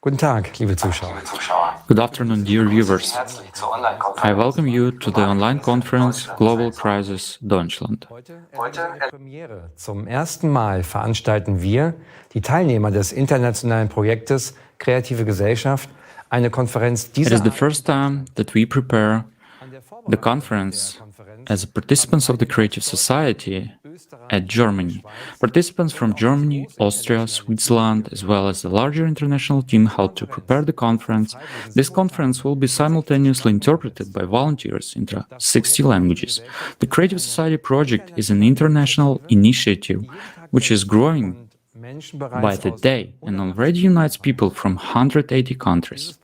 Guten Tag, liebe Zuschauer. Good afternoon, dear viewers. I welcome you to the online conference Global Crisis Deutschland. Heute eine Premiere. Zum ersten Mal veranstalten wir, die Teilnehmer des internationalen Projektes Kreative Gesellschaft, eine Konferenz It dieser is the Art. first time that we prepare the conference as participants of the Creative Society at Germany. Participants from Germany, Austria, Switzerland, as well as the larger international team helped to prepare the conference. This conference will be simultaneously interpreted by volunteers into 60 languages. The Creative Society project is an international initiative which is growing by the day and already unites people from 180 countries.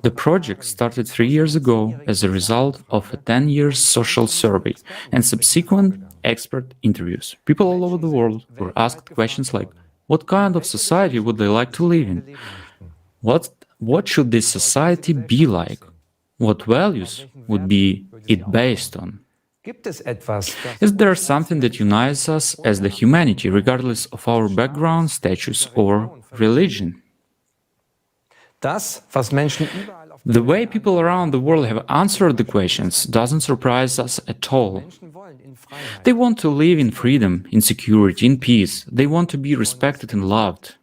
The project started 3 years ago as a result of a 10-year social survey and subsequent expert interviews. People all over the world were asked questions like, what kind of society would they like to live in? What should this society be like? What values would be it based on? Is there something that unites us as the humanity, regardless of our background, status, or religion? The way people around the world have answered the questions doesn't surprise us at all. They want to live in freedom, in security, in peace. They want to be respected and loved.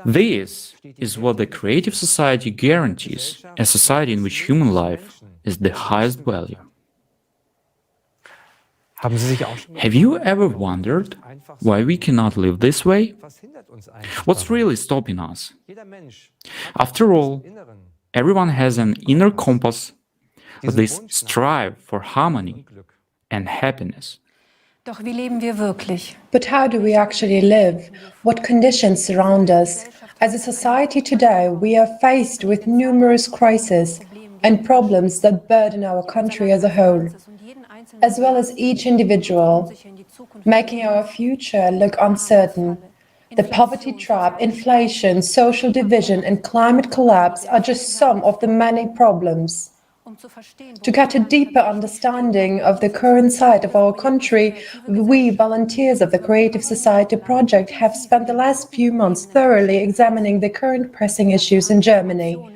This is what the Creative Society guarantees, a society in which human life is the highest value. Have you ever wondered why we cannot live this way? What's really stopping us? After all, everyone has an inner compass, this strive for harmony and happiness. Doch wie leben wir wirklich? But how do we actually live? What conditions surround us? As a society today, we are faced with numerous crises and problems that burden our country as a whole, as well as each individual, making our future look uncertain. The poverty trap, inflation, social division, and climate collapse are just some of the many problems. To get a deeper understanding of the current state of our country, we, volunteers of the Creative Society project, have spent the last few months thoroughly examining the current pressing issues in Germany.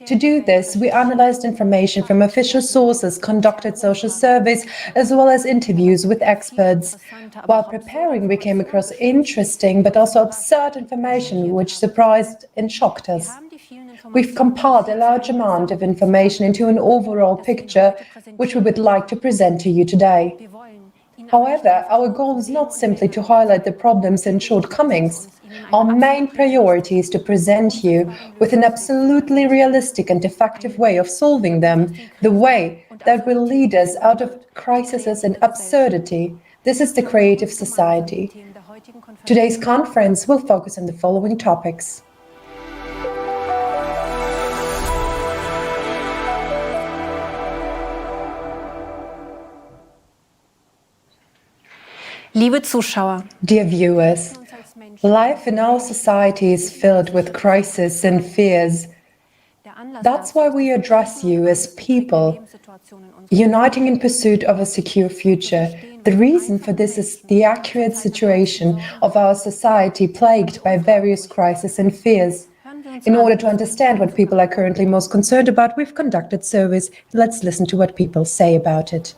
To do this, we analyzed information from official sources, conducted social surveys, as well as interviews with experts. While preparing, we came across interesting but also absurd information which surprised and shocked us. We've compiled a large amount of information into an overall picture, which we would like to present to you today. However, our goal is not simply to highlight the problems and shortcomings. Our main priority is to present you with an absolutely realistic and effective way of solving them, the way that will lead us out of crises and absurdity. This is the Creative Society. Today's conference will focus on the following topics. Liebe Zuschauer, dear viewers, life in our society is filled with crises and fears. That's why we address you as people, uniting in pursuit of a secure future. The reason for this is the accurate situation of our society plagued by various crises and fears. In order to understand what people are currently most concerned about, we've conducted surveys. Let's listen to what people say about it.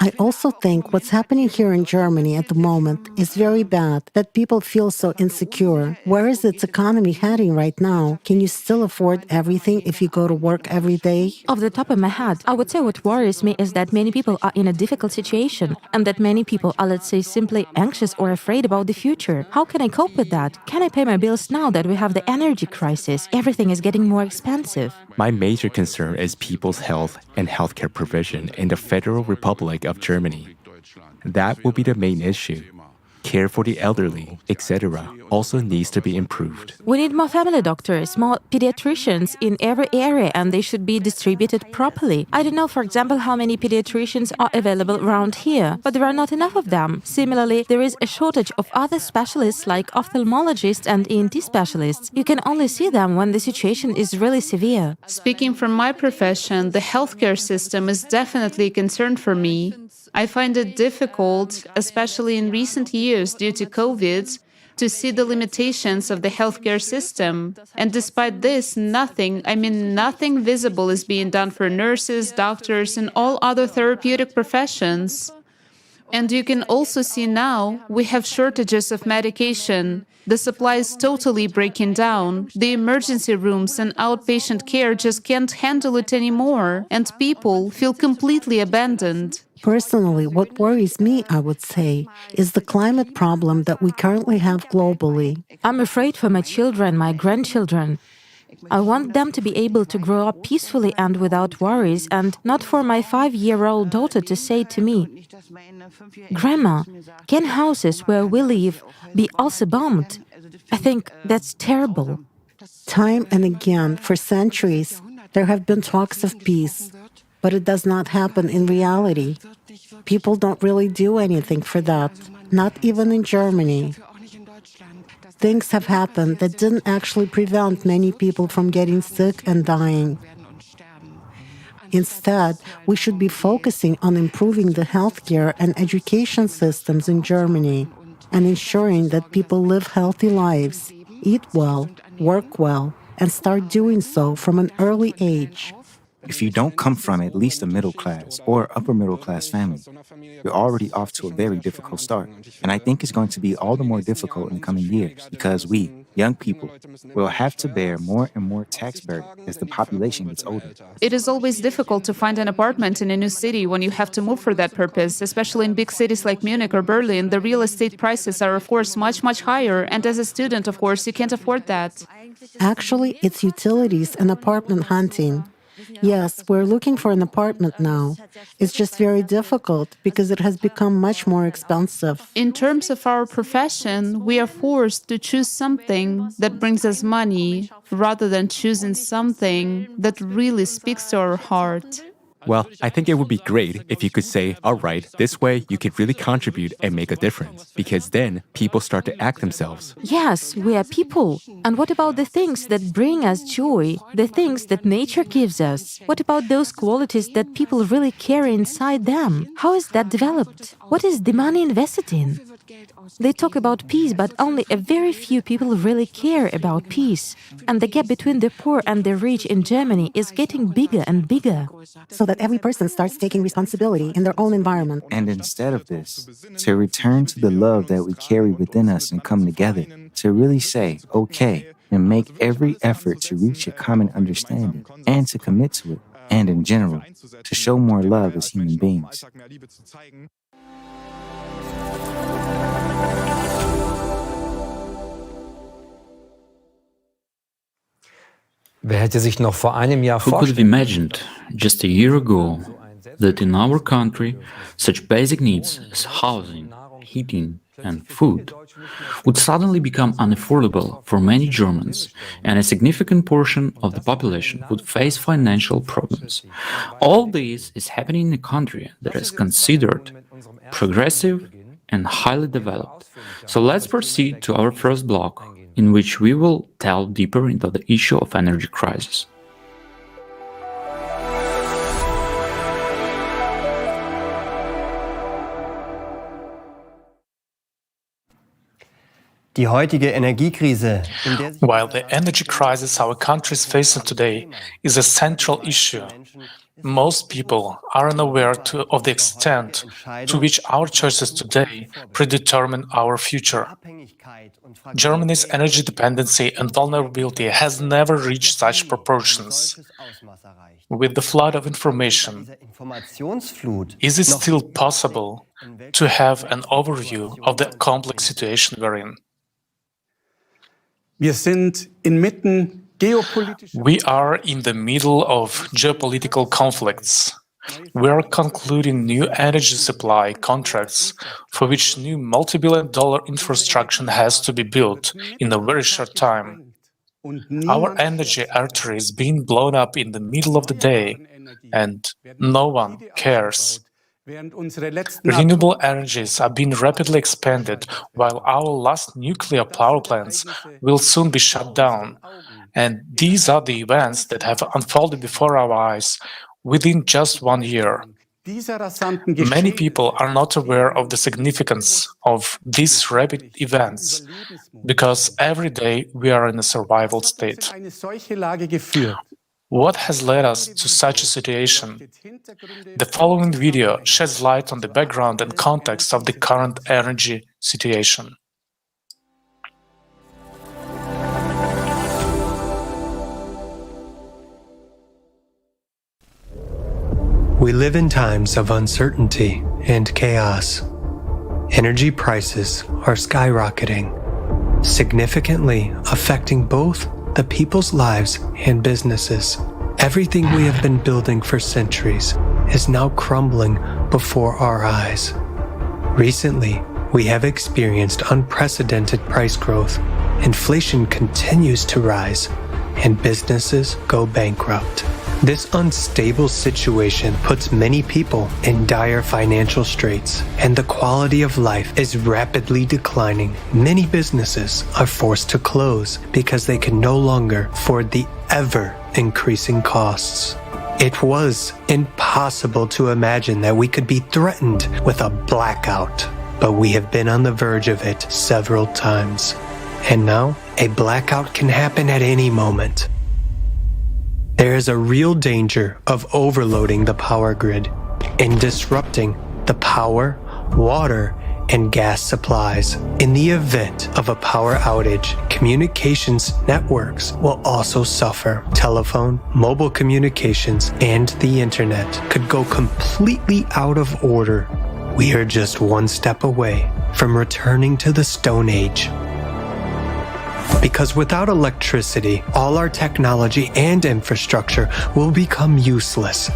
I also think what's happening here in Germany at the moment is very bad, that people feel so insecure. Where is its economy heading right now? Can you still afford everything if you go to work every day? Off the top of my head, I would say what worries me is that many people are in a difficult situation and that many people are, let's say, simply anxious or afraid about the future. How can I cope with that? Can I pay my bills now that we have the energy crisis? Everything is getting more expensive. My major concern is people's health and healthcare provision in the Federal Republic of Germany. That will be the main issue. care for the elderly, etc., also needs to be improved. We need more family doctors, more pediatricians in every area, and they should be distributed properly. I don't know, for example, how many pediatricians are available around here, but there are not enough of them. Similarly, there is a shortage of other specialists like ophthalmologists and ENT specialists. You can only see them when the situation is really severe. Speaking from my profession, the healthcare system is definitely a concern for me. I find it difficult, especially in recent years due to COVID, to see the limitations of the healthcare system. And despite this, nothing visible is being done for nurses, doctors, and all other therapeutic professions. And you can also see now we have shortages of medication. The supply is totally breaking down. The emergency rooms and outpatient care just can't handle it anymore, and people feel completely abandoned. Personally, what worries me, I would say, is the climate problem that we currently have globally. I'm afraid for my children, my grandchildren. I want them to be able to grow up peacefully and without worries, and not for my 5-year-old daughter to say to me, "Grandma, can houses where we live be also bombed?" I think that's terrible. Time and again, for centuries, there have been talks of peace, but it does not happen in reality. People don't really do anything for that, not even in Germany. Things have happened that didn't actually prevent many people from getting sick and dying. Instead, we should be focusing on improving the healthcare and education systems in Germany and ensuring that people live healthy lives, eat well, work well, and start doing so from an early age. If you don't come from at least a middle class or upper middle class family, you're already off to a very difficult start. And I think it's going to be all the more difficult in the coming years because we, young people, will have to bear more and more tax burden as the population gets older. It is always difficult to find an apartment in a new city when you have to move for that purpose, especially in big cities like Munich or Berlin. The real estate prices are, of course, much, much higher. And as a student, of course, you can't afford that. Actually, it's utilities and apartment hunting. Yes, we're looking for an apartment now. It's just very difficult because it has become much more expensive. In terms of our profession, we are forced to choose something that brings us money rather than choosing something that really speaks to our heart. Well, I think it would be great if you could say, all right, this way you could really contribute and make a difference, because then people start to act themselves. Yes, we are people. And what about the things that bring us joy, the things that nature gives us? What about those qualities that people really carry inside them? How is that developed? What is the money invested in? They talk about peace, but only a very few people really care about peace. And the gap between the poor and the rich in Germany is getting bigger and bigger. So that every person starts taking responsibility in their own environment. And instead of this, to return to the love that we carry within us and come together, to really say, okay, and make every effort to reach a common understanding and to commit to it, and in general, to show more love as human beings. Wer hätte sich noch vor einem Jahr Who could have vorstellen imagined just a year ago that in our country such basic needs as housing, heating, and food would suddenly become unaffordable for many Germans, and a significant portion of the population would face financial problems? All this is happening in a country that is considered progressive and highly developed. So let's proceed to our first block, in which we will delve deeper into the issue of energy crisis. Die heutige Energiekrise, in der sich While the energy crisis our country is facing today is a central issue, most people are unaware of the extent to which our choices today predetermine our future. Germany's energy dependency and vulnerability has never reached such proportions. With the flood of information, is it still possible to have an overview of the complex situation we're in? Wir sind inmitten We are in the middle of geopolitical conflicts. we are concluding new energy supply contracts for which new multi-billion-dollar infrastructure has to be built in a very short time. Our energy artery is being blown up in the middle of the day, and no one cares. Renewable energies are being rapidly expanded, while our last nuclear power plants will soon be shut down. And these are the events that have unfolded before our eyes within just 1 year. Many people are not aware of the significance of these rapid events because every day we are in a survival state. What has led us to such a situation? The following video sheds light on the background and context of the current energy situation. We live in times of uncertainty and chaos. Energy prices are skyrocketing, significantly affecting both the people's lives and businesses. Everything we have been building for centuries is now crumbling before our eyes. Recently, we have experienced unprecedented price growth. Inflation continues to rise, and businesses go bankrupt. This unstable situation puts many people in dire financial straits, and the quality of life is rapidly declining. Many businesses are forced to close because they can no longer afford the ever-increasing costs. It was impossible to imagine that we could be threatened with a blackout, but we have been on the verge of it several times. And now, a blackout can happen at any moment. There is a real danger of overloading the power grid and disrupting the power, water, and gas supplies. In the event of a power outage, communications networks will also suffer. Telephone, mobile communications, and the internet could go completely out of order. We are just one step away from returning to the Stone Age. Because without electricity, all our technology and infrastructure will become useless,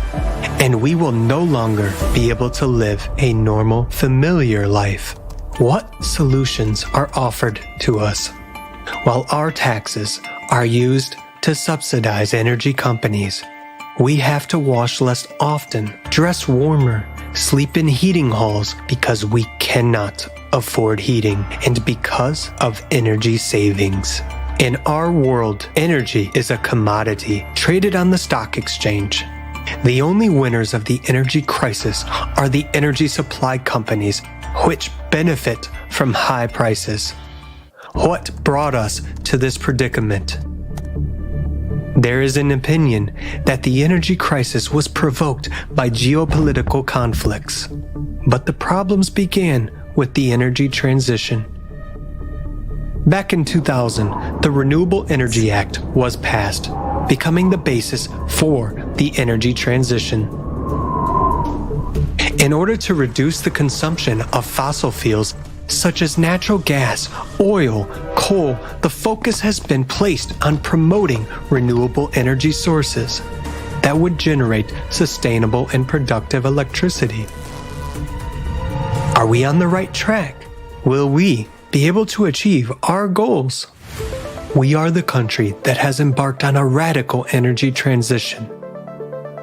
and we will no longer be able to live a normal, familiar life. What solutions are offered to us? While our taxes are used to subsidize energy companies, we have to wash less often, dress warmer, sleep in heating halls because we cannot afford heating, and because of energy savings. In our world, energy is a commodity traded on the stock exchange. The only winners of the energy crisis are the energy supply companies, which benefit from high prices. What brought us to this predicament? There is an opinion that the energy crisis was provoked by geopolitical conflicts, but the problems began with the energy transition. Back in 2000, the Renewable Energy Act was passed, becoming the basis for the energy transition. In order to reduce the consumption of fossil fuels such as natural gas, oil, coal, the focus has been placed on promoting renewable energy sources that would generate sustainable and productive electricity. Are we on the right track? Will we be able to achieve our goals? We are the country that has embarked on a radical energy transition.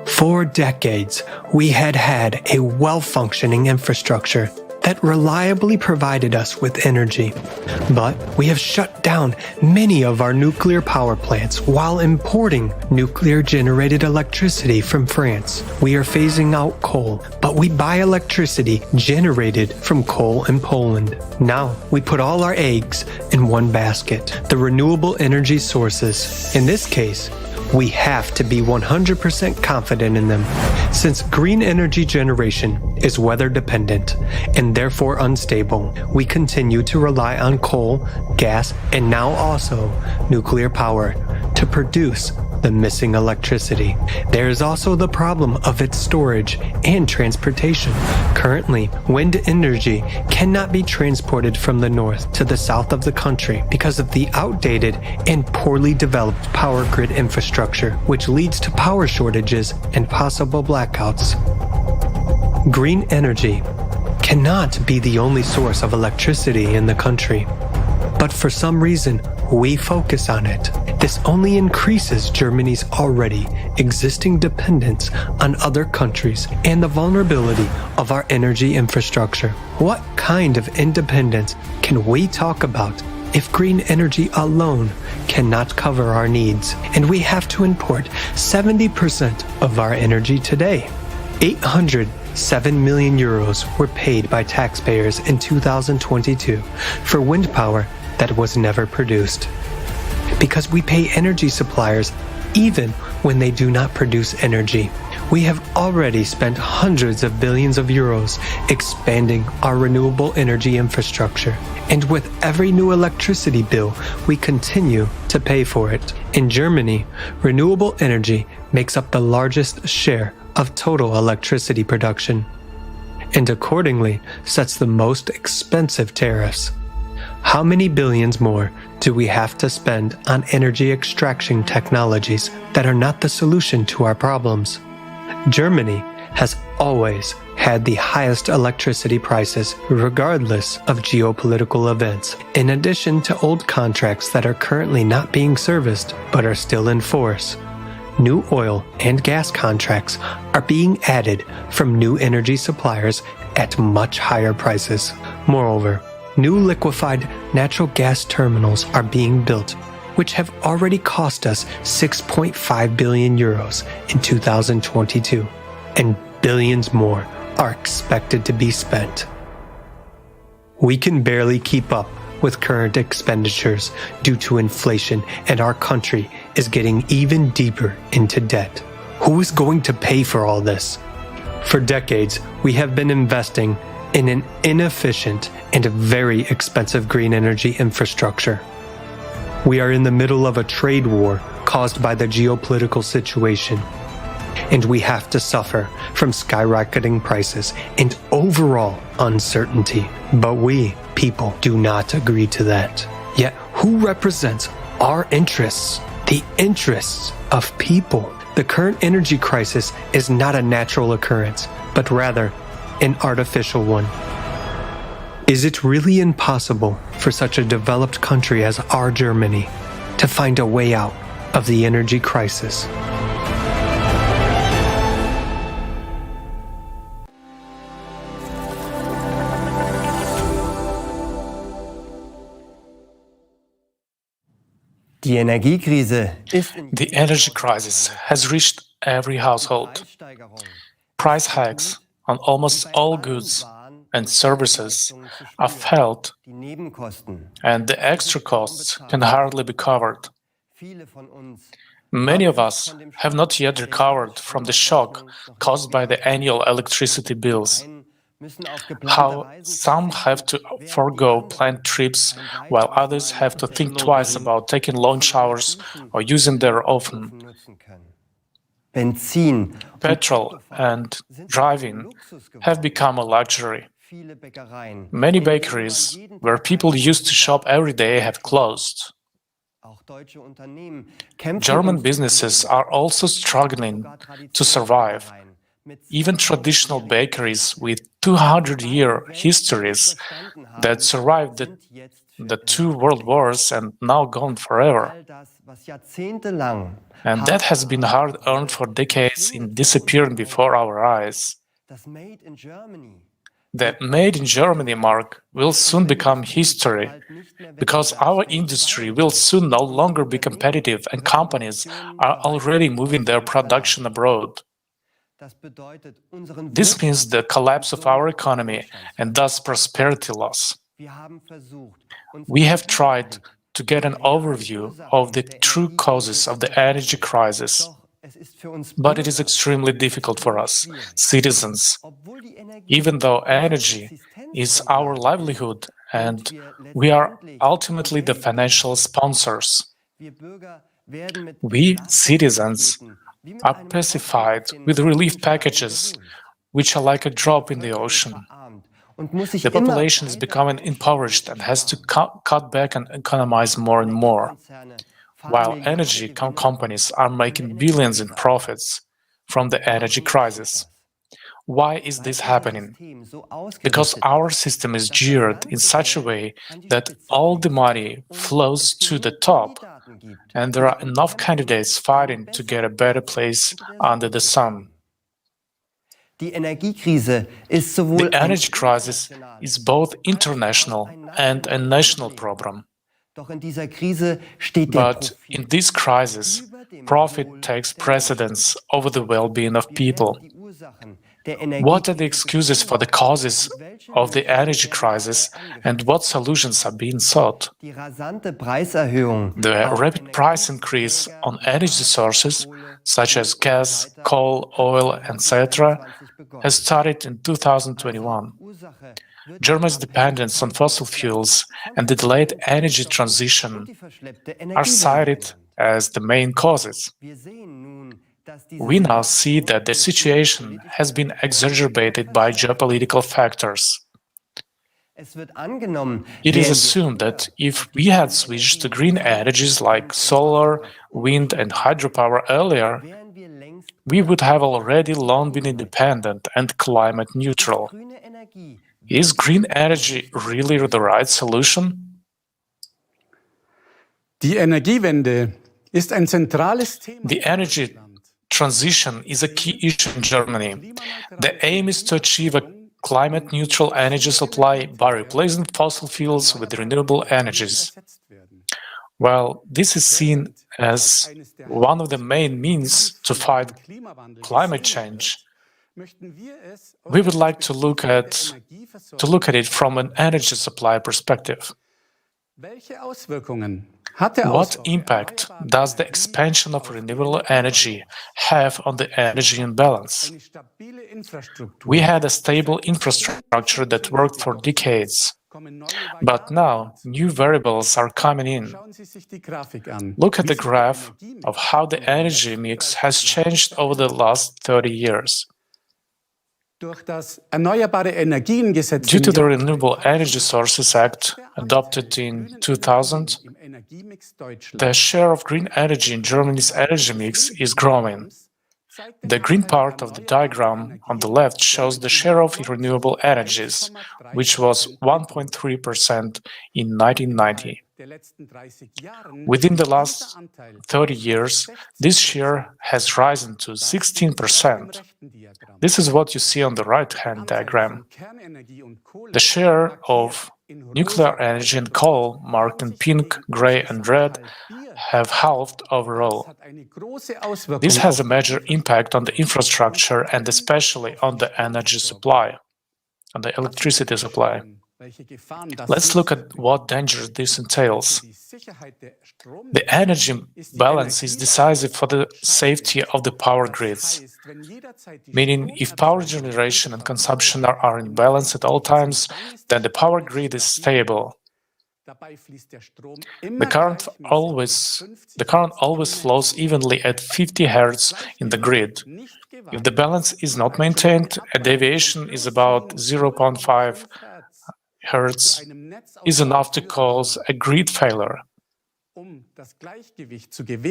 For decades, we had a well-functioning infrastructure that reliably provided us with energy. But we have shut down many of our nuclear power plants while importing nuclear-generated electricity from France. We are phasing out coal, but we buy electricity generated from coal in Poland. Now, we put all our eggs in one basket, the renewable energy sources. In this case, we have to be 100% confident in them, since green energy generation is weather dependent and therefore unstable. We continue to rely on coal, gas, and now also nuclear power to produce the missing electricity. There is also the problem of its storage and transportation. Currently, wind energy cannot be transported from the north to the south of the country because of the outdated and poorly developed power grid infrastructure, which leads to power shortages and possible blackouts. Green energy cannot be the only source of electricity in the country, but for some reason, we focus on it. This only increases Germany's already existing dependence on other countries and the vulnerability of our energy infrastructure. What kind of independence can we talk about if green energy alone cannot cover our needs, and we have to import 70% of our energy today? 807 million euros were paid by taxpayers in 2022 for wind power that was never produced. Because we pay energy suppliers even when they do not produce energy. We have already spent hundreds of billions of euros expanding our renewable energy infrastructure. And with every new electricity bill, we continue to pay for it. In Germany, renewable energy makes up the largest share of total electricity production, and accordingly sets the most expensive tariffs. How many billions more do we have to spend on energy extraction technologies that are not the solution to our problems? Germany has always had the highest electricity prices regardless of geopolitical events, in addition to old contracts that are currently not being serviced but are still in force. New oil and gas contracts are being added from new energy suppliers at much higher prices. Moreover, new liquefied natural gas terminals are being built, which have already cost us 6.5 billion euros in 2022, and billions more are expected to be spent. We can barely keep up with current expenditures due to inflation, and our country is getting even deeper into debt. Who is going to pay for all this? For decades, we have been investing in an inefficient and very expensive green energy infrastructure. We are in the middle of a trade war caused by the geopolitical situation, and we have to suffer from skyrocketing prices and overall uncertainty. But we, people, do not agree to that. Yet, who represents our interests? The interests of people. The current energy crisis is not a natural occurrence, but rather an artificial one. Is it really impossible for such a developed country as our Germany to find a way out of the energy crisis? Die Energiekrise ist The energy crisis has reached every household. Price hikes on almost all goods and services are felt, and the extra costs can hardly be covered. Many of us have not yet recovered from the shock caused by the annual electricity bills. How some have to forego planned trips, while others have to think twice about taking long showers or using their oven. Petrol and driving have become a luxury. Many bakeries, where people used to shop every day, have closed. German businesses are also struggling to survive. Even traditional bakeries with 200-year histories that survived the two world wars and now gone forever. And that has been hard-earned for decades in disappearing before our eyes. The Made in Germany mark will soon become history, because our industry will soon no longer be competitive and companies are already moving their production abroad. This means the collapse of our economy and thus prosperity loss. We have tried to get an overview of the true causes of the energy crisis, but it is extremely difficult for us, citizens. Even though energy is our livelihood and we are ultimately the financial sponsors, We, citizens, are pacified with relief packages, which are like a drop in the ocean. The population is becoming impoverished and has to cut back and economize more and more, while energy companies are making billions in profits from the energy crisis. Why is this happening? Because our system is geared in such a way that all the money flows to the top, and there are enough candidates fighting to get a better place under the sun. The energy crisis is both international and a national problem. But in this crisis, profit takes precedence over the well-being of people. What are the excuses for the causes of the energy crisis, and what solutions are being sought? The rapid price increase on energy sources, such as gas, coal, oil, etc., has started in 2021. Germany's dependence on fossil fuels and the delayed energy transition are cited as the main causes. We now see that the situation has been exacerbated by geopolitical factors. It is assumed that if we had switched to green energies like solar, wind, and hydropower earlier, we would have already long been independent and climate neutral. Is green energy really the right solution? Die Energiewende ist ein zentrales Thema. The energy transition is a key issue in Germany. The aim is to achieve a climate-neutral energy supply by replacing fossil fuels with renewable energies. Well, this is seen as one of the main means to fight climate change. We would like to look at it from an energy supply perspective. What impact does the expansion of renewable energy have on the energy imbalance? We had a stable infrastructure that worked for decades, but now new variables are coming in. Look at the graph of how the energy mix has changed over the last 30 years. Due to the Renewable Energy Sources Act adopted in 2000, the share of green energy in Germany's energy mix is growing. The green part of the diagram on the left shows the share of renewable energies, which was 1.3% in 1990. Within the last 30 years, this share has risen to 16%. This is what you see on the right-hand diagram. The share of nuclear energy and coal, marked in pink, gray, and red, have halved overall. This has a major impact on the infrastructure and especially on the energy supply, on the electricity supply. Let's look at what danger this entails. The energy balance is decisive for the safety of the power grids, meaning if power generation and consumption are in balance at all times, then the power grid is stable. The current always flows evenly at 50 Hz in the grid. If the balance is not maintained, a deviation is about 0.5 Hz is enough to cause a grid failure.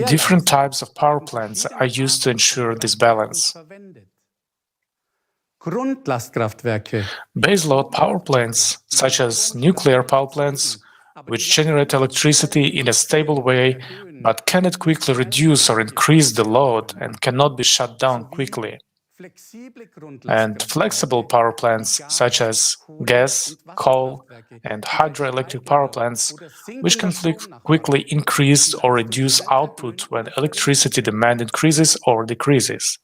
Different types of power plants are used to ensure this balance. Baseload power plants, such as nuclear power plants, which generate electricity in a stable way but cannot quickly reduce or increase the load and cannot be shut down quickly. And flexible power plants, such as gas, coal, and hydroelectric power plants, which can quickly increase or reduce output when electricity demand increases or decreases.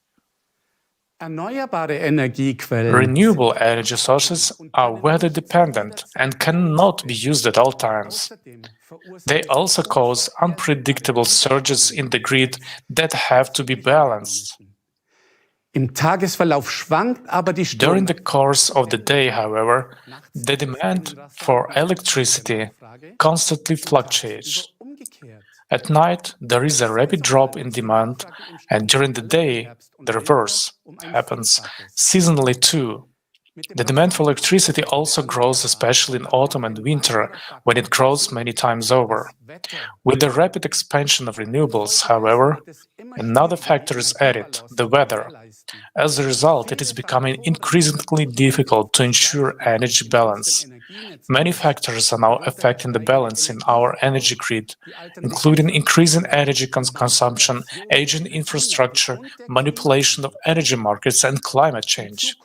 Renewable energy sources are weather-dependent and cannot be used at all times. They also cause unpredictable surges in the grid that have to be balanced. During the course of the day, however, the demand for electricity constantly fluctuates. At night, there is a rapid drop in demand, and during the day, the reverse happens, seasonally too. The demand for electricity also grows, especially in autumn and winter, when it grows many times over. With the rapid expansion of renewables, however, another factor is added, the weather. As a result, it is becoming increasingly difficult to ensure energy balance. Many factors are now affecting the balance in our energy grid, including increasing energy consumption, aging infrastructure, manipulation of energy markets, and climate change.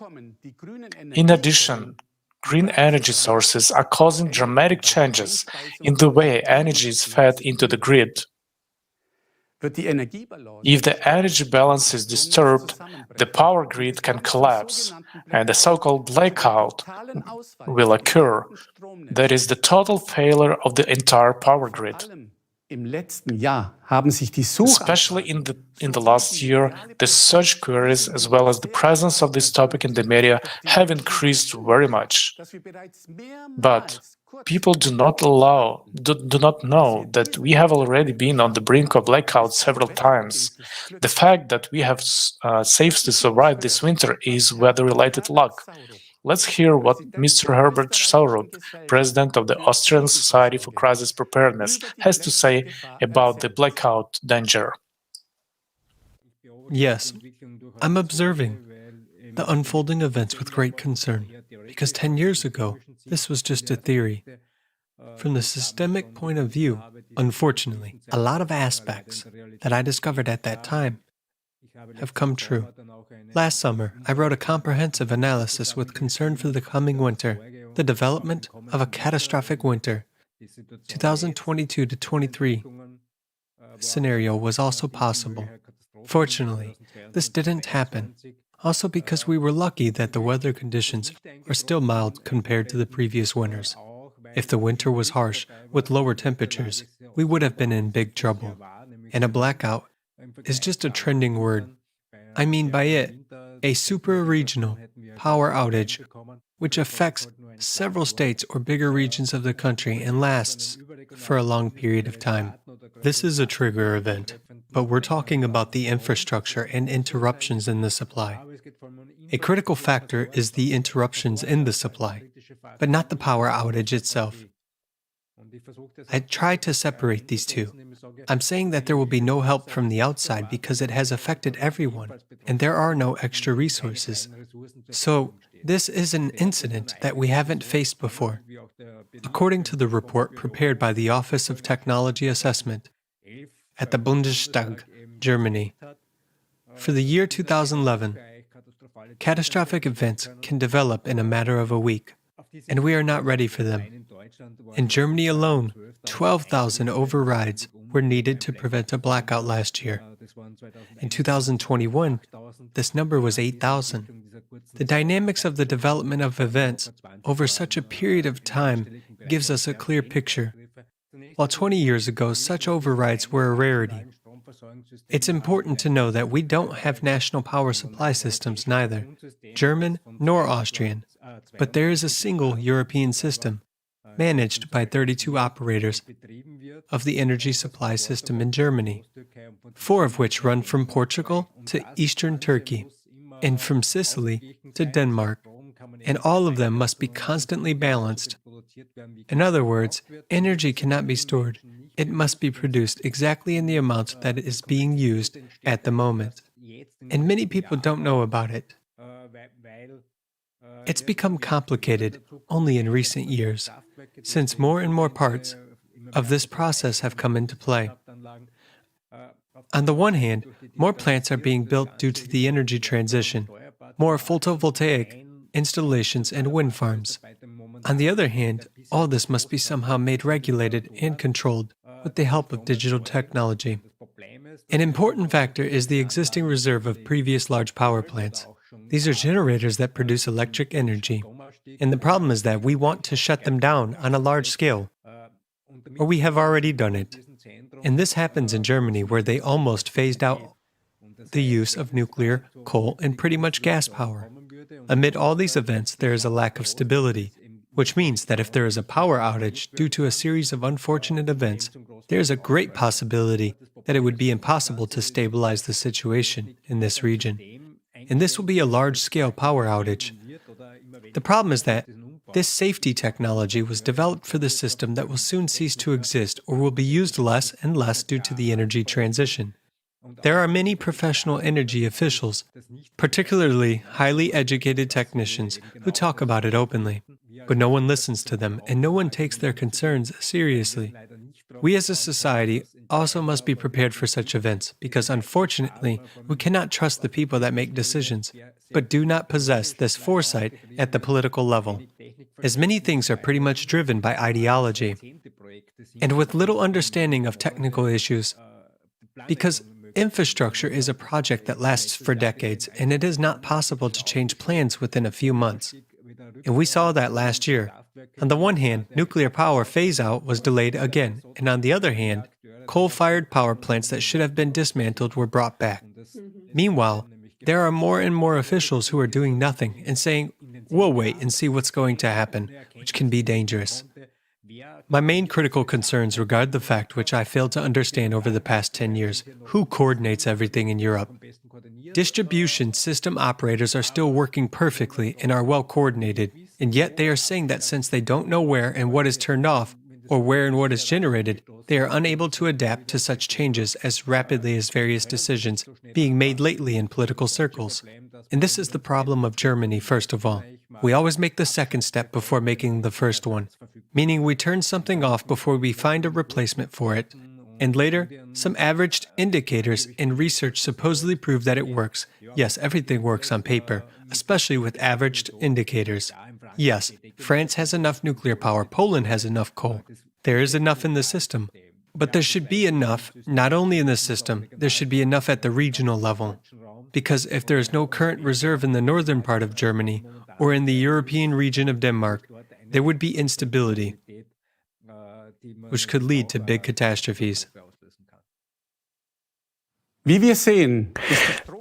In addition, green energy sources are causing dramatic changes in the way energy is fed into the grid. If the energy balance is disturbed, the power grid can collapse, and a so-called blackout will occur. That is the total failure of the entire power grid. Especially in the last year, the search queries as well as the presence of this topic in the media have increased very much. But people do not know that we have already been on the brink of blackout several times. The fact that we have safely survived this winter is weather-related luck. Let's hear what Mr. Herbert Saurup, president of the Austrian Society for Crisis Preparedness, has to say about the blackout danger. Yes, I'm observing the unfolding events with great concern, because 10 years ago, this was just a theory. From the systemic point of view, unfortunately, a lot of aspects that I discovered at that time have come true. Last summer, I wrote a comprehensive analysis with concern for the coming winter, the development of a catastrophic winter. 2022 to 23 scenario was also possible. Fortunately, this didn't happen, also because we were lucky that the weather conditions are still mild compared to the previous winters. If the winter was harsh, with lower temperatures, we would have been in big trouble. And a blackout is just a trending word. I mean by it, a super-regional power outage, which affects several states or bigger regions of the country and lasts for a long period of time. This is a trigger event, but we're talking about the infrastructure and interruptions in the supply. A critical factor is the interruptions in the supply, but not the power outage itself. I try to separate these two. I'm saying that there will be no help from the outside because it has affected everyone, and there are no extra resources. So, this is an incident that we haven't faced before. According to the report prepared by the Office of Technology Assessment at the Bundestag, Germany, for the year 2011, catastrophic events can develop in a matter of a week, and we are not ready for them. In Germany alone, 12,000 overrides were needed to prevent a blackout last year. In 2021, this number was 8,000. The dynamics of the development of events over such a period of time gives us a clear picture. While 20 years ago, such overrides were a rarity. It's important to know that we don't have national power supply systems, neither German nor Austrian, but there is a single European system, managed by 32 operators of the energy supply system in Germany, 4 of which run from Portugal to eastern Turkey, and from Sicily to Denmark, and all of them must be constantly balanced. In other words, energy cannot be stored. It must be produced exactly in the amount that is being used at the moment. And many people don't know about it. It's become complicated only in recent years, since more and more parts of this process have come into play. On the one hand, more plants are being built due to the energy transition, more photovoltaic installations and wind farms. On the other hand, all this must be somehow made regulated and controlled with the help of digital technology. An important factor is the existing reserve of previous large power plants. These are generators that produce electric energy. And the problem is that we want to shut them down on a large scale, or we have already done it. And this happens in Germany, where they almost phased out the use of nuclear, coal, and pretty much gas power. Amid all these events, there is a lack of stability, which means that if there is a power outage due to a series of unfortunate events, there is a great possibility that it would be impossible to stabilize the situation in this region. And this will be a large-scale power outage. The problem is that this safety technology was developed for the system that will soon cease to exist or will be used less and less due to the energy transition. There are many professional energy officials, particularly highly educated technicians, who talk about it openly, but no one listens to them and no one takes their concerns seriously. We as a society also must be prepared for such events because, unfortunately, we cannot trust the people that make decisions, but do not possess this foresight at the political level, as many things are pretty much driven by ideology, and with little understanding of technical issues, because infrastructure is a project that lasts for decades, and it is not possible to change plans within a few months. And we saw that last year. On the one hand, nuclear power phase-out was delayed again, and on the other hand, coal-fired power plants that should have been dismantled were brought back. Meanwhile, there are more and more officials who are doing nothing and saying, "We'll wait and see what's going to happen," which can be dangerous. My main critical concerns regard the fact which I failed to understand over the past 10 years: who coordinates everything in Europe? Distribution system operators are still working perfectly and are well coordinated, and yet they are saying that since they don't know where and what is turned off, or where and what is generated, they are unable to adapt to such changes as rapidly as various decisions being made lately in political circles. And this is the problem of Germany, first of all. We always make the second step before making the first one, meaning we turn something off before we find a replacement for it. And later, some averaged indicators in research supposedly prove that it works. Yes, everything works on paper, especially with averaged indicators. Yes, France has enough nuclear power, Poland has enough coal. There is enough in the system. But there should be enough, not only in the system, there should be enough at the regional level. Because if there is no current reserve in the northern part of Germany, or in the European region of Denmark, there would be instability, which could lead to big catastrophes.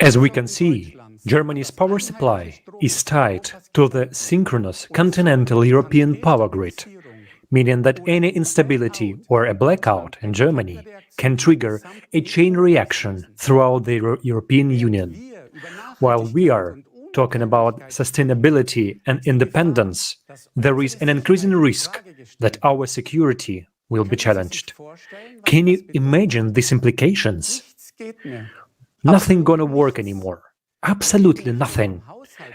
As we can see, Germany's power supply is tied to the synchronous continental European power grid, meaning that any instability or a blackout in Germany can trigger a chain reaction throughout the European Union. While we are talking about sustainability and independence, there is an increasing risk that our security will be challenged. Can you imagine these implications? Nothing gonna work anymore. Absolutely nothing.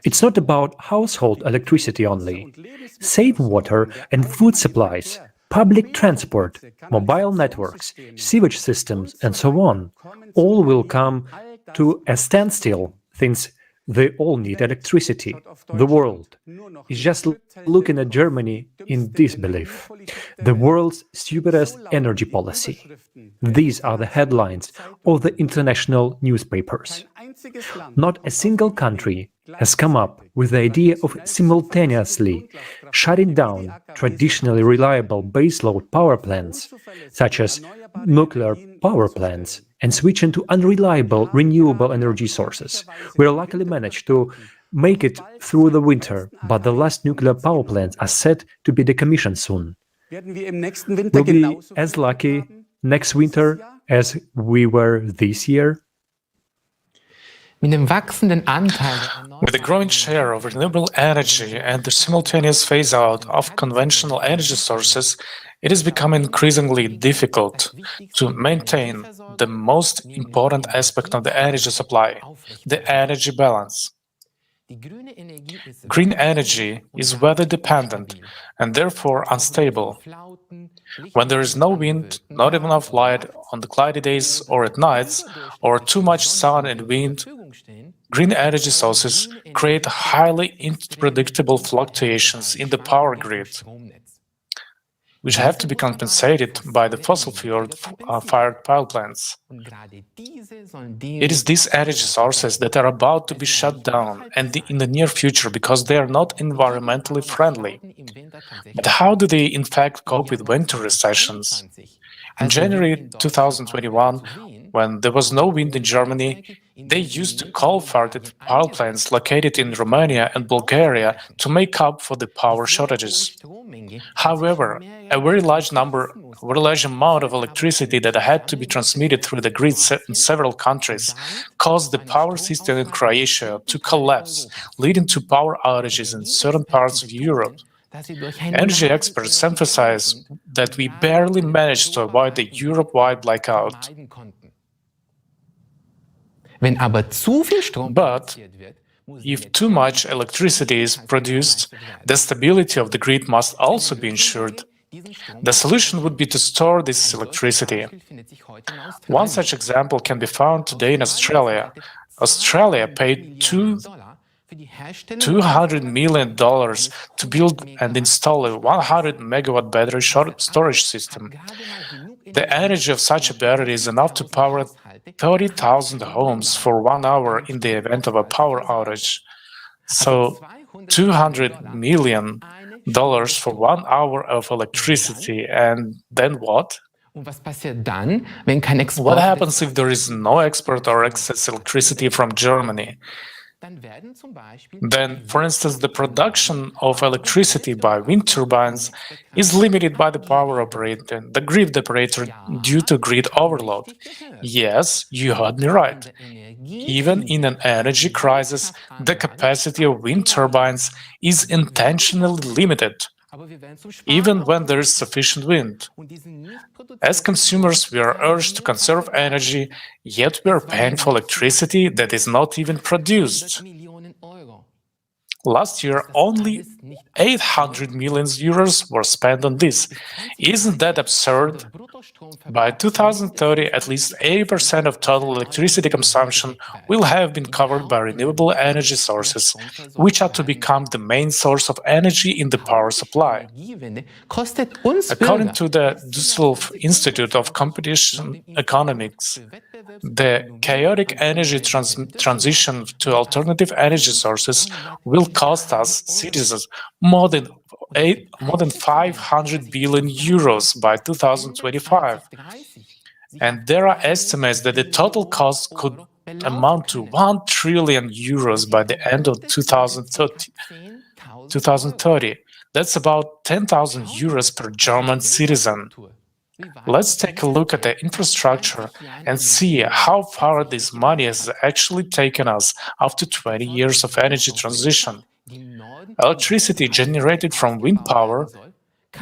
It's not about household electricity only. Safe water and food supplies, public transport, mobile networks, sewage systems, and so on, all will come to a standstill since they all need electricity. The world is just looking at Germany in disbelief. The world's stupidest energy policy. These are the headlines of the international newspapers. Not a single country has come up with the idea of simultaneously shutting down traditionally reliable baseload power plants, such as nuclear power plants, and switching to unreliable renewable energy sources. We luckily managed to make it through the winter, but the last nuclear power plants are set to be decommissioned soon. We'll be as lucky next winter as we were this year. With the growing share of renewable energy and the simultaneous phase-out of conventional energy sources, it is becoming increasingly difficult to maintain the most important aspect of the energy supply, the energy balance. Green energy is weather-dependent and therefore unstable. When there is no wind, not enough light on the cloudy days or at nights, or too much sun and wind, green energy sources create highly unpredictable fluctuations in the power grid, which have to be compensated by the fossil-fired power plants. It is these energy sources that are about to be shut down and in the near future because they are not environmentally friendly. But how do they in fact cope with winter recessions? In January 2021, when there was no wind in Germany, they used coal-fired power plants located in Romania and Bulgaria to make up for the power shortages. However, a very large amount of electricity that had to be transmitted through the grid in several countries caused the power system in Croatia to collapse, leading to power outages in certain parts of Europe. Energy experts emphasize that we barely managed to avoid the Europe-wide blackout. But if too much electricity is produced, the stability of the grid must also be ensured. The solution would be to store this electricity. One such example can be found today in Australia. Australia paid $200 million to build and install a 100-megawatt battery storage system. The energy of such a battery is enough to power 30,000 homes for 1 hour in the event of a power outage. So $200 million for 1 hour of electricity, and then what? What happens if there is no export or excess electricity from Germany? Then, for instance, the production of electricity by wind turbines is limited by the power operator, the grid operator, due to grid overload. Yes, you heard me right. Even in an energy crisis, the capacity of wind turbines is intentionally limited, even when there is sufficient wind. As consumers, we are urged to conserve energy, yet we are paying for electricity that is not even produced. Last year, only 800 million euros were spent on this. Isn't that absurd? By 2030, at least 80% of total electricity consumption will have been covered by renewable energy sources, which are to become the main source of energy in the power supply. According to the Düsseldorf Institute of Competition Economics, the chaotic energy transition to alternative energy sources will cost us citizens more than 500 billion euros by 2025. And there are estimates that the total cost could amount to 1 trillion euros by the end of 2030. That's about 10,000 euros per German citizen. Let's take a look at the infrastructure and see how far this money has actually taken us after 20 years of energy transition. Electricity generated from wind power,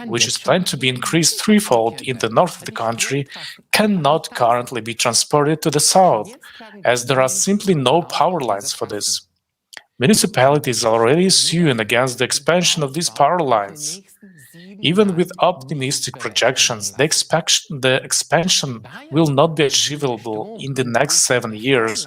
which is planned to be increased threefold in the north of the country, cannot currently be transported to the south, as there are simply no power lines for this. Municipalities are already suing against the expansion of these power lines. Even with optimistic projections, the expansion will not be achievable in the next 7 years.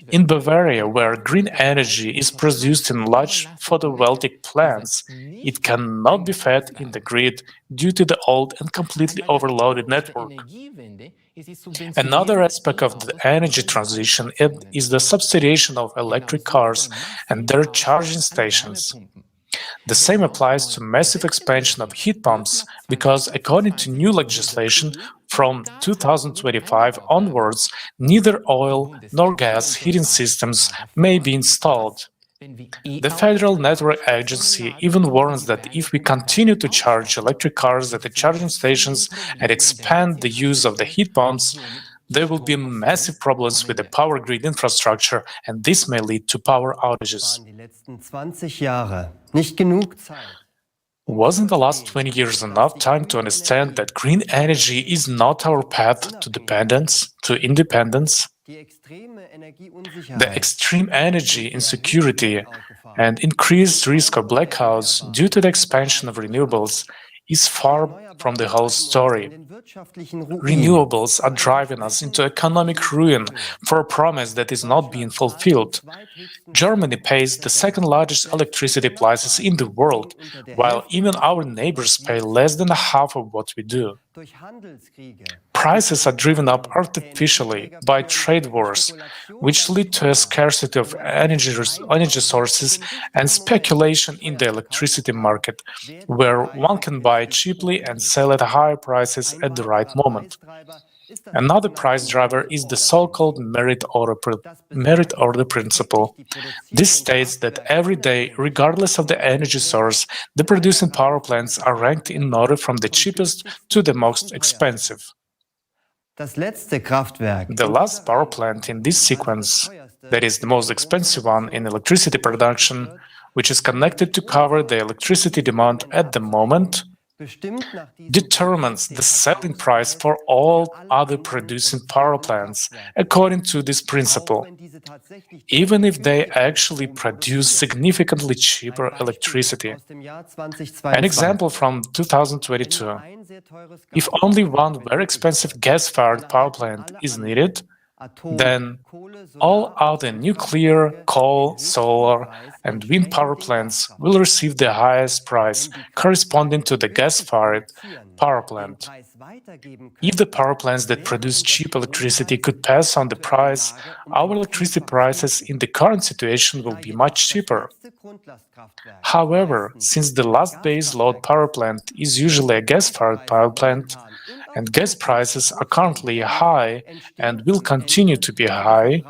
In Bavaria, where green energy is produced in large photovoltaic plants, it cannot be fed in the grid due to the old and completely overloaded network. Another aspect of the energy transition is the substitution of electric cars and their charging stations. The same applies to massive expansion of heat pumps, because according to new legislation, from 2025 onwards, neither oil nor gas heating systems may be installed. The Federal Network Agency even warns that if we continue to charge electric cars at the charging stations and expand the use of the heat pumps, there will be massive problems with the power grid infrastructure, and this may lead to power outages. Wasn't the last 20 years enough time to understand that green energy is not our path to independence? The extreme energy insecurity and increased risk of blackouts due to the expansion of renewables is far from the whole story. Renewables are driving us into economic ruin for a promise that is not being fulfilled. Germany pays the second largest electricity prices in the world, while even our neighbors pay less than half of what we do. Prices are driven up artificially by trade wars, which lead to a scarcity of energy sources and speculation in the electricity market, where one can buy cheaply and sell at higher prices at the right moment. Another price driver is the so-called merit order principle. This states that every day, regardless of the energy source, the producing power plants are ranked in order from the cheapest to the most expensive. The last power plant in this sequence, that is the most expensive one in electricity production, which is connected to cover the electricity demand at the moment, determines the selling price for all other producing power plants according to this principle, even if they actually produce significantly cheaper electricity. An example from 2022. If only one very expensive gas-fired power plant is needed, then all other nuclear, coal, solar, and wind power plants will receive the highest price corresponding to the gas-fired power plant. If the power plants that produce cheap electricity could pass on the price, our electricity prices in the current situation will be much cheaper. However, since the last base load power plant is usually a gas-fired power plant, and gas prices are currently high and will continue to be high,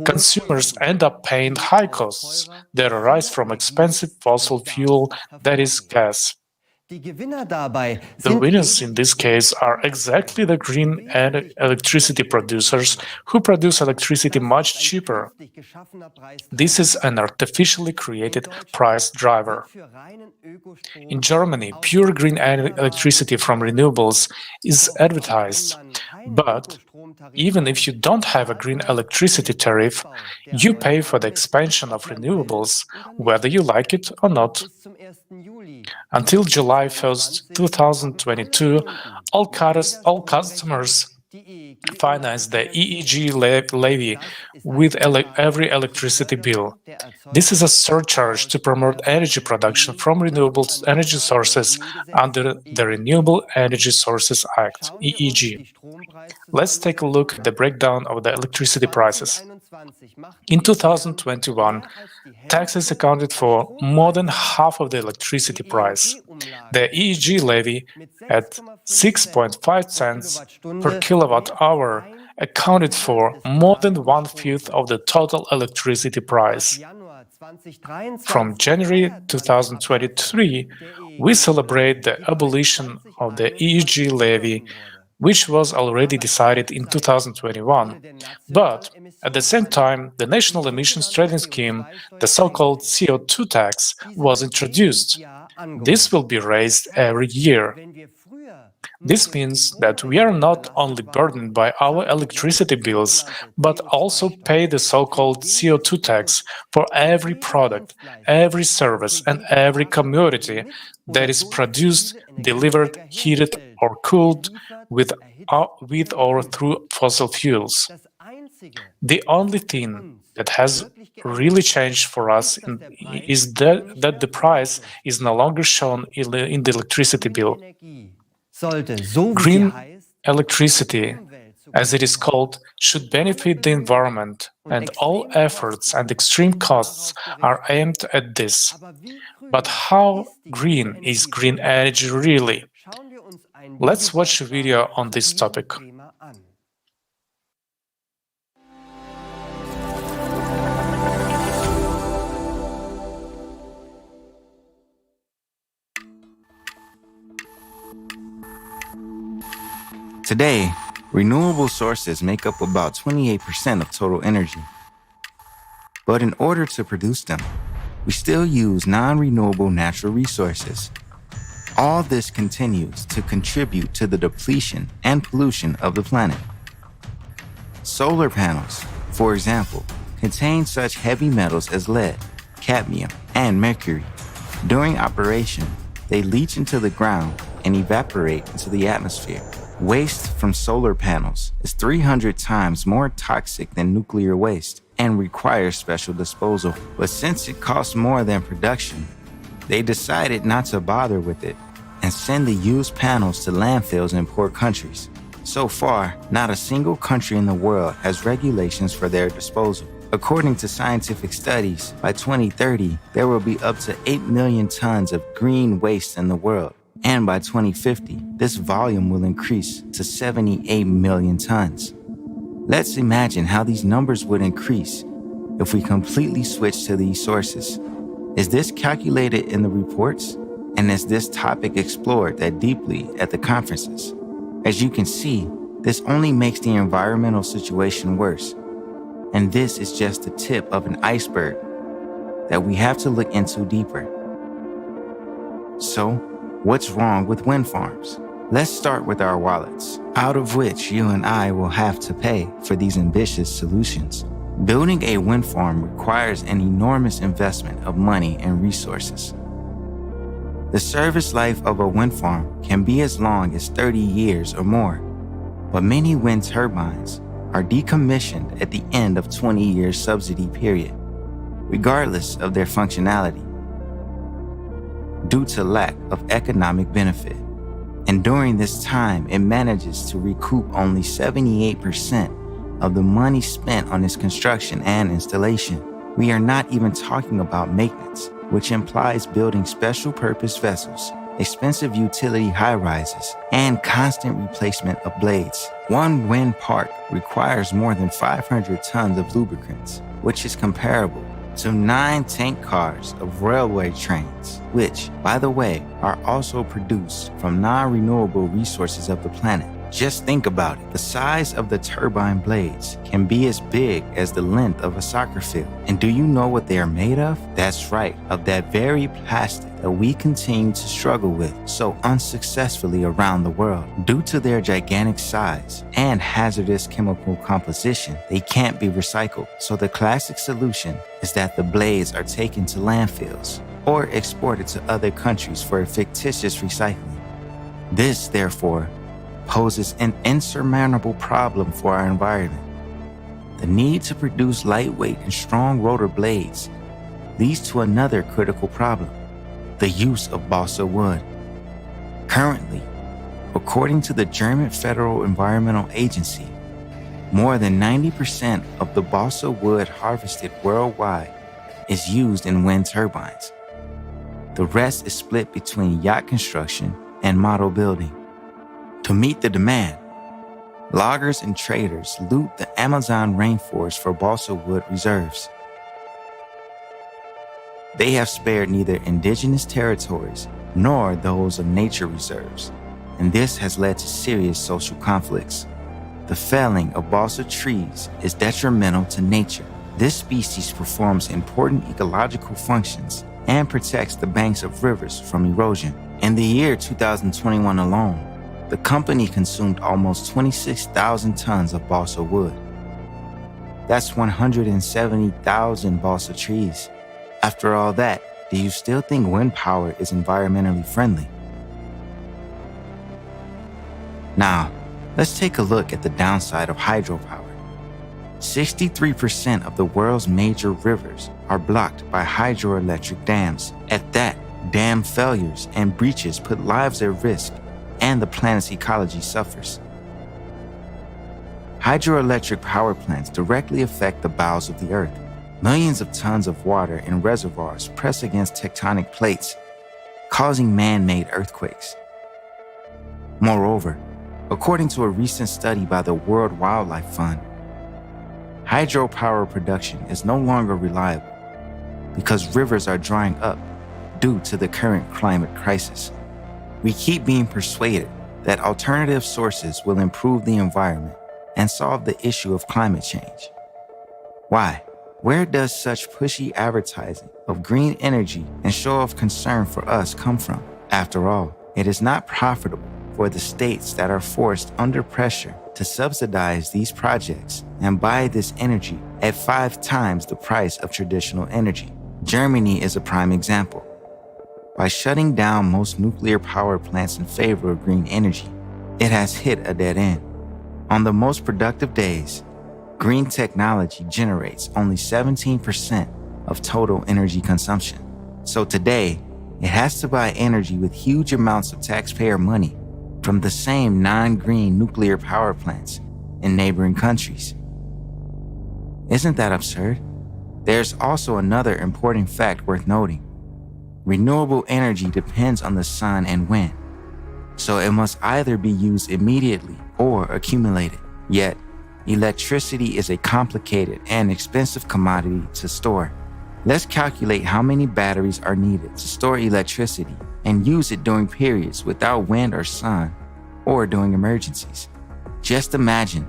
consumers end up paying high costs that arise from expensive fossil fuel, that is, gas. The winners in this case are exactly the green electricity producers who produce electricity much cheaper. This is an artificially created price driver. In Germany, pure green electricity from renewables is advertised, but even if you don't have a green electricity tariff, you pay for the expansion of renewables, whether you like it or not. Until July 1st, 2022, all customers finance the EEG levy with every electricity bill. This is a surcharge to promote energy production from renewable energy sources under the Renewable Energy Sources Act, EEG. Let's take a look at the breakdown of the electricity prices. In 2021, taxes accounted for more than half of the electricity price. The EEG levy, at 6.5 cents per kilowatt-hour, accounted for more than 1/5 of the total electricity price. From January 2023, we celebrate the abolition of the EEG levy, which was already decided in 2021. But at the same time, the National Emissions Trading Scheme, the so-called CO2 tax, was introduced. This will be raised every year. This means that we are not only burdened by our electricity bills, but also pay the so-called CO2 tax for every product, every service, and every commodity that is produced, delivered, heated, or cooled with or through fossil fuels. The only thing that has really changed for us is that the price is no longer shown in the electricity bill. Green electricity, as it is called, should benefit the environment, and all efforts and extreme costs are aimed at this. But how green is green energy really? Let's watch a video on this topic. Today, renewable sources make up about 28% of total energy. But in order to produce them, we still use non-renewable natural resources. All this continues to contribute to the depletion and pollution of the planet. Solar panels, for example, contain such heavy metals as lead, cadmium, and mercury. During operation, they leach into the ground and evaporate into the atmosphere. Waste from solar panels is 300 times more toxic than nuclear waste and requires special disposal. But since it costs more than production, they decided not to bother with it and send the used panels to landfills in poor countries. So far, not a single country in the world has regulations for their disposal. According to scientific studies, by 2030, there will be up to 8 million tons of green waste in the world. And by 2050, this volume will increase to 78 million tons. Let's imagine how these numbers would increase if we completely switch to these sources. Is this calculated in the reports? And is this topic explored that deeply at the conferences? As you can see, this only makes the environmental situation worse. And this is just the tip of an iceberg that we have to look into deeper. So, what's wrong with wind farms? Let's start with our wallets, out of which you and I will have to pay for these ambitious solutions. Building a wind farm requires an enormous investment of money and resources. The service life of a wind farm can be as long as 30 years or more, but many wind turbines are decommissioned at the end of 20 years subsidy period, regardless of their functionality, due to lack of economic benefit. And during this time, it manages to recoup only 78% of the money spent on its construction and installation. We are not even talking about maintenance, which implies building special purpose vessels, expensive utility high-rises, and constant replacement of blades. One wind park requires more than 500 tons of lubricants, which is comparable to 9 tank cars of railway trains, which, by the way, are also produced from non-renewable resources of the planet. Just think about it. The size of the turbine blades can be as big as the length of a soccer field. And do you know what they are made of? That's right, of that very plastic that we continue to struggle with so unsuccessfully around the world. Due to their gigantic size and hazardous chemical composition, they can't be recycled. So the classic solution is that the blades are taken to landfills or exported to other countries for a fictitious recycling. This, therefore, poses an insurmountable problem for our environment. The need to produce lightweight and strong rotor blades leads to another critical problem: the use of balsa wood. Currently, according to the German Federal Environmental Agency, more than 90% of the balsa wood harvested worldwide is used in wind turbines. The rest is split between yacht construction and model building. To meet the demand, loggers and traders loot the Amazon rainforest for balsa wood reserves. They have spared neither indigenous territories nor those of nature reserves, and this has led to serious social conflicts. The felling of balsa trees is detrimental to nature. This species performs important ecological functions and protects the banks of rivers from erosion. In the year 2021 alone, the company consumed almost 26,000 tons of balsa wood. That's 170,000 balsa trees. After all that, do you still think wind power is environmentally friendly? Now, let's take a look at the downside of hydropower. 63% of the world's major rivers are blocked by hydroelectric dams. At that, dam failures and breaches put lives at risk, and the planet's ecology suffers. Hydroelectric power plants directly affect the bowels of the earth. Millions of tons of water in reservoirs press against tectonic plates, causing man-made earthquakes. Moreover, according to a recent study by the World Wildlife Fund, hydropower production is no longer reliable because rivers are drying up due to the current climate crisis. We keep being persuaded that alternative sources will improve the environment and solve the issue of climate change. Why? Where does such pushy advertising of green energy and show of concern for us come from? After all, it is not profitable for the states that are forced under pressure to subsidize these projects and buy this energy at 5 times the price of traditional energy. Germany is a prime example. By shutting down most nuclear power plants in favor of green energy, it has hit a dead end. On the most productive days, green technology generates only 17% of total energy consumption. So today, it has to buy energy with huge amounts of taxpayer money from the same non-green nuclear power plants in neighboring countries. Isn't that absurd? There's also another important fact worth noting. Renewable energy depends on the sun and wind, So it must either be used immediately or accumulated. Yet, electricity is a complicated and expensive commodity to store. Let's calculate how many batteries are needed to store electricity and use it during periods without wind or sun, or during emergencies. Just imagine,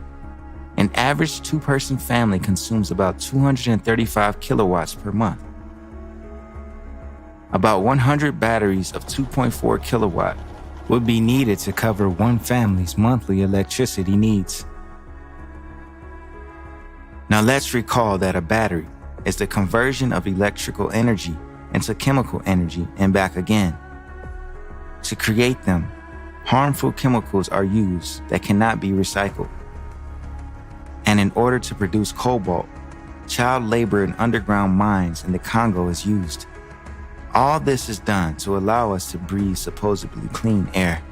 an average two-person family consumes about 235 kilowatts per month. About 100 batteries of 2.4 kilowatt would be needed to cover one family's monthly electricity needs. Now let's recall that a battery is the conversion of electrical energy into chemical energy and back again. To create them, harmful chemicals are used that cannot be recycled. And in order to produce cobalt, child labor in underground mines in the Congo is used. All this is done to allow us to breathe supposedly clean air.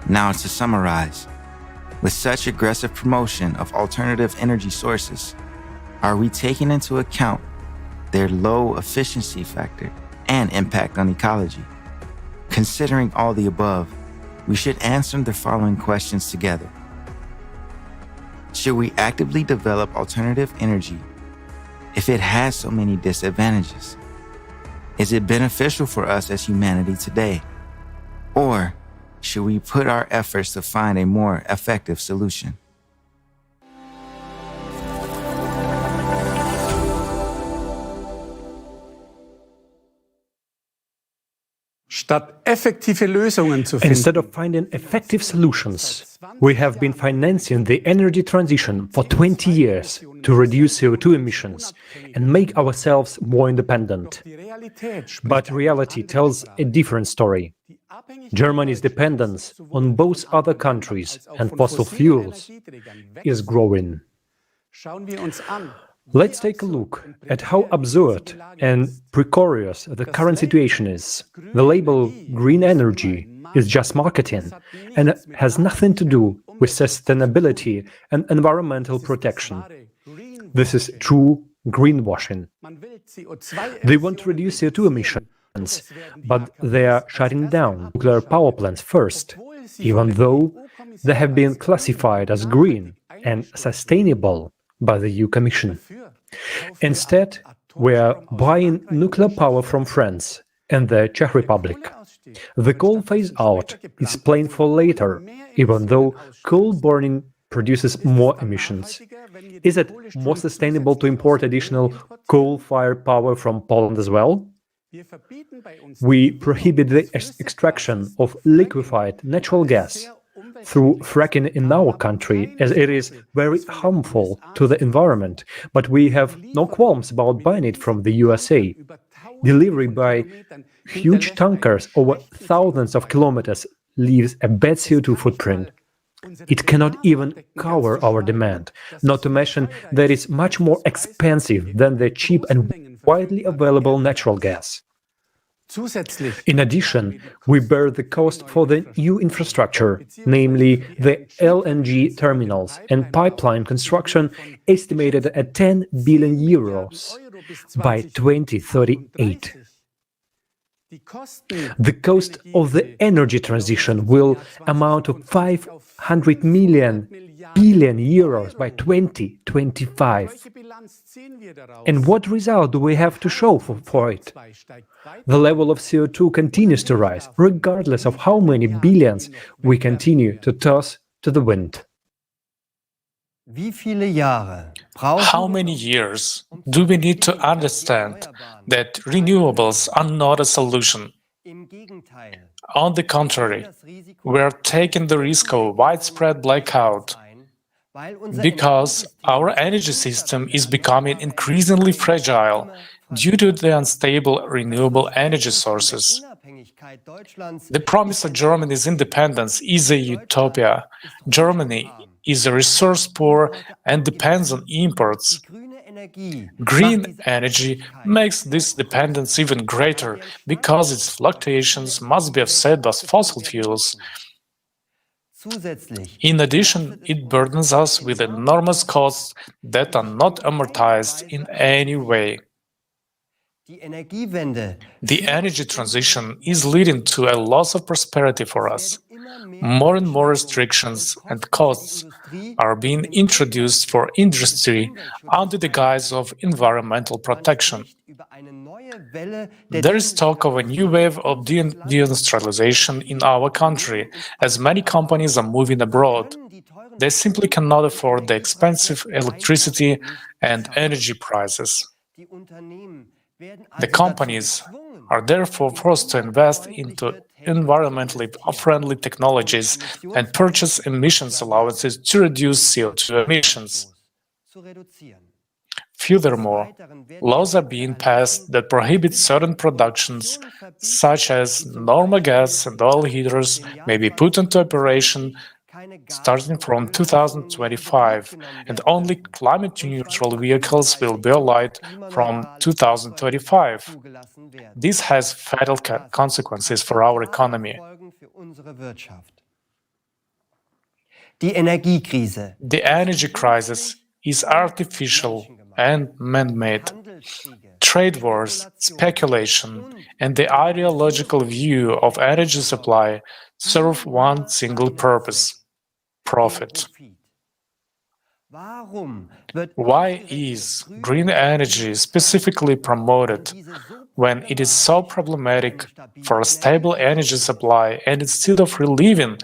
Now to summarize, with such aggressive promotion of alternative energy sources, are we taking into account their low efficiency factor and impact on ecology? Considering all the above, we should answer the following questions together. Should we actively develop alternative energy if it has so many disadvantages? Is it beneficial for us as humanity today? Or should we put our efforts to find a more effective solution? Instead of finding effective solutions, we have been financing the energy transition for 20 years to reduce CO2 emissions and make ourselves more independent. But reality tells a different story. Germany's dependence on both other countries and fossil fuels is growing. Let's take a look at how absurd and precarious the current situation is. The label green energy is just marketing and has nothing to do with sustainability and environmental protection. This is true greenwashing. They want to reduce CO2 emissions, but they are shutting down nuclear power plants first, even though they have been classified as green and sustainable by the EU Commission. Instead, we are buying nuclear power from France and the Czech Republic. The coal phase-out is planned for later, even though coal burning produces more emissions. Is it more sustainable to import additional coal-fired power from Poland as well? We prohibit the extraction of liquefied natural gas through fracking in our country, as it is very harmful to the environment, but we have no qualms about buying it from the USA. Delivery by huge tankers over thousands of kilometers leaves a bad CO2 footprint. It cannot even cover our demand, not to mention that it's much more expensive than the cheap and widely available natural gas. In addition, we bear the cost for the new infrastructure, namely the LNG terminals and pipeline construction, estimated at 10 billion euros by 2038. The cost of the energy transition will amount to 500 billion euros by 2025. And what result do we have to show for it? The level of CO2 continues to rise, regardless of how many billions we continue to toss to the wind. How many years do we need to understand that renewables are not a solution? On the contrary, we are taking the risk of widespread blackout because our energy system is becoming increasingly fragile due to the unstable renewable energy sources. The promise of Germany's independence is a utopia. Germany is resource-poor and depends on imports. Green energy makes this dependence even greater because its fluctuations must be offset by fossil fuels. In addition, it burdens us with enormous costs that are not amortized in any way. The energy transition is leading to a loss of prosperity for us. More and more restrictions and costs are being introduced for industry under the guise of environmental protection. There is talk of a new wave of deindustrialization in our country, as many companies are moving abroad. They simply cannot afford the expensive electricity and energy prices. The companies are therefore forced to invest into environmentally friendly technologies and purchase emissions allowances to reduce CO2 emissions. Furthermore, laws are being passed that prohibit certain productions, such as normal gas and oil heaters, may be put into operation starting from 2025, and only climate-neutral vehicles will be allowed from 2035. This has fatal consequences for our economy. The energy crisis is artificial and man-made. Trade wars, speculation, and the ideological view of energy supply serve one single purpose: profit. Why is green energy specifically promoted when it is so problematic for a stable energy supply, and instead of relieving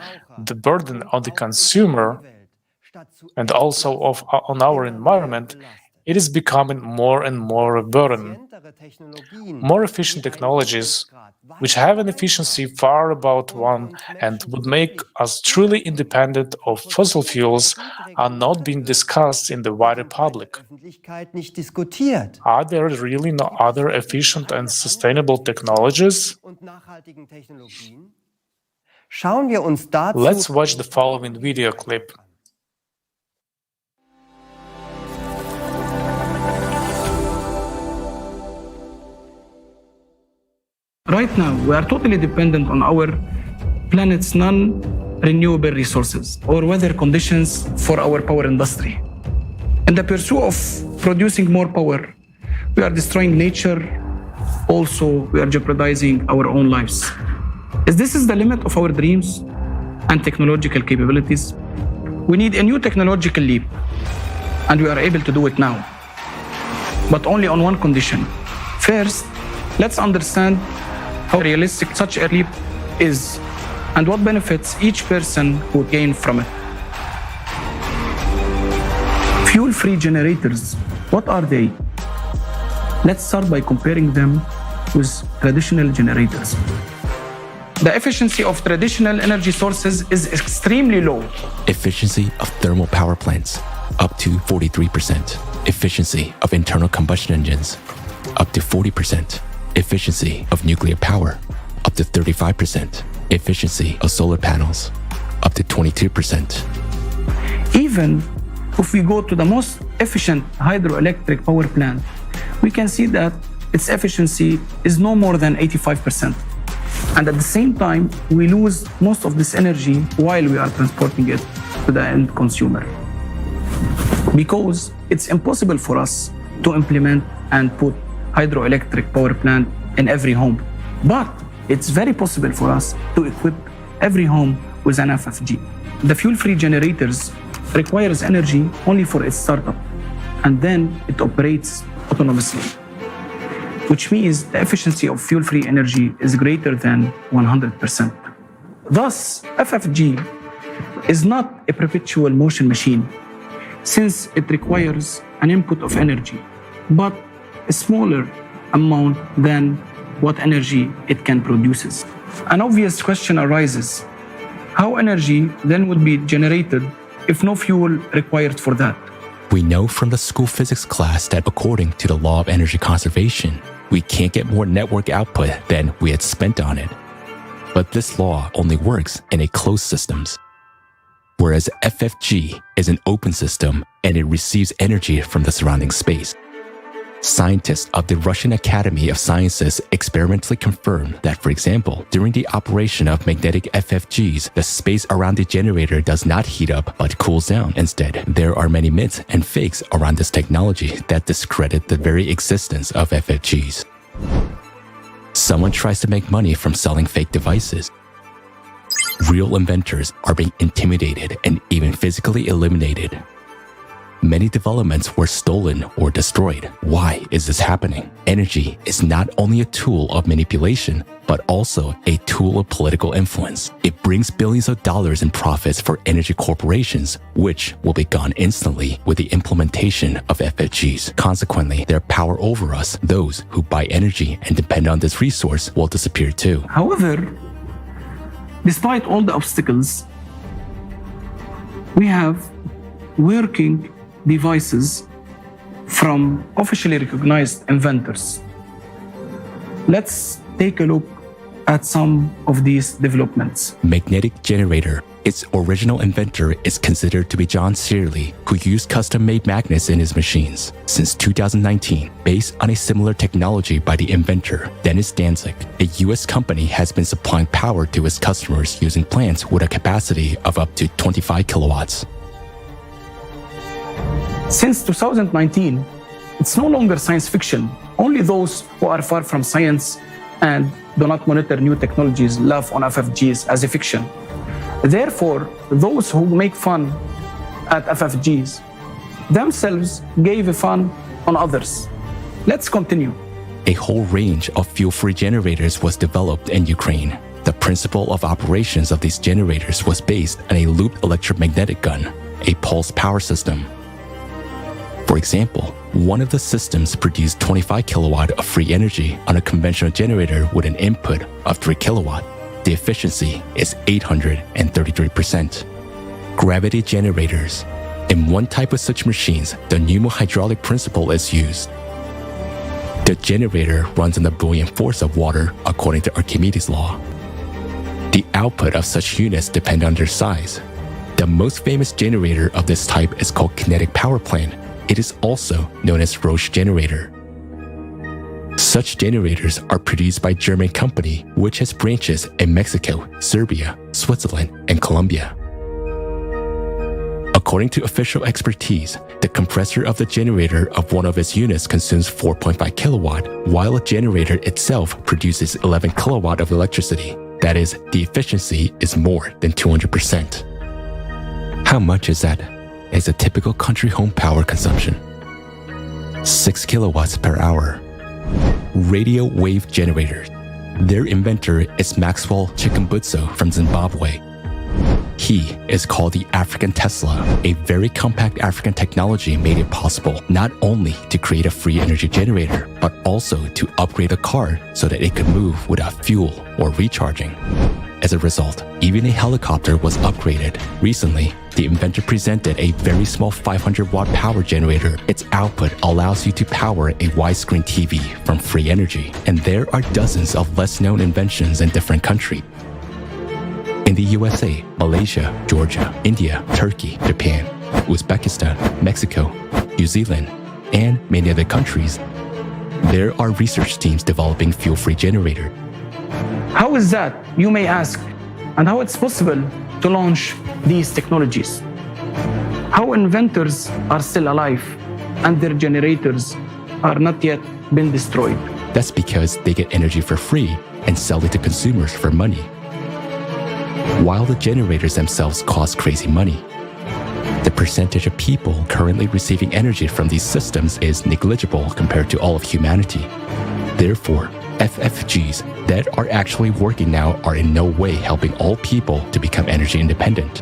the burden on the consumer and also on our environment, it is becoming more and more a burden? More efficient technologies, which have an efficiency far above one and would make us truly independent of fossil fuels, are not being discussed in the wider public. Are there really no other efficient and sustainable technologies? Let's watch the following video clip. Right now, we are totally dependent on our planet's non-renewable resources or weather conditions for our power industry. In the pursuit of producing more power, we are destroying nature. Also, we are jeopardizing our own lives. If this is the limit of our dreams and technological capabilities, we need a new technological leap, and we are able to do it now, but only on one condition. First, let's understand how realistic such a leap is and what benefits each person would gain from it. Fuel-free generators, what are they? Let's start by comparing them with traditional generators. The efficiency of traditional energy sources is extremely low. Efficiency of thermal power plants, up to 43%. Efficiency of internal combustion engines, up to 40%. Efficiency of nuclear power, up to 35%. Efficiency of solar panels, up to 22%. Even if we go to the most efficient hydroelectric power plant, we can see that its efficiency is no more than 85%. And at the same time, we lose most of this energy while we are transporting it to the end consumer. Because it's impossible for us to implement and put hydroelectric power plant in every home. But it's very possible for us to equip every home with an FFG. The fuel-free generators requires energy only for its startup, and then it operates autonomously, which means the efficiency of fuel-free energy is greater than 100%. Thus, FFG is not a perpetual motion machine, since it requires an input of energy, but a smaller amount than what energy it can produce. An obvious question arises: how energy then would be generated if no fuel required for that? We know from the school physics class that according to the law of energy conservation, we can't get more network output than we had spent on it. But this law only works in a closed systems, whereas FFG is an open system and it receives energy from the surrounding space. Scientists of the Russian Academy of Sciences experimentally confirmed that, for example, during the operation of magnetic FFGs, the space around the generator does not heat up but cools down. Instead, there are many myths and fakes around this technology that discredit the very existence of FFGs. Someone tries to make money from selling fake devices. Real inventors are being intimidated and even physically eliminated. Many developments were stolen or destroyed. Why is this happening? Energy is not only a tool of manipulation, but also a tool of political influence. It brings billions of dollars in profits for energy corporations, which will be gone instantly with the implementation of FFGs. Consequently, their power over us, those who buy energy and depend on this resource, will disappear too. However, despite all the obstacles, we have working devices from officially recognized inventors. Let's take a look at some of these developments. Magnetic generator. Its original inventor is considered to be John Searle, who used custom-made magnets in his machines. Since 2019, based on a similar technology by the inventor, Dennis Danzig, a US company has been supplying power to its customers using plants with a capacity of up to 25 kilowatts. Since 2019, it's no longer science fiction. Only those who are far from science and do not monitor new technologies laugh on FFGs as a fiction. Therefore, those who make fun at FFGs themselves gave a fun on others. Let's continue. A whole range of fuel-free generators was developed in Ukraine. The principle of operations of these generators was based on a looped electromagnetic gun, a pulse power system. For example, one of the systems produced 25 kilowatt of free energy on a conventional generator with an input of 3 kilowatt. The efficiency is 833%. Gravity generators. In one type of such machines, the pneumohydraulic principle is used. The generator runs on the buoyant force of water according to Archimedes' law. The output of such units depend on their size. The most famous generator of this type is called kinetic power plant. It is also known as Roche generator. Such generators are produced by a German company which has branches in Mexico, Serbia, Switzerland, and Colombia. According to official expertise, the compressor of the generator of one of its units consumes 4.5 kilowatt, while a generator itself produces 11 kilowatt of electricity. That is, the efficiency is more than 200%. How much is that? Is a typical country home power consumption. 6 kilowatts per hour. Radio wave generators. Their inventor is Maxwell Chikumbutso from Zimbabwe. He is called the African Tesla. A very compact African technology made it possible not only to create a free energy generator, but also to upgrade a car so that it could move without fuel or recharging. As a result, even a helicopter was upgraded. Recently, the inventor presented a very small 500-watt power generator. Its output allows you to power a widescreen TV from free energy. And there are dozens of less-known inventions in different countries. In the USA, Malaysia, Georgia, India, Turkey, Japan, Uzbekistan, Mexico, New Zealand, and many other countries, there are research teams developing fuel-free generators. How is that, you may ask, and how it's possible to launch these technologies? How inventors are still alive and their generators are not yet been destroyed? That's because they get energy for free and sell it to consumers for money, while the generators themselves cost crazy money. The percentage of people currently receiving energy from these systems is negligible compared to all of humanity. Therefore, FFGs that are actually working now are in no way helping all people to become energy independent.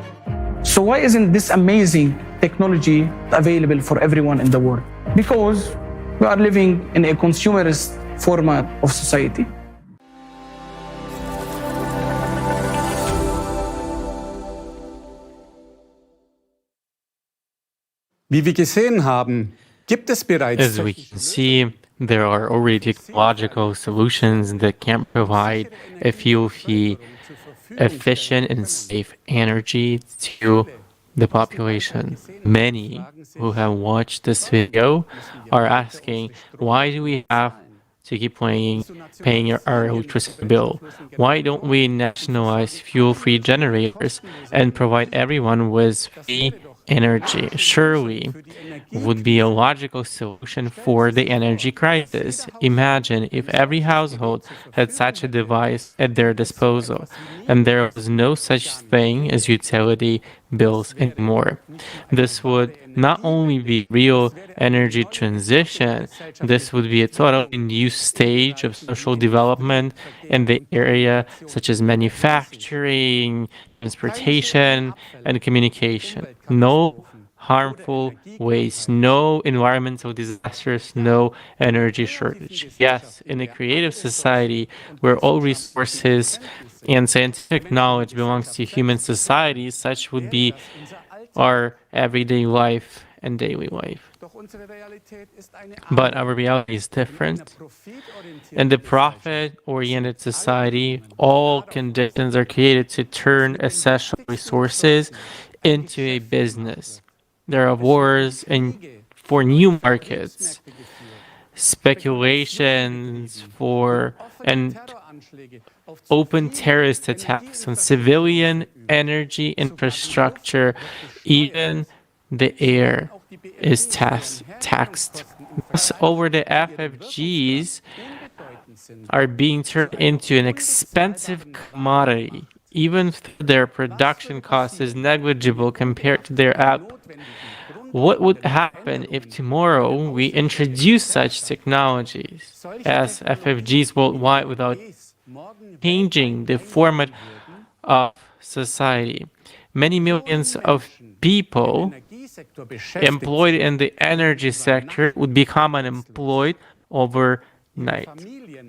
So why isn't this amazing technology available for everyone in the world? Because we are living in a consumerist format of society. Wie wir gesehen haben, gibt es bereits. As we can see, there are already technological solutions that can provide a fuel-free, efficient, and safe energy to the population. Many who have watched this video are asking, why do we have to keep paying our electricity bill? Why don't we nationalize fuel-free generators and provide everyone with free energy surely would be a logical solution for the energy crisis. Imagine if every household had such a device at their disposal and there was no such thing as utility bills anymore. This would not only be real energy transition, this would be a totally new stage of social development in the area such as manufacturing, transportation, and communication. No harmful waste, no environmental disasters, no energy shortage. Yes, in a creative society where all resources and scientific knowledge belongs to human society, such would be our everyday life and daily life. But our reality is different. In the profit-oriented society, all conditions are created to turn essential resources into a business. There are wars for new markets, speculations and open terrorist attacks on civilian energy infrastructure. Even the air is taxed. Thus, over the FFGs are being turned into an expensive commodity, even if their production cost is negligible compared to their output. What would happen if tomorrow we introduce such technologies as FFGs worldwide without changing the format of society? Many millions of people employed in the energy sector would become unemployed overnight.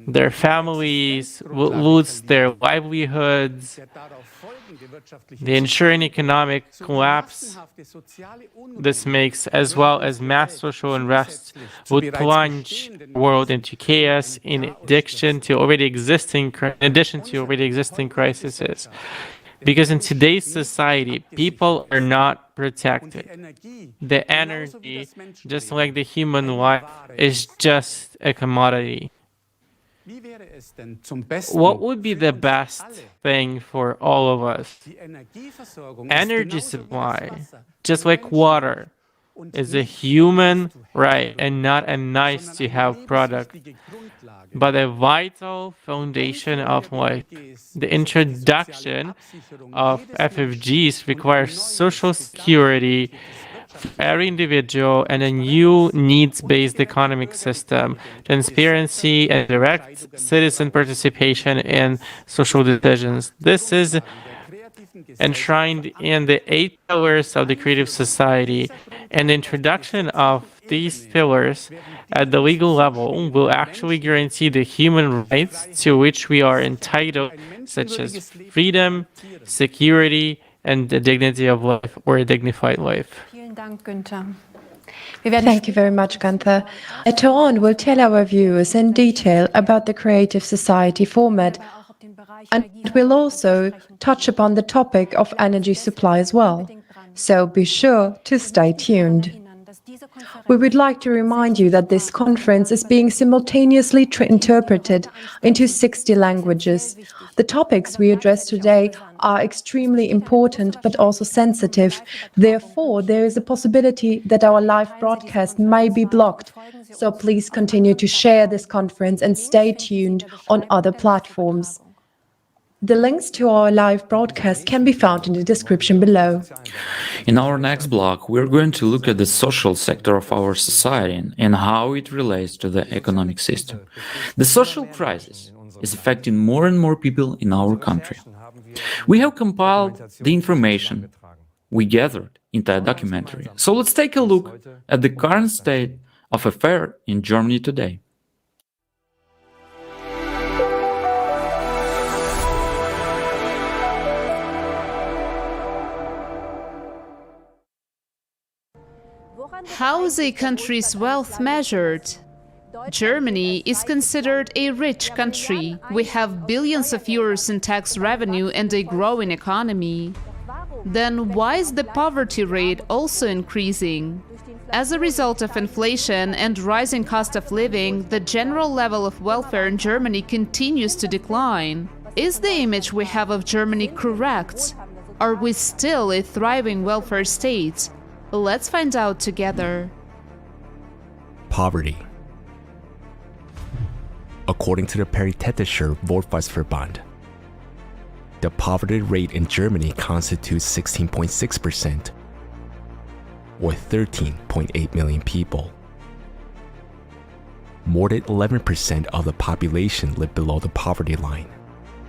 Their families will lose their livelihoods. The ensuing economic collapse this makes, as well as mass social unrest, would plunge the world into chaos in addition to already existing crises. Because in today's society, people are not protected. The energy, just like the human life, is just a commodity. What would be the best thing for all of us? Energy supply, just like water, is a human right and not a nice-to-have product, but a vital foundation of life. The introduction of FFGs requires social security for every individual and a new needs-based economic system, transparency and direct citizen participation in social decisions. This is enshrined in the 8 pillars of the creative society, and the introduction of these pillars at the legal level will actually guarantee the human rights to which we are entitled, such as freedom, security, and the dignity of life, or a dignified life. Thank you very much, Gunther. Later on, we'll tell our viewers in detail about the creative society format, and we'll also touch upon the topic of energy supply as well. So be sure to stay tuned. We would like to remind you that this conference is being simultaneously interpreted into 60 languages. The topics we address today are extremely important but also sensitive. Therefore, there is a possibility that our live broadcast may be blocked. So please continue to share this conference and stay tuned on other platforms. The links to our live broadcast can be found in the description below. In our next block, we're going to look at the social sector of our society and how it relates to the economic system. The social crisis is affecting more and more people in our country. We have compiled the information we gathered into a documentary. So let's take a look at the current state of affairs in Germany today. How is a country's wealth measured? Germany is considered a rich country. We have billions of euros in tax revenue and a growing economy. Then why is the poverty rate also increasing? As a result of inflation and rising cost of living, the general level of welfare in Germany continues to decline. Is the image we have of Germany correct? Are we still a thriving welfare state? Let's find out together. Poverty. According to the Paritätischer Wohlfahrtsverband, the poverty rate in Germany constitutes 16.6%, or 13.8 million people. More than 11% of the population live below the poverty line.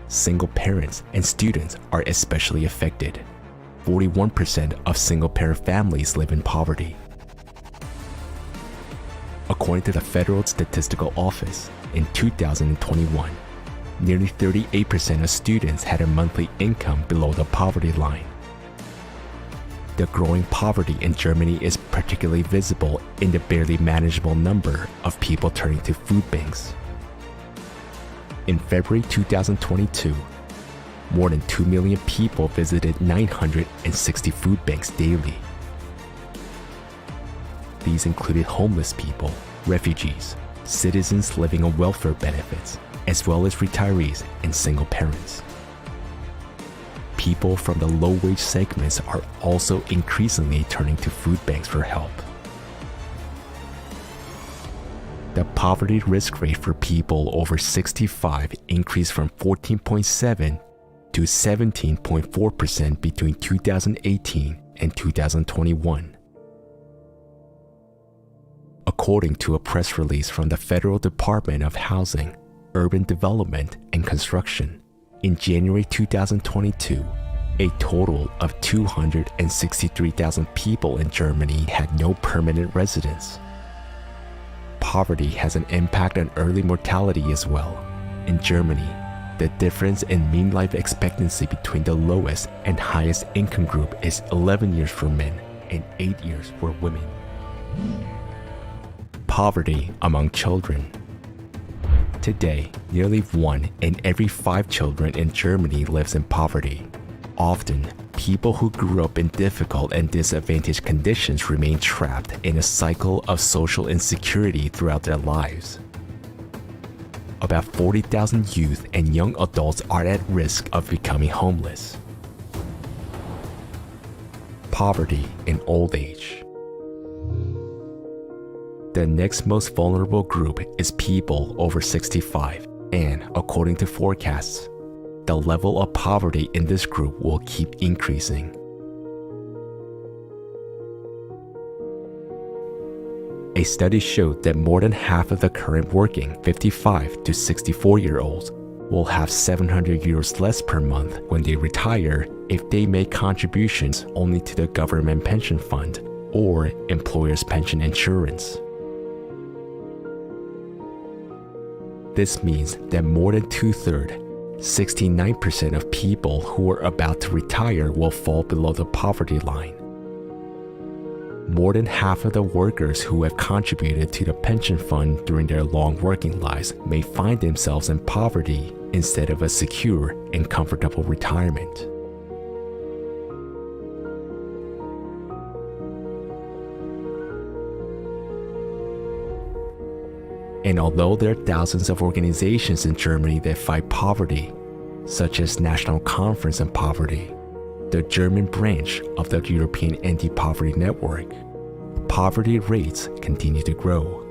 Single parents and students are especially affected. 41% of single-parent families live in poverty. According to the Federal Statistical Office, in 2021, nearly 38% of students had a monthly income below the poverty line. The growing poverty in Germany is particularly visible in the barely manageable number of people turning to food banks. In February 2022, more than 2 million people visited 960 food banks daily. These included homeless people, refugees, citizens living on welfare benefits, as well as retirees and single parents. People from the low-wage segments are also increasingly turning to food banks for help. The poverty risk rate for people over 65 increased from 14.7 to 17.4% between 2018 and 2021. According to a press release from the Federal Department of Housing, Urban Development and Construction, in January 2022, a total of 263,000 people in Germany had no permanent residence. Poverty has an impact on early mortality as well. In Germany, the difference in mean life expectancy between the lowest and highest income group is 11 years for men and 8 years for women. Poverty among children. Today, nearly 1 in every 5 children in Germany lives in poverty. Often, people who grew up in difficult and disadvantaged conditions remain trapped in a cycle of social insecurity throughout their lives. About 40,000 youth and young adults are at risk of becoming homeless. Poverty in old age. The next most vulnerable group is people over 65, and according to forecasts, the level of poverty in this group will keep increasing. A study showed that more than half of the current working 55 to 64-year-olds will have 700 euros less per month when they retire if they make contributions only to the government pension fund or employer's pension insurance. This means that more than 2/3, 69% of people who are about to retire will fall below the poverty line. More than half of the workers who have contributed to the pension fund during their long working lives may find themselves in poverty instead of a secure and comfortable retirement. And although there are thousands of organizations in Germany that fight poverty, such as National Conference on Poverty, the German branch of the European Anti-Poverty Network, poverty rates continue to grow.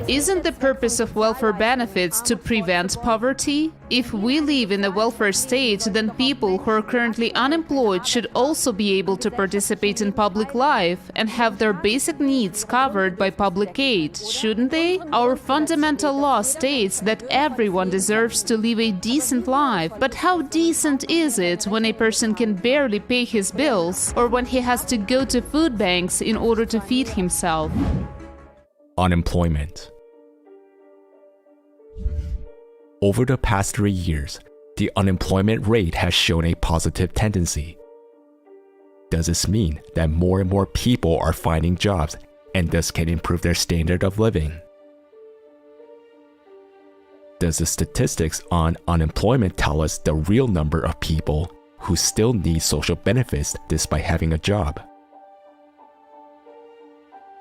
Isn't the purpose of welfare benefits to prevent poverty? If we live in a welfare state, then people who are currently unemployed should also be able to participate in public life and have their basic needs covered by public aid, shouldn't they? Our fundamental law states that everyone deserves to live a decent life. But how decent is it when a person can barely pay his bills or when he has to go to food banks in order to feed himself? Unemployment. Over the past 3 years, the unemployment rate has shown a positive tendency. Does this mean that more and more people are finding jobs and thus can improve their standard of living? Does the statistics on unemployment tell us the real number of people who still need social benefits despite having a job?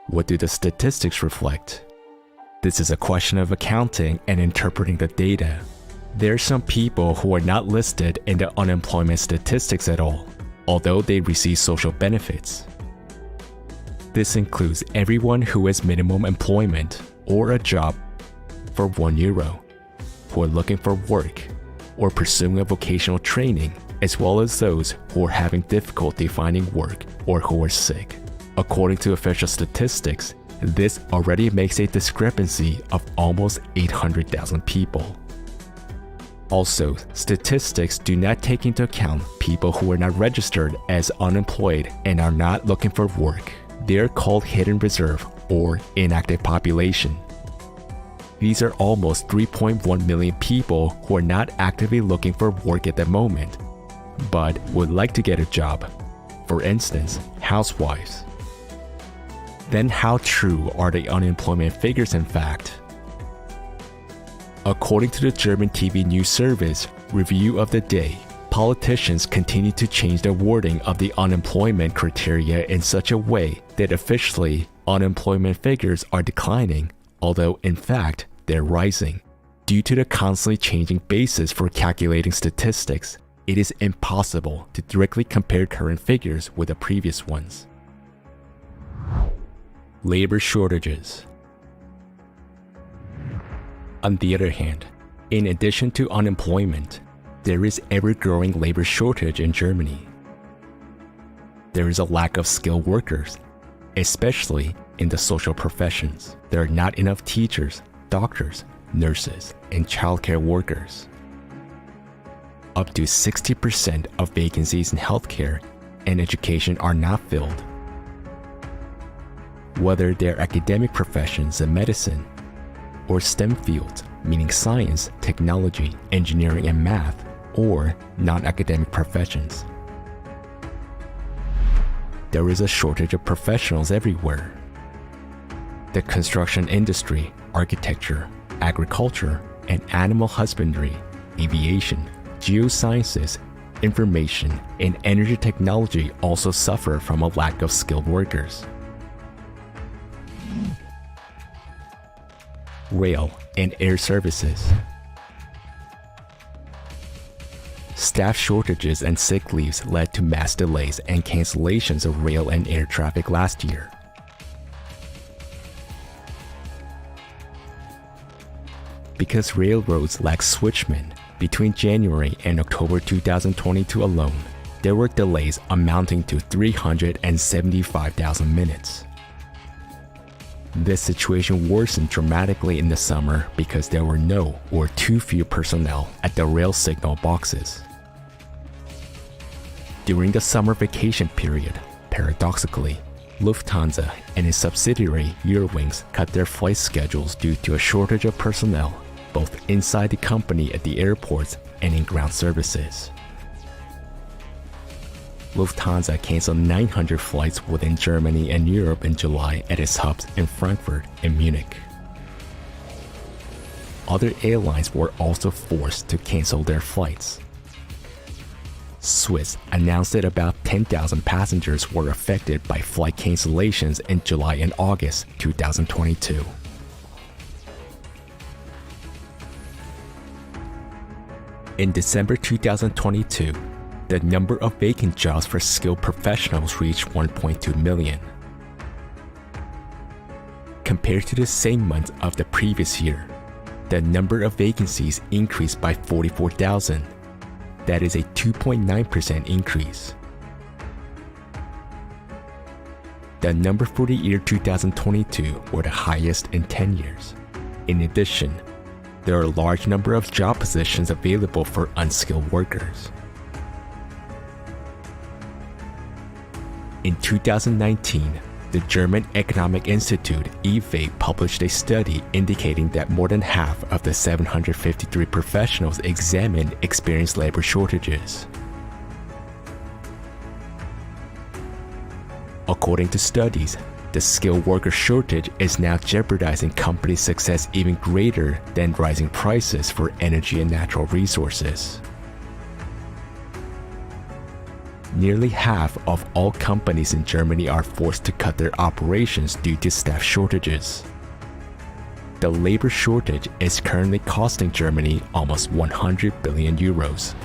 What do the statistics reflect? This is a question of accounting and interpreting the data. There are some people who are not listed in the unemployment statistics at all, although they receive social benefits. This includes everyone who has minimum employment or a job for €1, who are looking for work or pursuing a vocational training, as well as those who are having difficulty finding work or who are sick. According to official statistics, this already makes a discrepancy of almost 800,000 people. Also, statistics do not take into account people who are not registered as unemployed and are not looking for work. They are called hidden reserve or inactive population. These are almost 3.1 million people who are not actively looking for work at the moment, but would like to get a job. For instance, housewives. Then how true are the unemployment figures in fact? According to the German TV news service Review of the Day, politicians continue to change the wording of the unemployment criteria in such a way that officially unemployment figures are declining, although in fact they're rising. Due to the constantly changing basis for calculating statistics, it is impossible to directly compare current figures with the previous ones. Labor shortages. On the other hand, in addition to unemployment, there is ever-growing labor shortage in Germany. There is a lack of skilled workers, especially in the social professions. There are not enough teachers, doctors, nurses, and childcare workers. Up to 60% of vacancies in healthcare and education are not filled. Whether they're academic professions in medicine, or STEM fields, meaning science, technology, engineering, and math, or non-academic professions. There is a shortage of professionals everywhere. The construction industry, architecture, agriculture, and animal husbandry, aviation, geosciences, information, and energy technology also suffer from a lack of skilled workers. Rail and air services. Staff shortages and sick leaves led to mass delays and cancellations of rail and air traffic last year. Because railroads lack switchmen, between January and October 2022 alone, there were delays amounting to 375,000 minutes. This situation worsened dramatically in the summer because there were no or too few personnel at the rail signal boxes. During the summer vacation period, paradoxically, Lufthansa and its subsidiary Eurowings cut their flight schedules due to a shortage of personnel, both inside the company at the airports and in ground services. Lufthansa canceled 900 flights within Germany and Europe in July at its hubs in Frankfurt and Munich. Other airlines were also forced to cancel their flights. Swiss announced that about 10,000 passengers were affected by flight cancellations in July and August 2022. In December 2022, the number of vacant jobs for skilled professionals reached 1.2 million. Compared to the same month of the previous year, the number of vacancies increased by 44,000. That is a 2.9% increase. The number for the year 2022 were the highest in 10 years. In addition, there are a large number of job positions available for unskilled workers. In 2019, the German Economic Institute (IFE) published a study indicating that more than half of the 753 professionals examined experienced labor shortages. According to studies, the skilled worker shortage is now jeopardizing companies' success even greater than rising prices for energy and natural resources. Nearly half of all companies in Germany are forced to cut their operations due to staff shortages. The labor shortage is currently costing Germany almost 100 billion euros.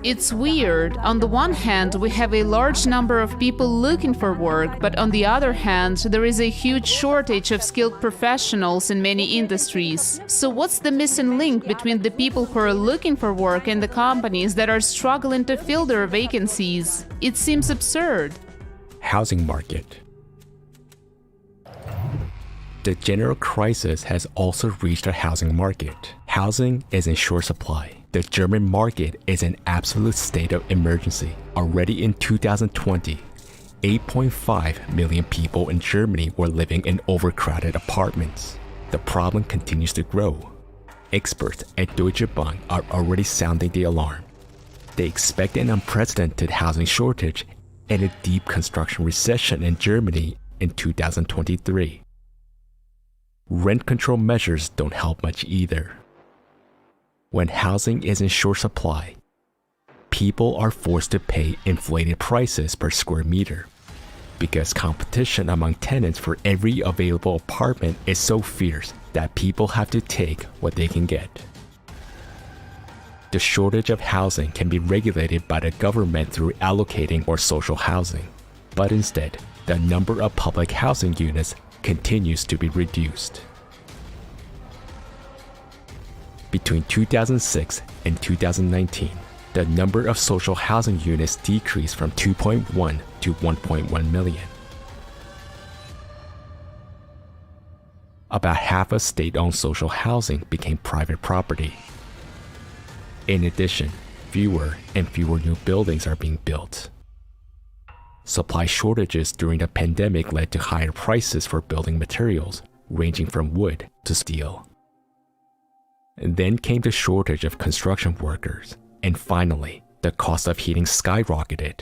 It's weird. On the one hand, we have a large number of people looking for work, but on the other hand, there is a huge shortage of skilled professionals in many industries. So what's the missing link between the people who are looking for work and the companies that are struggling to fill their vacancies? It seems absurd. Housing market. The general crisis has also reached the housing market. Housing is in short supply. The German market is in absolute state of emergency. Already in 2020, 8.5 million people in Germany were living in overcrowded apartments. The problem continues to grow. Experts at Deutsche Bank are already sounding the alarm. They expect an unprecedented housing shortage and a deep construction recession in Germany in 2023. Rent control measures don't help much either. When housing is in short supply, people are forced to pay inflated prices per square meter because competition among tenants for every available apartment is so fierce that people have to take what they can get. The shortage of housing can be regulated by the government through allocating more social housing, but instead, the number of public housing units continues to be reduced. Between 2006 and 2019, the number of social housing units decreased from 2.1 to 1.1 million. About half of state-owned social housing became private property. In addition, fewer and fewer new buildings are being built. Supply shortages during the pandemic led to higher prices for building materials, ranging from wood to steel. And then came the shortage of construction workers, and finally, the cost of heating skyrocketed.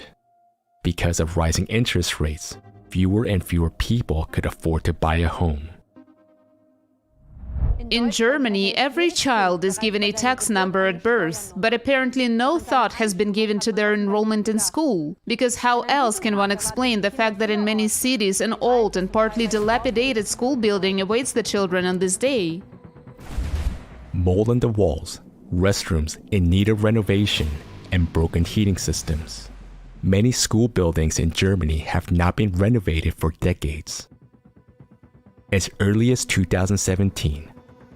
Because of rising interest rates, fewer and fewer people could afford to buy a home. In Germany, every child is given a tax number at birth, but apparently no thought has been given to their enrollment in school. Because how else can one explain the fact that in many cities an old and partly dilapidated school building awaits the children on this day? Mold on the walls, restrooms in need of renovation, and broken heating systems. Many school buildings in Germany have not been renovated for decades. As early as 2017,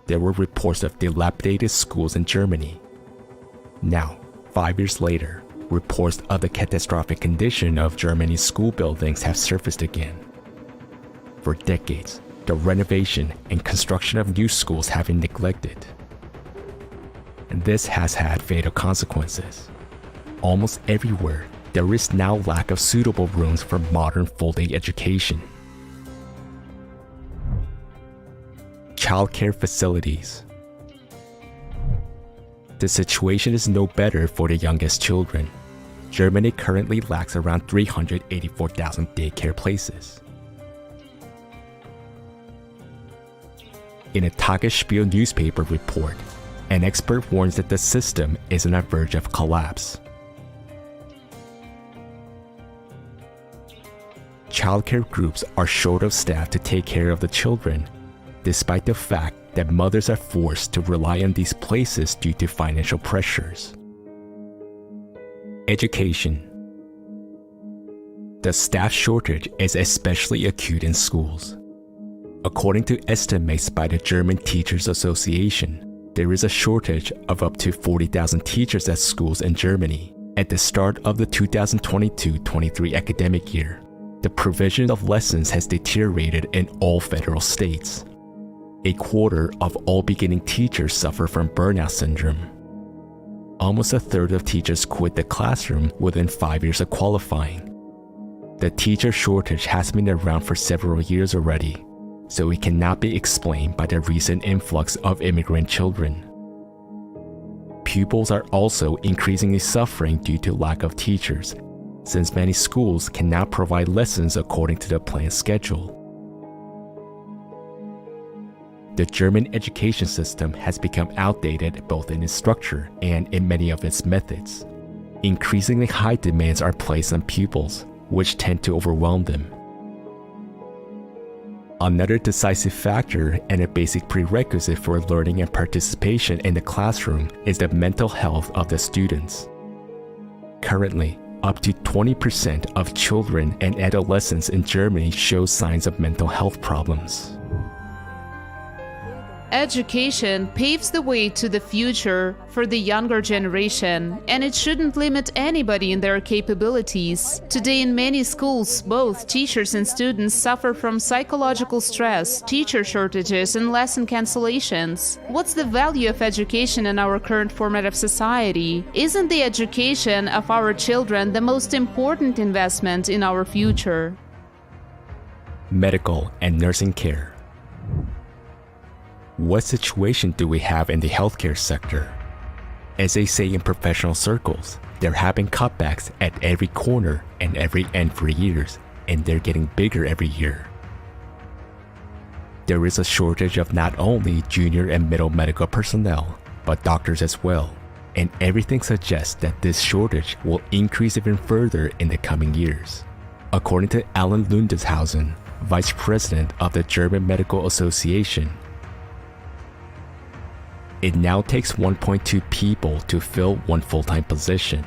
there were reports of dilapidated schools in Germany. Now, 5 years later, reports of the catastrophic condition of Germany's school buildings have surfaced again. For decades, the renovation and construction of new schools have been neglected. And this has had fatal consequences. Almost everywhere, there is now lack of suitable rooms for modern full-day education. Childcare facilities. The situation is no better for the youngest children. Germany currently lacks around 384,000 daycare places. In a Tagesspiegel newspaper report, an expert warns that the system is on the verge of collapse. Childcare groups are short of staff to take care of the children, despite the fact that mothers are forced to rely on these places due to financial pressures. Education. The staff shortage is especially acute in schools. According to estimates by the German Teachers Association, there is a shortage of up to 40,000 teachers at schools in Germany at the start of the 2022-23 academic year. The provision of lessons has deteriorated in all federal states. A quarter of all beginning teachers suffer from burnout syndrome. Almost a third of teachers quit the classroom within 5 years of qualifying. The teacher shortage has been around for several years already, so it cannot be explained by the recent influx of immigrant children. Pupils are also increasingly suffering due to lack of teachers, since many schools cannot provide lessons according to the planned schedule. The German education system has become outdated both in its structure and in many of its methods. Increasingly high demands are placed on pupils, which tend to overwhelm them. Another decisive factor and a basic prerequisite for learning and participation in the classroom is the mental health of the students. Currently, up to 20% of children and adolescents in Germany show signs of mental health problems. Education paves the way to the future for the younger generation, and it shouldn't limit anybody in their capabilities. Today, in many schools, both teachers and students suffer from psychological stress, teacher shortages, and lesson cancellations. What's the value of education in our current format of society? Isn't the education of our children the most important investment in our future? Medical and nursing care. What situation do we have in the healthcare sector? As they say in professional circles, there have been cutbacks at every corner and every end for years, and they're getting bigger every year. There is a shortage of not only junior and middle medical personnel, but doctors as well, and everything suggests that this shortage will increase even further in the coming years. According to Alan Lundeshausen, Vice President of the German Medical Association, it now takes 1.2 people to fill one full-time position.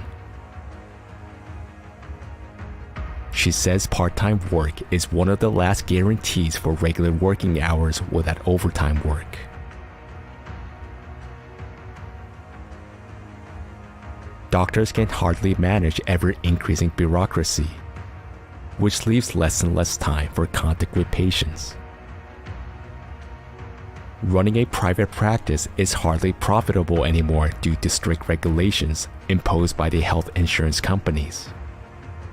She says part-time work is one of the last guarantees for regular working hours without overtime work. Doctors can hardly manage ever-increasing bureaucracy, which leaves less and less time for contact with patients. Running a private practice is hardly profitable anymore due to strict regulations imposed by the health insurance companies.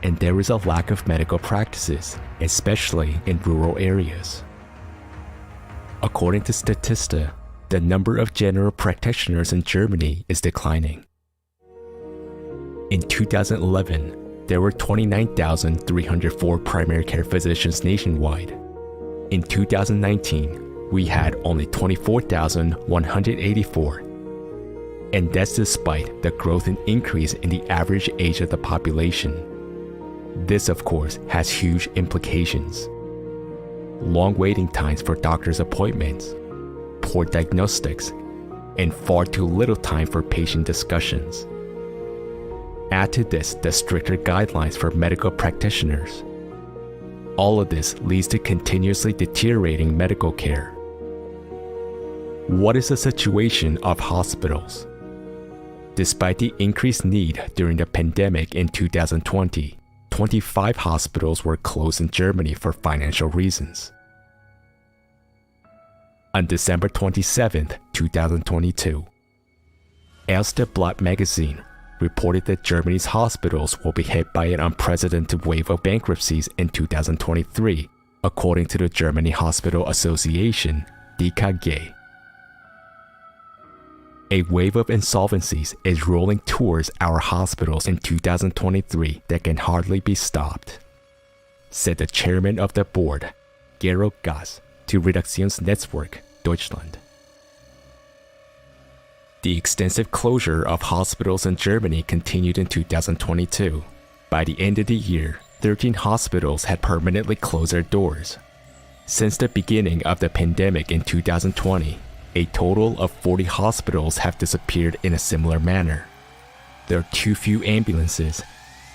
And there is a lack of medical practices, especially in rural areas. According to Statista, the number of general practitioners in Germany is declining. In 2011, there were 29,304 primary care physicians nationwide. In 2019, we had only 24,184. And that's despite the growth and increase in the average age of the population. This, of course, has huge implications. Long waiting times for doctor's appointments, poor diagnostics, and far too little time for patient discussions. Add to this the stricter guidelines for medical practitioners. All of this leads to continuously deteriorating medical care. What is the situation of hospitals? Despite the increased need during the pandemic in 2020, 25 hospitals were closed in Germany for financial reasons. On December 27, 2022, Erste Blatt magazine reported that Germany's hospitals will be hit by an unprecedented wave of bankruptcies in 2023, according to the Germany Hospital Association, DKG. A wave of insolvencies is rolling towards our hospitals in 2023 that can hardly be stopped, said the chairman of the board, Georg Gass, to Redaktionsnetzwerk Deutschland. The extensive closure of hospitals in Germany continued in 2022. By the end of the year, 13 hospitals had permanently closed their doors. Since the beginning of the pandemic in 2020, a total of 40 hospitals have disappeared in a similar manner. There are too few ambulances,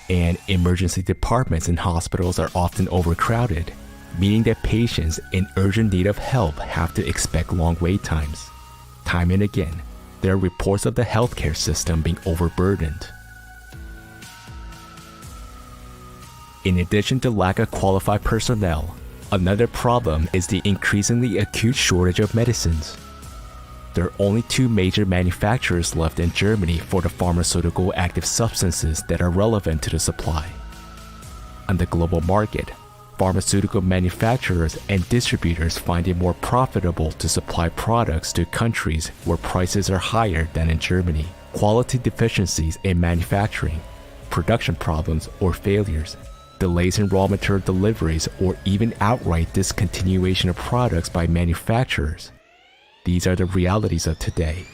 and emergency departments in hospitals are often overcrowded, meaning that patients in urgent need of help have to expect long wait times. Time and again, there are reports of the healthcare system being overburdened. In addition to lack of qualified personnel, another problem is the increasingly acute shortage of medicines. There are only two major manufacturers left in Germany for the pharmaceutical active substances that are relevant to the supply. On the global market, pharmaceutical manufacturers and distributors find it more profitable to supply products to countries where prices are higher than in Germany. Quality deficiencies in manufacturing, production problems or failures, delays in raw material deliveries, or even outright discontinuation of products by manufacturers. These are the realities of today.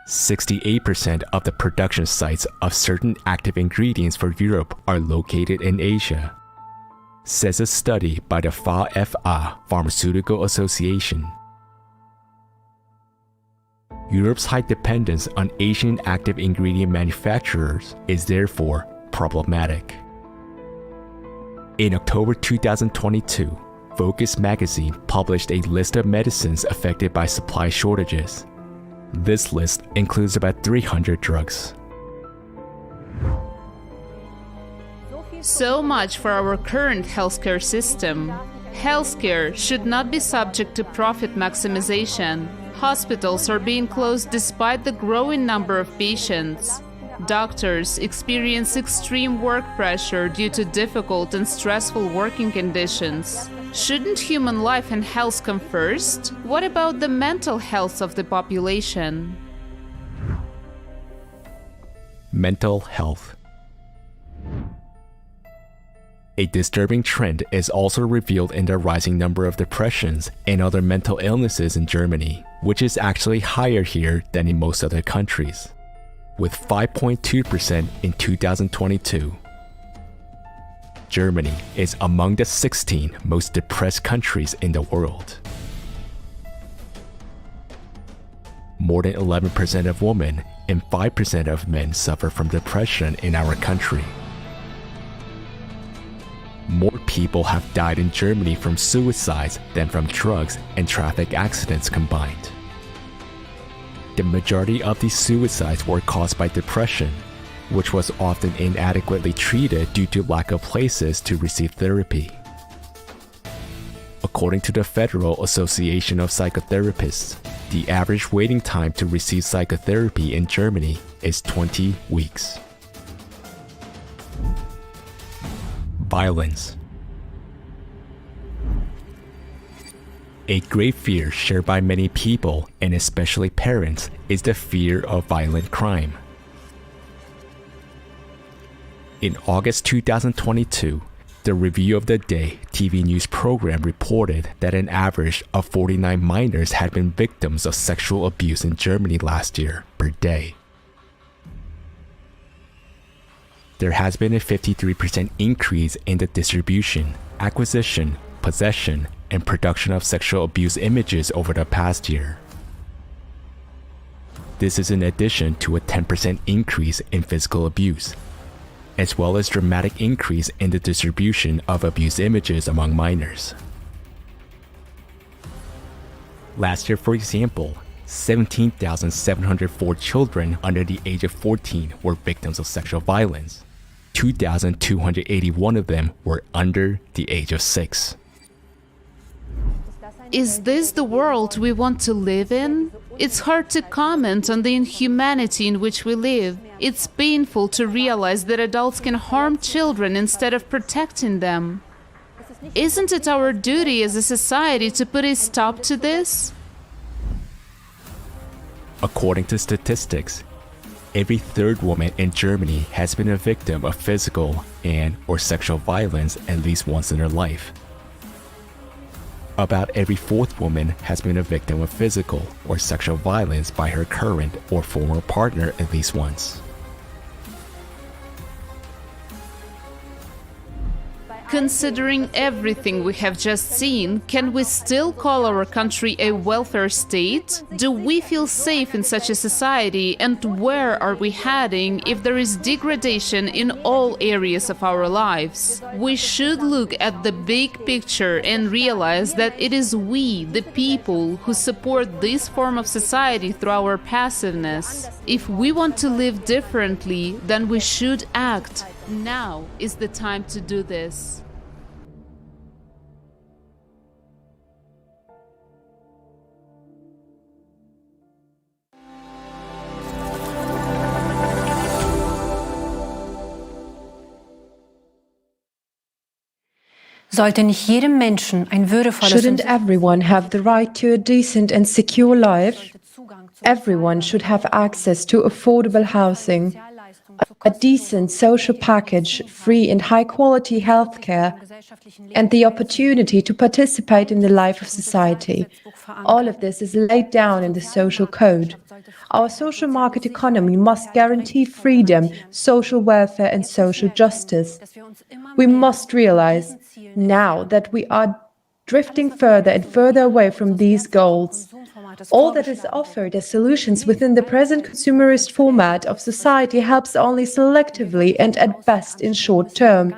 68% of the production sites of certain active ingredients for Europe are located in Asia, says a study by the FAFA Pharmaceutical Association. Europe's high dependence on Asian active ingredient manufacturers is therefore problematic. In October 2022, Focus magazine published a list of medicines affected by supply shortages. This list includes about 300 drugs. So much for our current healthcare system. Healthcare should not be subject to profit maximization. Hospitals are being closed despite the growing number of patients. Doctors experience extreme work pressure due to difficult and stressful working conditions. Shouldn't human life and health come first? What about the mental health of the population? Mental health. A disturbing trend is also revealed in the rising number of depressions and other mental illnesses in Germany, which is actually higher here than in most other countries, with 5.2% in 2022. Germany is among the 16 most depressed countries in the world. More than 11% of women and 5% of men suffer from depression in our country. More people have died in Germany from suicides than from drugs and traffic accidents combined. The majority of these suicides were caused by depression, which was often inadequately treated due to lack of places to receive therapy. According to the Federal Association of Psychotherapists, the average waiting time to receive psychotherapy in Germany is 20 weeks. Violence. A great fear shared by many people, and especially parents, is the fear of violent crime. In August 2022, the Review of the Day TV news program reported that an average of 49 minors had been victims of sexual abuse in Germany last year per day. There has been a 53% increase in the distribution, acquisition, possession, and production of sexual abuse images over the past year. This is in addition to a 10% increase in physical abuse, as well as dramatic increase in the distribution of abuse images among minors. Last year, for example, 17,704 children under the age of 14 were victims of sexual violence. 2,281 of them were under the age of 6. Is this the world we want to live in? It's hard to comment on the inhumanity in which we live. It's painful to realize that adults can harm children instead of protecting them. Isn't it our duty as a society to put a stop to this? According to statistics, every third woman in Germany has been a victim of physical and/or sexual violence at least once in her life. About every fourth woman has been a victim of physical or sexual violence by her current or former partner at least once. Considering everything we have just seen, can we still call our country a welfare state? Do we feel safe in such a society, and where are we heading if there is degradation in all areas of our lives? We should look at the big picture and realize that it is we, the people, who support this form of society through our passiveness. If we want to live differently, then we should act. Now is the time to do this. Sollte nicht jedem Menschen ein würdevolles Shouldn't everyone have the right to a decent and secure life? Everyone should have access to affordable housing, a decent social package, free and high-quality healthcare, and the opportunity to participate in the life of society. All of this is laid down in the social code. Our social market economy must guarantee freedom, social welfare, and social justice. We must realize now that we are drifting further and further away from these goals. All that is offered as solutions within the present consumerist format of society helps only selectively and at best in short term.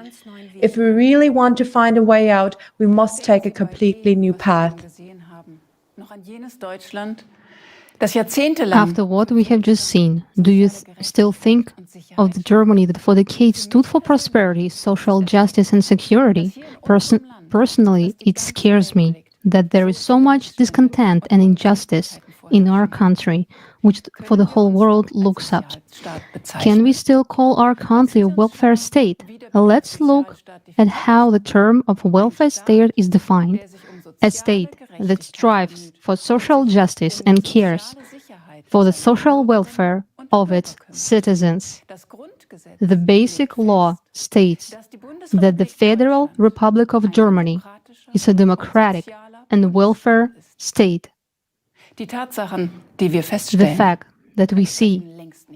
If we really want to find a way out, we must take a completely new path. After what we have just seen, do you still think of the Germany that for decades stood for prosperity, social justice and security? Personally, it scares me that there is so much discontent and injustice in our country, which for the whole world looks up. Can we still call our country a welfare state? Let's look at how the term of welfare state is defined. A state that strives for social justice and cares for the social welfare of its citizens. The basic law states that the Federal Republic of Germany is a democratic and welfare state. The fact that we see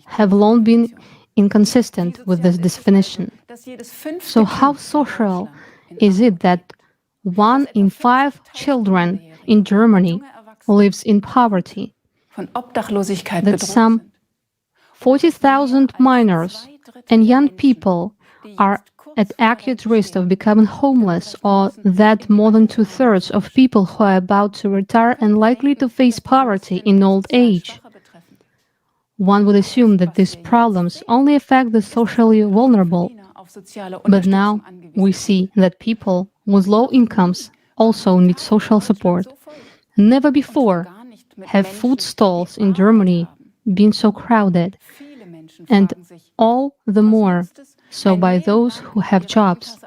have long been inconsistent with this definition. So how social is it that 1 in 5 children in Germany lives in poverty? That some 40,000 minors and young people are at acute risk of becoming homeless, or that more than 2/3 of people who are about to retire and likely to face poverty in old age. One would assume that these problems only affect the socially vulnerable, but now we see that people with low incomes also need social support. Never before have food stalls in Germany been so crowded, and all the more so by those who have jobs.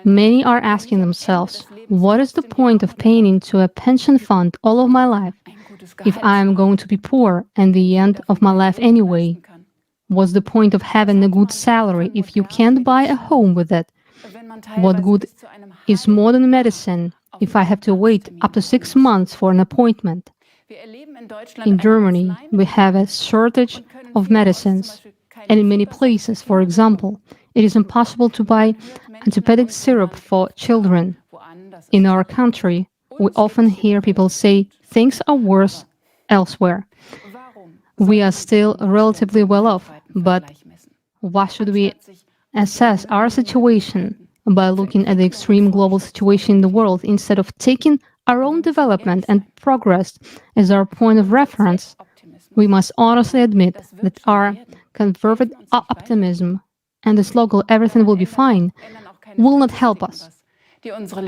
Many are asking themselves, what is the point of paying into a pension fund all of my life if I am going to be poor at the end of my life anyway? What's the point of having a good salary if you can't buy a home with it? What good is modern medicine if I have to wait up to 6 months for an appointment? In Germany, we have a shortage of medicines, and in many places, for example, it is impossible to buy antibiotic syrup for children. In our country, we often hear people say things are worse elsewhere. We are still relatively well off, but why should we assess our situation by looking at the extreme global situation in the world instead of taking our own development and progress as our point of reference? We must honestly admit that our conservative optimism and the slogan "everything will be fine" will not help us.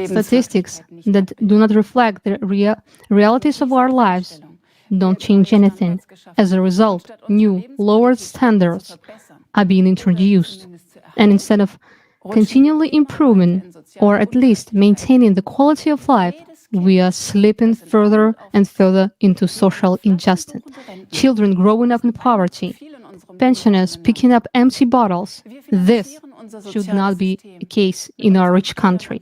Statistics that do not reflect the realities of our lives don't change anything. As a result, new, lowered standards are being introduced. And instead of continually improving, or at least maintaining the quality of life, we are slipping further and further into social injustice. Children growing up in poverty, pensioners picking up empty bottles. This should not be the case in our rich country.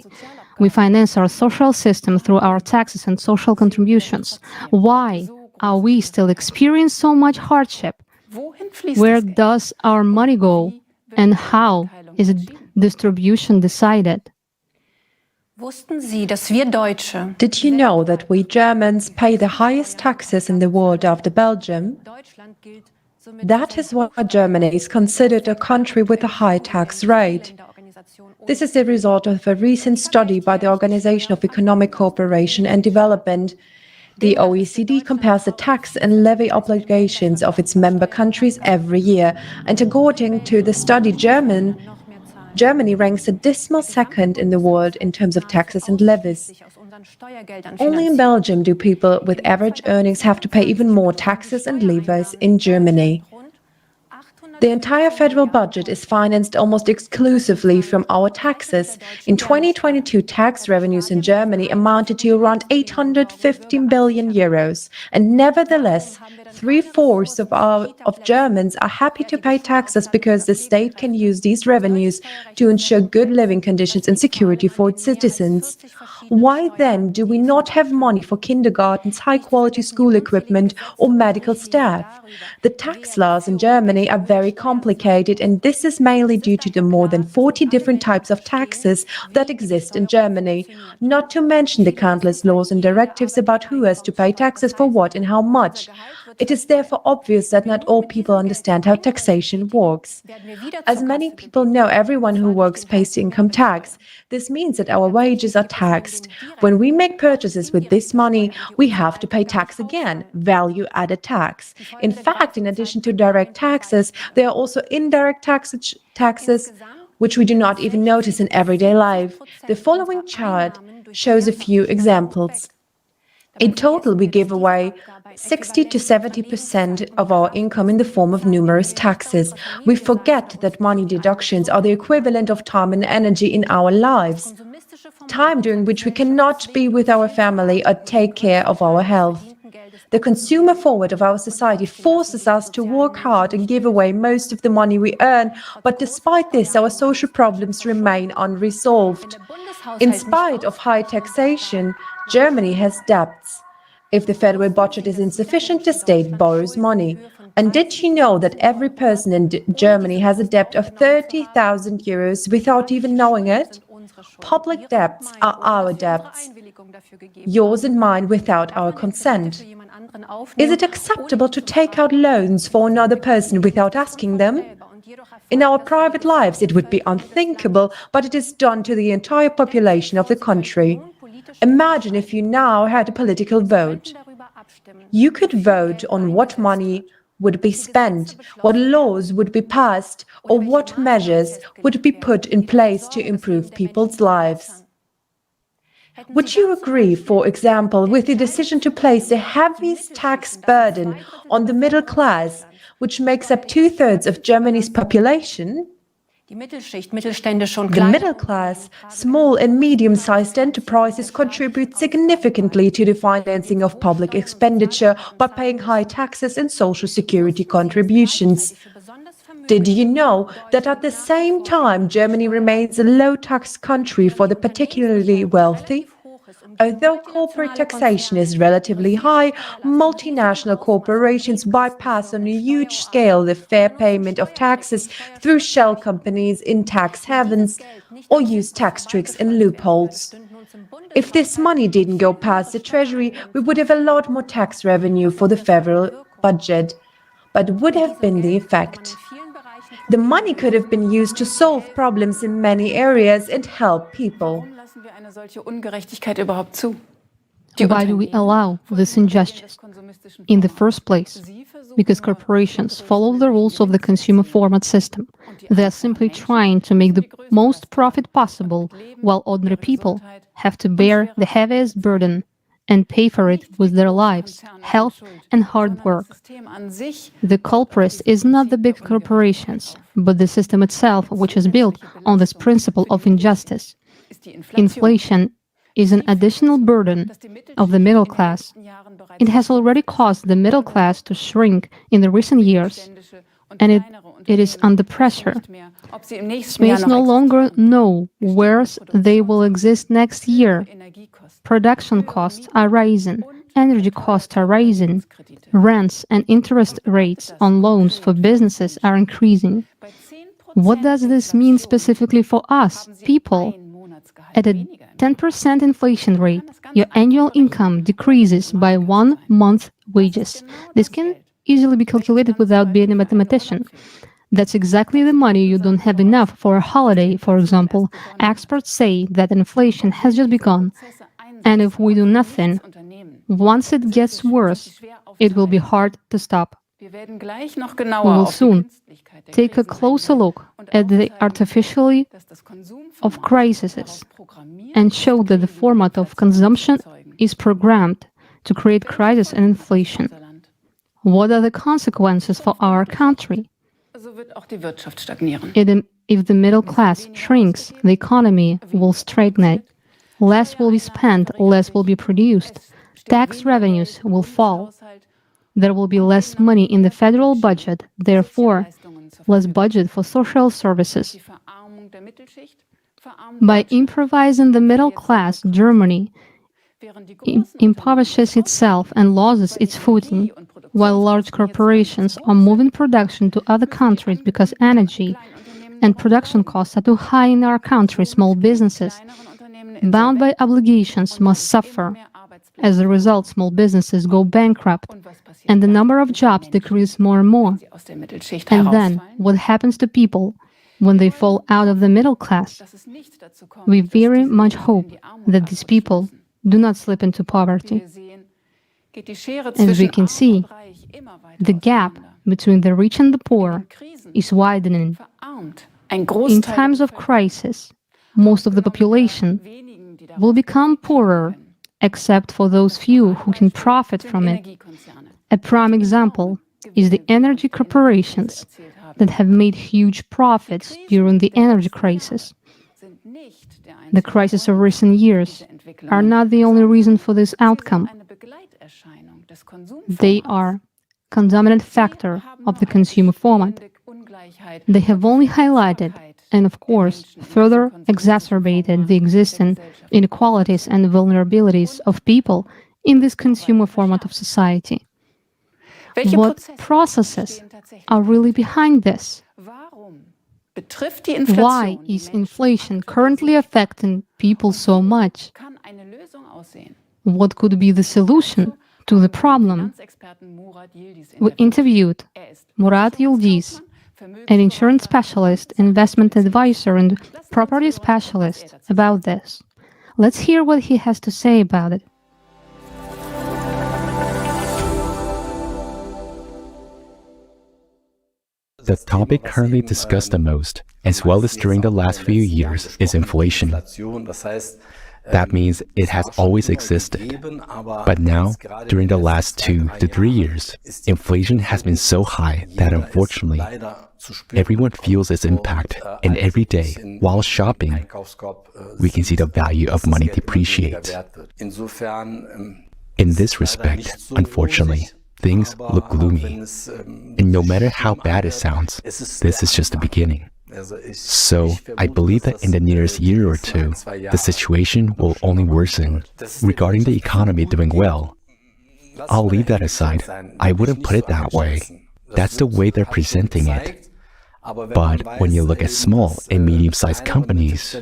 We finance our social system through our taxes and social contributions. Why are we still experiencing so much hardship? Where does our money go, and how is its distribution decided? Did you know that we Germans pay the highest taxes in the world after Belgium? That is why Germany is considered a country with a high tax rate. This is the result of a recent study by the Organization of Economic Cooperation and Development. The OECD compares the tax and levy obligations of its member countries every year, and according to the study, Germany ranks a dismal second in the world in terms of taxes and levies. Only in Belgium do people with average earnings have to pay even more taxes and levies in Germany. The entire federal budget is financed almost exclusively from our taxes. In 2022, tax revenues in Germany amounted to around 815 billion euros, and nevertheless, 3/4 of Germans are happy to pay taxes because the state can use these revenues to ensure good living conditions and security for its citizens. Why then do we not have money for kindergartens, high-quality school equipment, or medical staff? The tax laws in Germany are very complicated, and this is mainly due to the more than 40 different types of taxes that exist in Germany, not to mention the countless laws and directives about who has to pay taxes for what and how much. It is therefore obvious that not all people understand how taxation works. As many people know, everyone who works pays income tax. This means that our wages are taxed. When we make purchases with this money, we have to pay tax again, value-added tax. In fact, in addition to direct taxes, there are also indirect taxes which we do not even notice in everyday life. The following chart shows a few examples. In total, we give away 60 to 70% of our income in the form of numerous taxes. We forget that money deductions are the equivalent of time and energy in our lives, time during which we cannot be with our family or take care of our health. The consumer forward of our society forces us to work hard and give away most of the money we earn, but despite this, our social problems remain unresolved. In spite of high taxation, Germany has debts. If the federal budget is insufficient, the state borrows money. And did you know that every person in Germany has a debt of 30,000 euros without even knowing it? Public debts are our debts, yours and mine, without our consent. Is it acceptable to take out loans for another person without asking them? In our private lives, it would be unthinkable, but it is done to the entire population of the country. Imagine if you now had a political vote. You could vote on what money would be spent, what laws would be passed, or what measures would be put in place to improve people's lives. Would you agree, for example, with the decision to place the heaviest tax burden on the middle class, which makes up 2/3 of Germany's population? The middle class, small and medium-sized enterprises contribute significantly to the financing of public expenditure by paying high taxes and social security contributions. Did you know that at the same time Germany remains a low-tax country for the particularly wealthy? Although corporate taxation is relatively high, multinational corporations bypass on a huge scale the fair payment of taxes through shell companies in tax havens or use tax tricks and loopholes. If this money didn't go past the Treasury, we would have a lot more tax revenue for the federal budget. But would have been the effect? The money could have been used to solve problems in many areas and help people. Why do we allow this injustice? In the first place, because corporations follow the rules of the consumer format system. They are simply trying to make the most profit possible, while ordinary people have to bear the heaviest burden and pay for it with their lives, health, and hard work. The culprit is not the big corporations, but the system itself, which is built on this principle of injustice. Inflation is an additional burden of the middle class. It has already caused the middle class to shrink in the recent years, and it is under pressure. Smays no longer know where they will exist next year. Production costs are rising, energy costs are rising, rents and interest rates on loans for businesses are increasing. What does this mean specifically for us, people? At a 10% inflation rate, your annual income decreases by 1 month's wages. This can easily be calculated without being a mathematician. That's exactly the money you don't have enough for a holiday, for example. Experts say that inflation has just begun, and if we do nothing, once it gets worse, it will be hard to stop. We will soon take a closer look at the artificiality of crises and show that the format of consumption is programmed to create crisis and inflation. What are the consequences for our country? If the middle class shrinks, the economy will stagnate. Less will be spent, less will be produced. Tax revenues will fall. There will be less money in the federal budget, therefore, less budget for social services. By improvising the middle class, Germany impoverishes itself and loses its footing, while large corporations are moving production to other countries because energy and production costs are too high in our country. Small businesses, bound by obligations, must suffer. As a result, small businesses go bankrupt, and the number of jobs decreases more and more. And then, what happens to people when they fall out of the middle class? We very much hope that these people do not slip into poverty. As we can see, the gap between the rich and the poor is widening. In times of crisis, most of the population will become poorer, except for those few who can profit from it. A prime example is the energy corporations that have made huge profits during the energy crisis. The crises of recent years are not the only reason for this outcome. They are a condominant factor of the consumer format. They have only highlighted and, of course, further exacerbated the existing inequalities and vulnerabilities of people in this consumer format of society. What processes are really behind this? Why is inflation currently affecting people so much? What could be the solution to the problem? We interviewed Murat Yildiz, an insurance specialist, investment advisor, and property specialist, about this. Let's hear what he has to say about it. The topic currently discussed the most, as well as during the last few years, is inflation. That means it has always existed. But now, during the last 2 to 3 years, inflation has been so high that unfortunately, everyone feels its impact, and every day, while shopping, we can see the value of money depreciate. In this respect, unfortunately, things look gloomy. And no matter how bad it sounds, this is just the beginning. So, I believe that in the nearest year or two, the situation will only worsen. Regarding the economy doing well, I'll leave that aside. I wouldn't put it that way. That's the way they're presenting it. But when you look at small and medium-sized companies,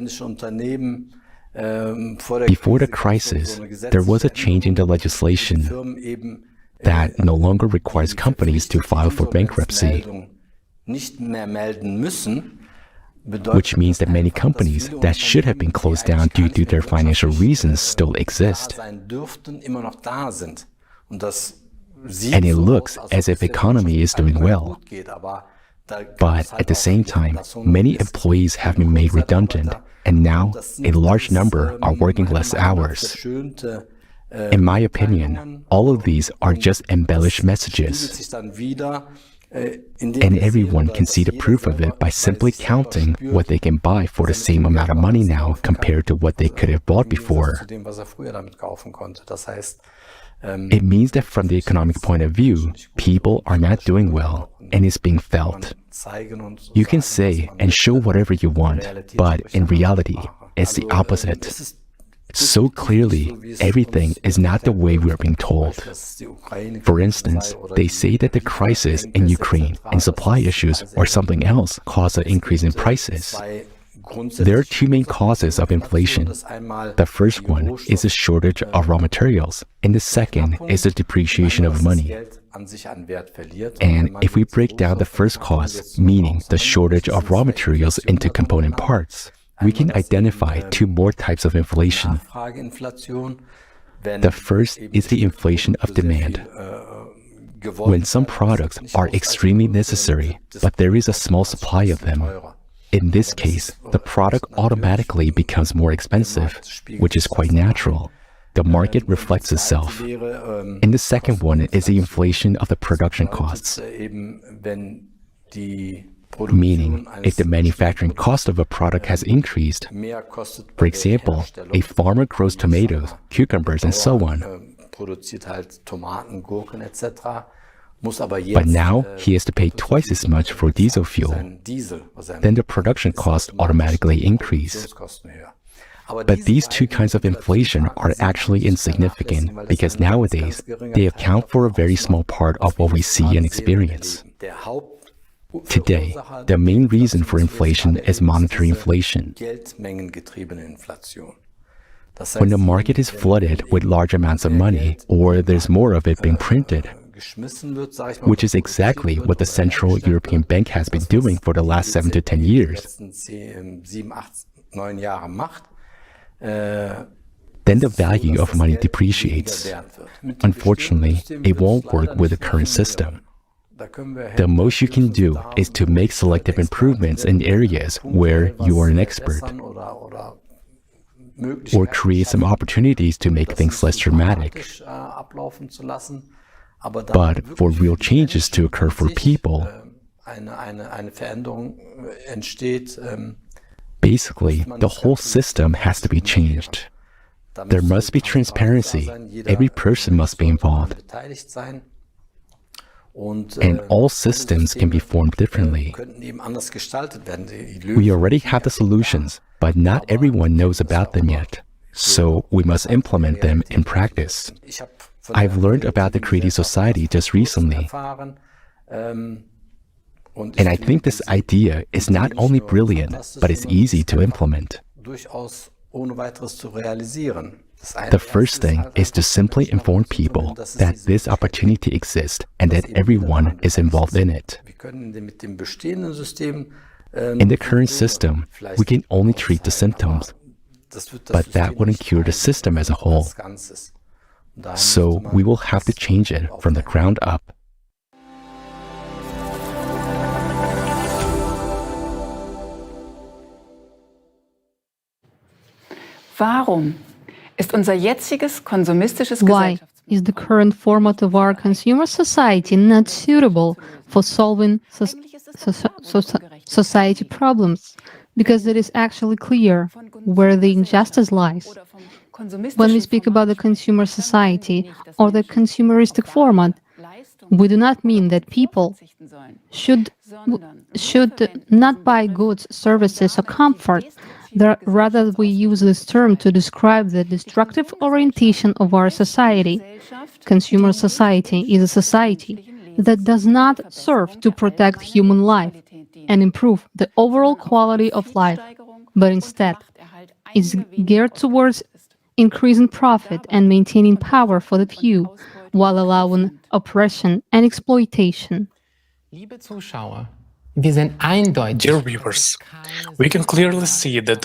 before the crisis, there was a change in the legislation that no longer requires companies to file for bankruptcy, which means that many companies that should have been closed down due to their financial reasons still exist. And it looks as if the economy is doing well. But at the same time, many employees have been made redundant, and now a large number are working less hours. In my opinion, all of these are just embellished messages. And everyone can see the proof of it by simply counting what they can buy for the same amount of money now compared to what they could have bought before. It means that from the economic point of view, people are not doing well, and it's being felt. You can say and show whatever you want, but in reality, it's the opposite. So clearly, everything is not the way we are being told. For instance, they say that the crisis in Ukraine and supply issues or something else caused an increase in prices. There are two main causes of inflation. The first one is the shortage of raw materials, and the second is the depreciation of money. And if we break down the first cause, meaning the shortage of raw materials, into component parts, we can identify two more types of inflation. The first is the inflation of demand. When some products are extremely necessary, but there is a small supply of them. In this case, the product automatically becomes more expensive, which is quite natural. The market reflects itself. And the second one is the inflation of the production costs. Meaning, if the manufacturing cost of a product has increased, for example, a farmer grows tomatoes, cucumbers, and so on. But now he has to pay twice as much for diesel fuel. Then the production costs automatically increase. But these two kinds of inflation are actually insignificant because nowadays they account for a very small part of what we see and experience. Today, the main reason for inflation is monetary inflation. When the market is flooded with large amounts of money, or there's more of it being printed, which is exactly what the Central European Bank has been doing for the last 7 to 10 years, then the value of money depreciates. Unfortunately, it won't work with the current system. The most you can do is to make selective improvements in areas where you are an expert, or create some opportunities to make things less dramatic. But for real changes to occur for people, basically, the whole system has to be changed. There must be transparency. Every person must be involved. And all systems can be formed differently. We already have the solutions, but not everyone knows about them yet. So we must implement them in practice. I've learned about the Creative Society just recently. And I think this idea is not only brilliant, but it's easy to implement. The first thing is to simply inform people that this opportunity exists and that everyone is involved in it. In the current system, we can only treat the symptoms, but that wouldn't cure the system as a whole. So we will have to change it from the ground up. Warum ist unser jetziges konsumistisches Why is the current format of our consumer society not suitable for solving society problems? Because it is actually clear where the injustice lies. When we speak about the consumer society or the consumeristic format, we do not mean that people should not buy goods, services, or comfort. Rather, we use this term to describe the destructive orientation of our society. Consumer society is a society that does not serve to protect human life and improve the overall quality of life, but instead is geared towards increasing profit and maintaining power for the few, while allowing oppression and exploitation. Dear viewers, we can clearly see that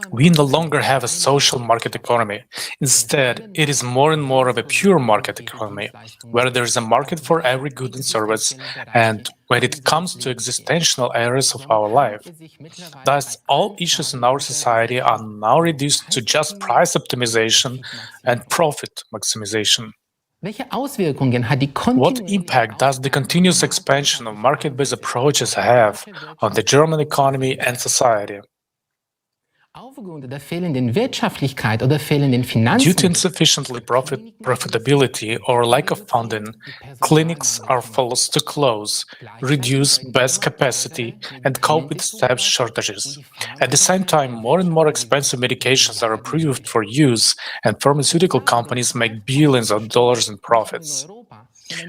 we no longer have a social market economy. Instead, it is more and more of a pure market economy, where there is a market for every good and service, and when it comes to existential areas of our life. Thus, all issues in our society are now reduced to just price optimization and profit maximization. What impact does the continuous expansion of market-based approaches have on the German economy and society? Due to insufficiently profitability or lack of funding, clinics are forced to close, reduce bed capacity, and cope with staff shortages. At the same time, more and more expensive medications are approved for use, and pharmaceutical companies make billions of dollars in profits.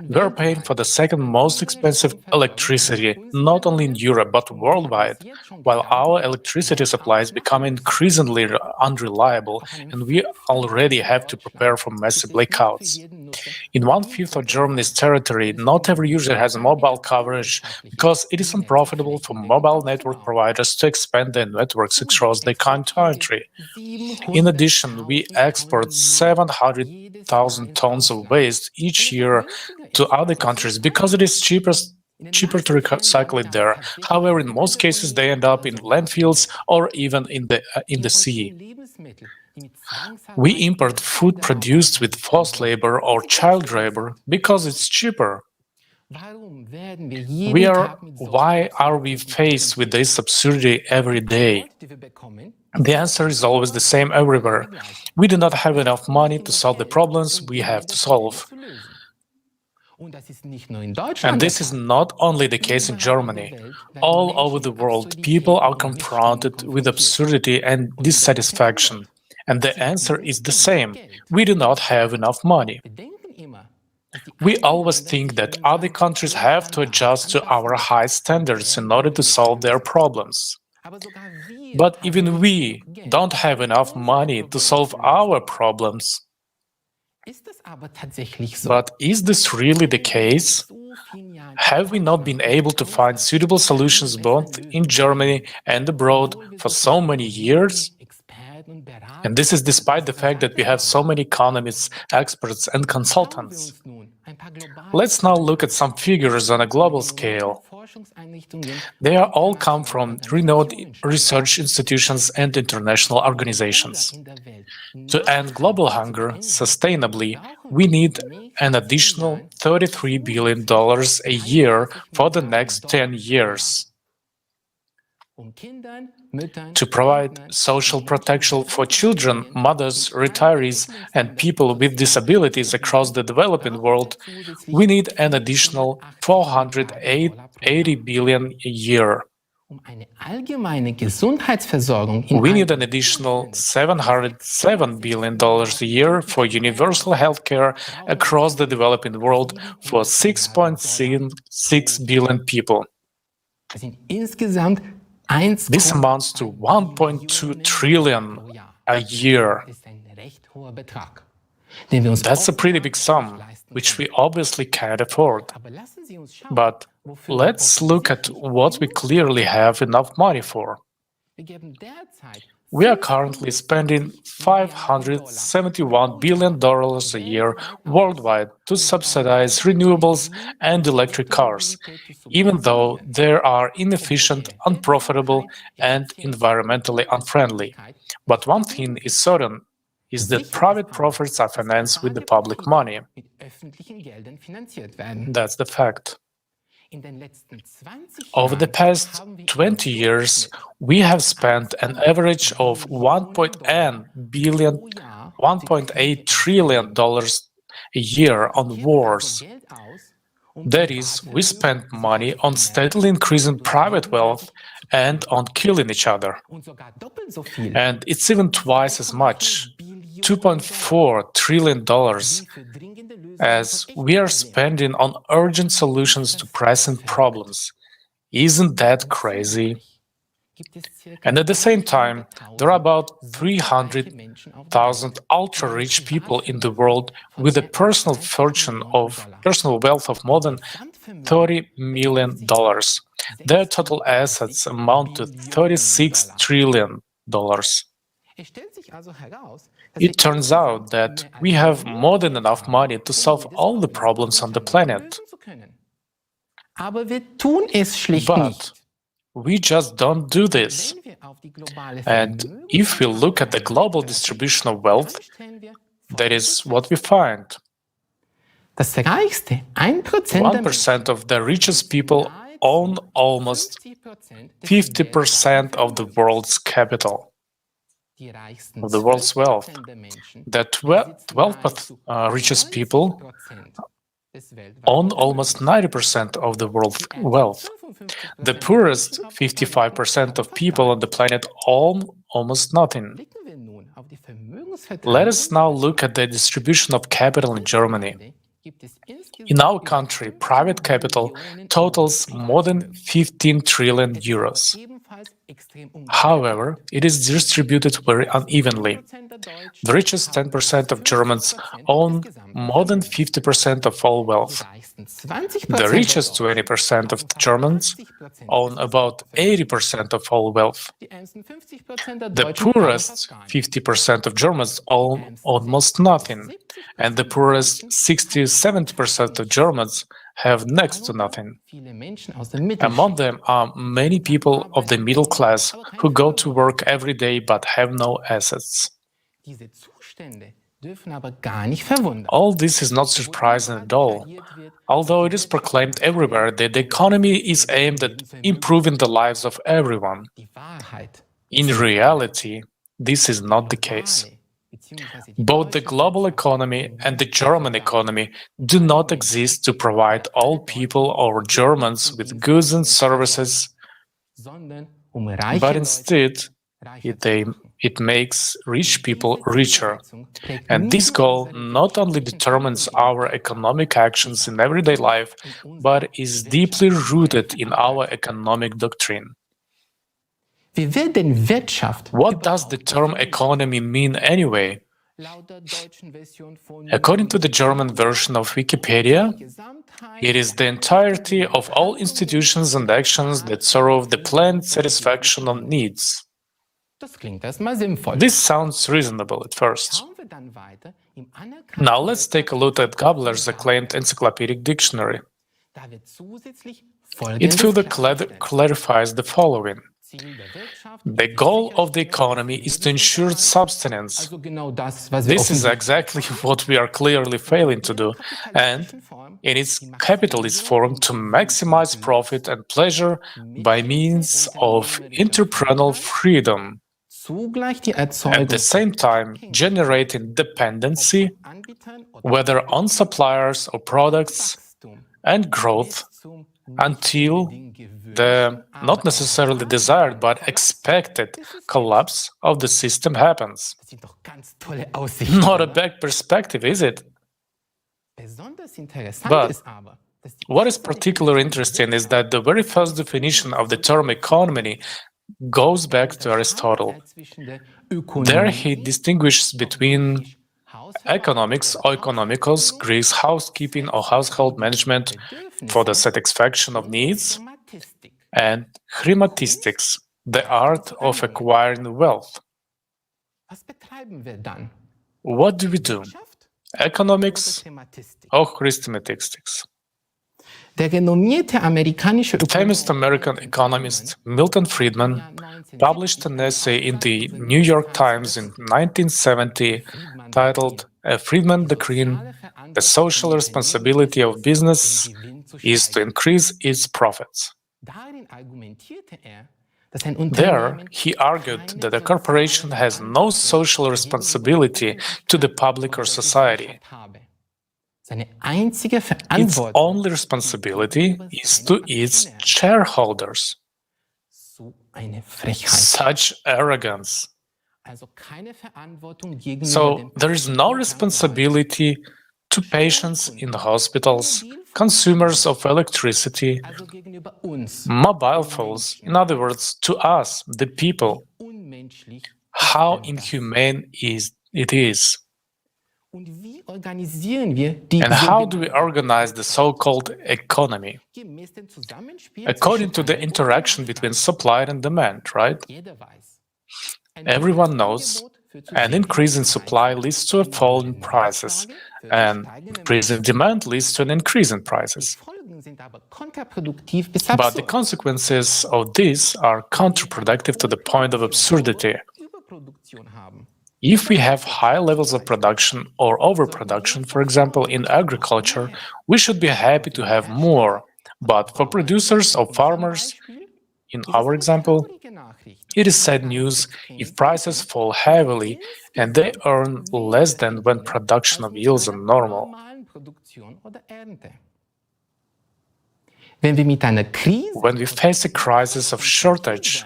We are paying for the second most expensive electricity, not only in Europe but worldwide, while our electricity supply is becoming increasingly unreliable, and we already have to prepare for massive blackouts. In 1/5 of Germany's territory, not every user has mobile coverage because it is unprofitable for mobile network providers to expand their networks across the country. In addition, we export 700,000 tons of waste each year to other countries because it is cheaper to recycle it there. However, in most cases, they end up in landfills or even in the sea. We import food produced with forced labor or child labor because it's cheaper. Why are we faced with this absurdity every day? The answer is always the same everywhere. We do not have enough money to solve the problems we have to solve. And this is not only the case in Germany. All over the world, people are confronted with absurdity and dissatisfaction. And the answer is the same. We do not have enough money. We always think that other countries have to adjust to our high standards in order to solve their problems. But even we don't have enough money to solve our problems. But is this really the case? Have we not been able to find suitable solutions both in Germany and abroad for so many years? And this is despite the fact that we have so many economists, experts, and consultants. Let's now look at some figures on a global scale. They all come from renowned research institutions and international organizations. To end global hunger sustainably, we need an additional $33 billion a year for the next 10 years. To provide social protection for children, mothers, retirees, and people with disabilities across the developing world, we need an additional $480 billion a year. We need an additional $707 billion a year for universal healthcare across the developing world for 6.6 billion people. This amounts to 1.2 trillion a year. That's a pretty big sum, which we obviously can't afford. But let's look at what we clearly have enough money for. We are currently spending $571 billion a year worldwide to subsidize renewables and electric cars, even though they are inefficient, unprofitable, and environmentally unfriendly. But one thing is certain, is that private profits are financed with the public money. That's the fact. Over the past 20 years, we have spent an average of $1.8 trillion a year on wars. That is, we spend money on steadily increasing private wealth and on killing each other. And it's even twice as much, $2.4 trillion, as we are spending on urgent solutions to pressing problems. Isn't that crazy? And at the same time, there are about 300,000 ultra-rich people in the world with a personal wealth of more than $30 million. Their total assets amount to $36 trillion. It turns out that we have more than enough money to solve all the problems on the planet. But we just don't do this. And if we look at the global distribution of wealth, that is what we find. 1% of the richest people own almost 50% of the world's capital, of the world's wealth. The 12th richest people own almost 90% of the world's wealth. The poorest 55% of people on the planet own almost nothing. Let us now look at the distribution of capital in Germany. In our country, private capital totals more than 15 trillion euros. However, it is distributed very unevenly. The richest 10% of Germans own more than 50% of all wealth. The richest 20% of Germans own about 80% of all wealth. The poorest 50% of Germans own almost nothing, and the poorest 60-70% of Germans have next to nothing. Among them are many people of the middle class who go to work every day but have no assets. All this is not surprising at all, although it is proclaimed everywhere that the economy is aimed at improving the lives of everyone. In reality, this is not the case. Both the global economy and the German economy do not exist to provide all people or Germans with goods and services, but instead it makes rich people richer. And this goal not only determines our economic actions in everyday life, but is deeply rooted in our economic doctrine. What does the term economy mean anyway? According to the German version of Wikipedia, it is the entirety of all institutions and actions that serve the planned satisfaction of needs. This sounds reasonable at first. Now let's take a look at Gabler's acclaimed encyclopedic dictionary. It further clarifies the following. The goal of the economy is to ensure subsistence. This is exactly what we are clearly failing to do, and in its capitalist form to maximize profit and pleasure by means of entrepreneurial freedom. At the same time, generating dependency, whether on suppliers or products, and growth until the not necessarily desired but expected collapse of the system happens. Not a bad perspective, is it? But what is particularly interesting is that the very first definition of the term economy goes back to Aristotle. There he distinguishes between economics or economikos, Greek housekeeping or household management for the satisfaction of needs, and chrematistics, the art of acquiring wealth. What do we do? Economics or chrematistics? The famous American economist Milton Friedman published an essay in the New York Times in 1970 titled "A Friedman Doctrine: The Social Responsibility of Business is to Increase its Profits." There, he argued that a corporation has no social responsibility to the public or society. Its only responsibility is to its shareholders. Such arrogance. So there is no responsibility to patients in the hospitals, consumers of electricity, mobile phones, in other words, to us, the people. How inhumane it is. And how do we organize the so-called economy? According to the interaction between supply and demand, right? Everyone knows an increase in supply leads to a fall in prices, and increase in demand leads to an increase in prices. But the consequences of this are counterproductive to the point of absurdity. If we have high levels of production or overproduction, for example, in agriculture, we should be happy to have more. But for producers or farmers, in our example, it is sad news if prices fall heavily and they earn less than when production of yields are normal. When we face a crisis of shortage,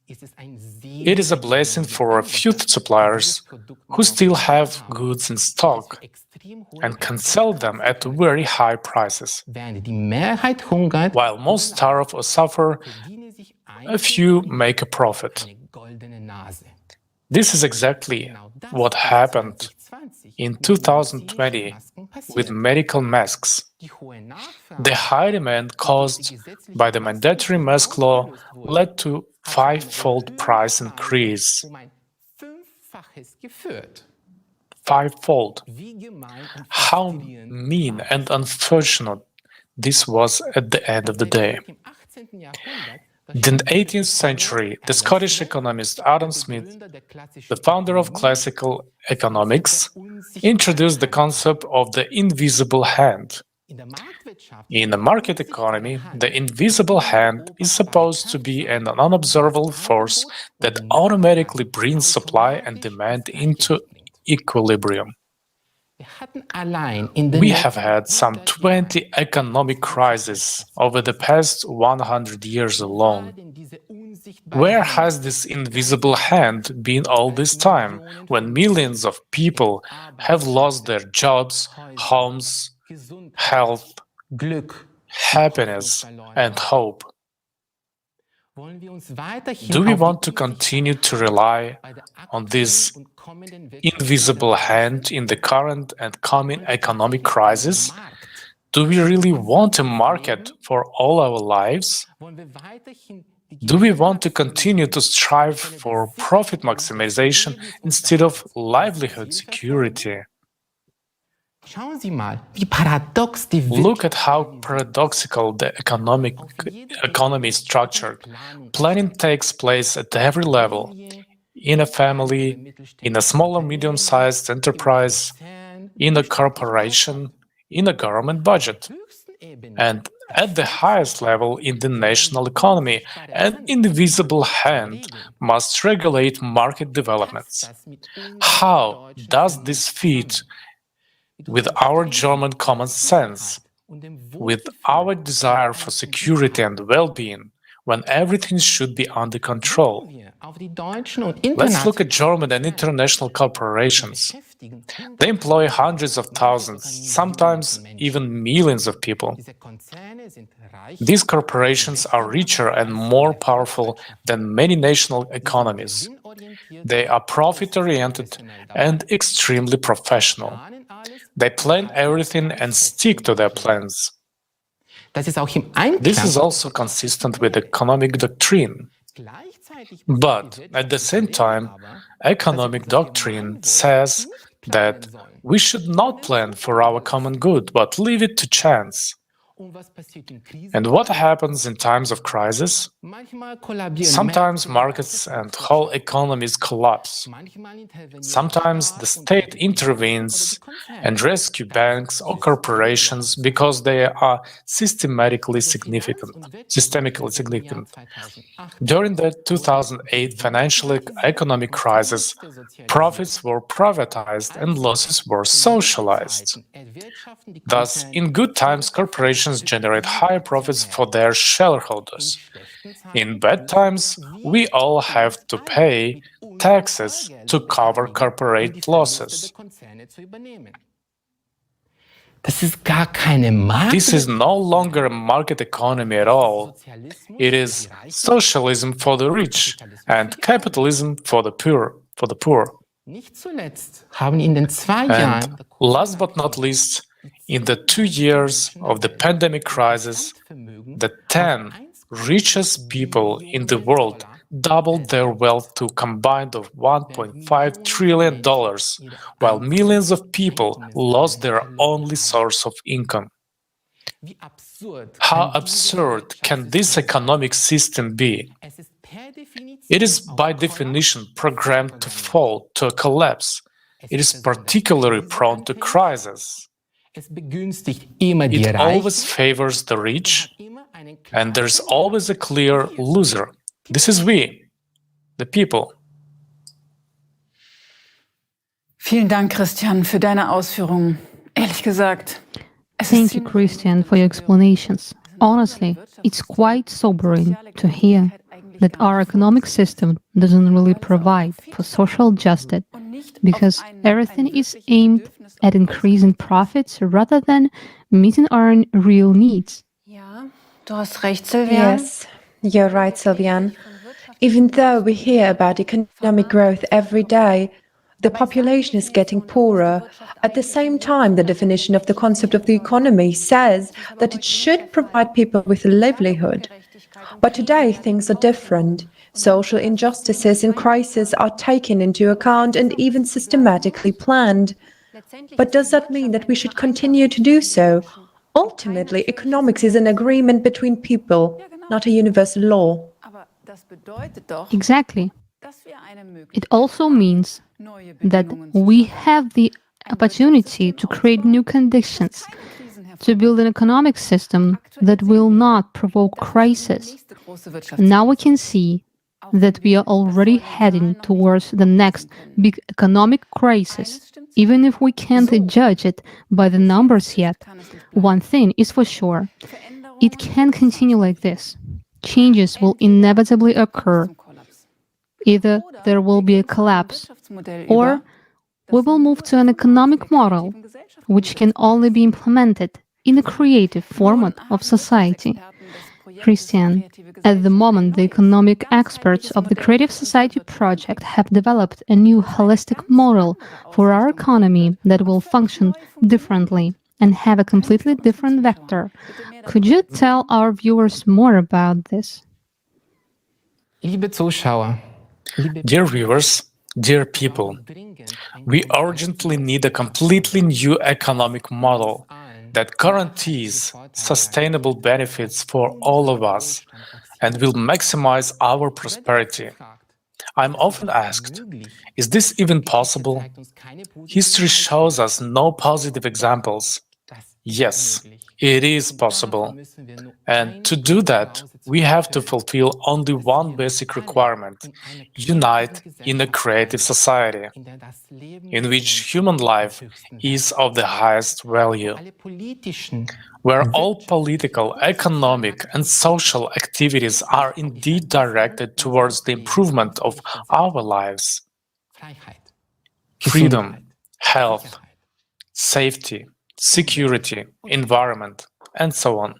it is a blessing for a few suppliers who still have goods in stock and can sell them at very high prices. While most starve or suffer, a few make a profit. This is exactly what happened in 2020 with medical masks. The high demand caused by the mandatory mask law led to five-fold price increase. Five-fold. How mean and unfortunate this was at the end of the day. In the 18th century, the Scottish economist Adam Smith, the founder of classical economics, introduced the concept of the invisible hand. In a market economy, the invisible hand is supposed to be an unobservable force that automatically brings supply and demand into equilibrium. We have had some 20 economic crises over the past 100 years alone. Where has this invisible hand been all this time, when millions of people have lost their jobs, homes, health, happiness, and hope? Do we want to continue to rely on this invisible hand in the current and coming economic crisis? Do we really want a market for all our lives? Do we want to continue to strive for profit maximization instead of livelihood security? Look at how paradoxical the economy is structured. Planning takes place at every level, in a family, in a small or medium-sized enterprise, in a corporation, in a government budget, and at the highest level in the national economy. An invisible hand must regulate market developments. How does this fit with our German common sense, with our desire for security and well-being, when everything should be under control? Let's look at German and international corporations. They employ hundreds of thousands, sometimes even millions of people. These corporations are richer and more powerful than many national economies. They are profit-oriented and extremely professional. They plan everything and stick to their plans. This is also consistent with economic doctrine. But at the same time, economic doctrine says that we should not plan for our common good, but leave it to chance. And what happens in times of crisis? Sometimes markets and whole economies collapse. Sometimes the state intervenes and rescues banks or corporations because they are systemically significant. During the 2008 financial economic crisis, profits were privatized and losses were socialized. Thus, in good times, corporations generate higher profits for their shareholders. In bad times, we all have to pay taxes to cover corporate losses. This is no longer a market economy at all. It is socialism for the rich and capitalism for the poor. And last but not least, in the 2 years of the pandemic crisis, the 10 richest people in the world doubled their wealth to a combined of $1.5 trillion, while millions of people lost their only source of income. How absurd can this economic system be? It is by definition programmed to fall, to a collapse. It is particularly prone to crisis. It always favors the rich, and there's always a clear loser. This is we, the people. Vielen Dank, Christian, für deine Ausführungen. Ehrlich gesagt, Thank you, Christian, for your explanations. Honestly, it's quite sobering to hear that our economic system doesn't really provide for social justice because everything is aimed at increasing profits rather than meeting our real needs. Du hast recht, Sylvian. Yes, you're right, Sylvian. Even though we hear about economic growth every day, the population is getting poorer. At the same time, the definition of the concept of the economy says that it should provide people with a livelihood. But today, things are different. Social injustices in crisis are taken into account and even systematically planned. But does that mean that we should continue to do so? Ultimately, economics is an agreement between people, not a universal law. Exactly. It also means that we have the opportunity to create new conditions to build an economic system that will not provoke crisis. Now we can see that we are already heading towards the next big economic crisis, even if we can't judge it by the numbers yet. One thing is for sure, it can't continue like this. Changes will inevitably occur. Either there will be a collapse, or we will move to an economic model which can only be implemented in a creative format of society. Christian, at the moment, the economic experts of the Creative Society project have developed a new holistic model for our economy that will function differently and have a completely different vector. Could you tell our viewers more about this? Dear viewers, dear people, we urgently need a completely new economic model that guarantees sustainable benefits for all of us and will maximize our prosperity. I'm often asked, is this even possible? History shows us no positive examples. Yes, it is possible. And to do that, we have to fulfill only one basic requirement: unite in a creative society, in which human life is of the highest value, where all political, economic, and social activities are indeed directed towards the improvement of our lives. Freedom, health, safety, security, environment, and so on.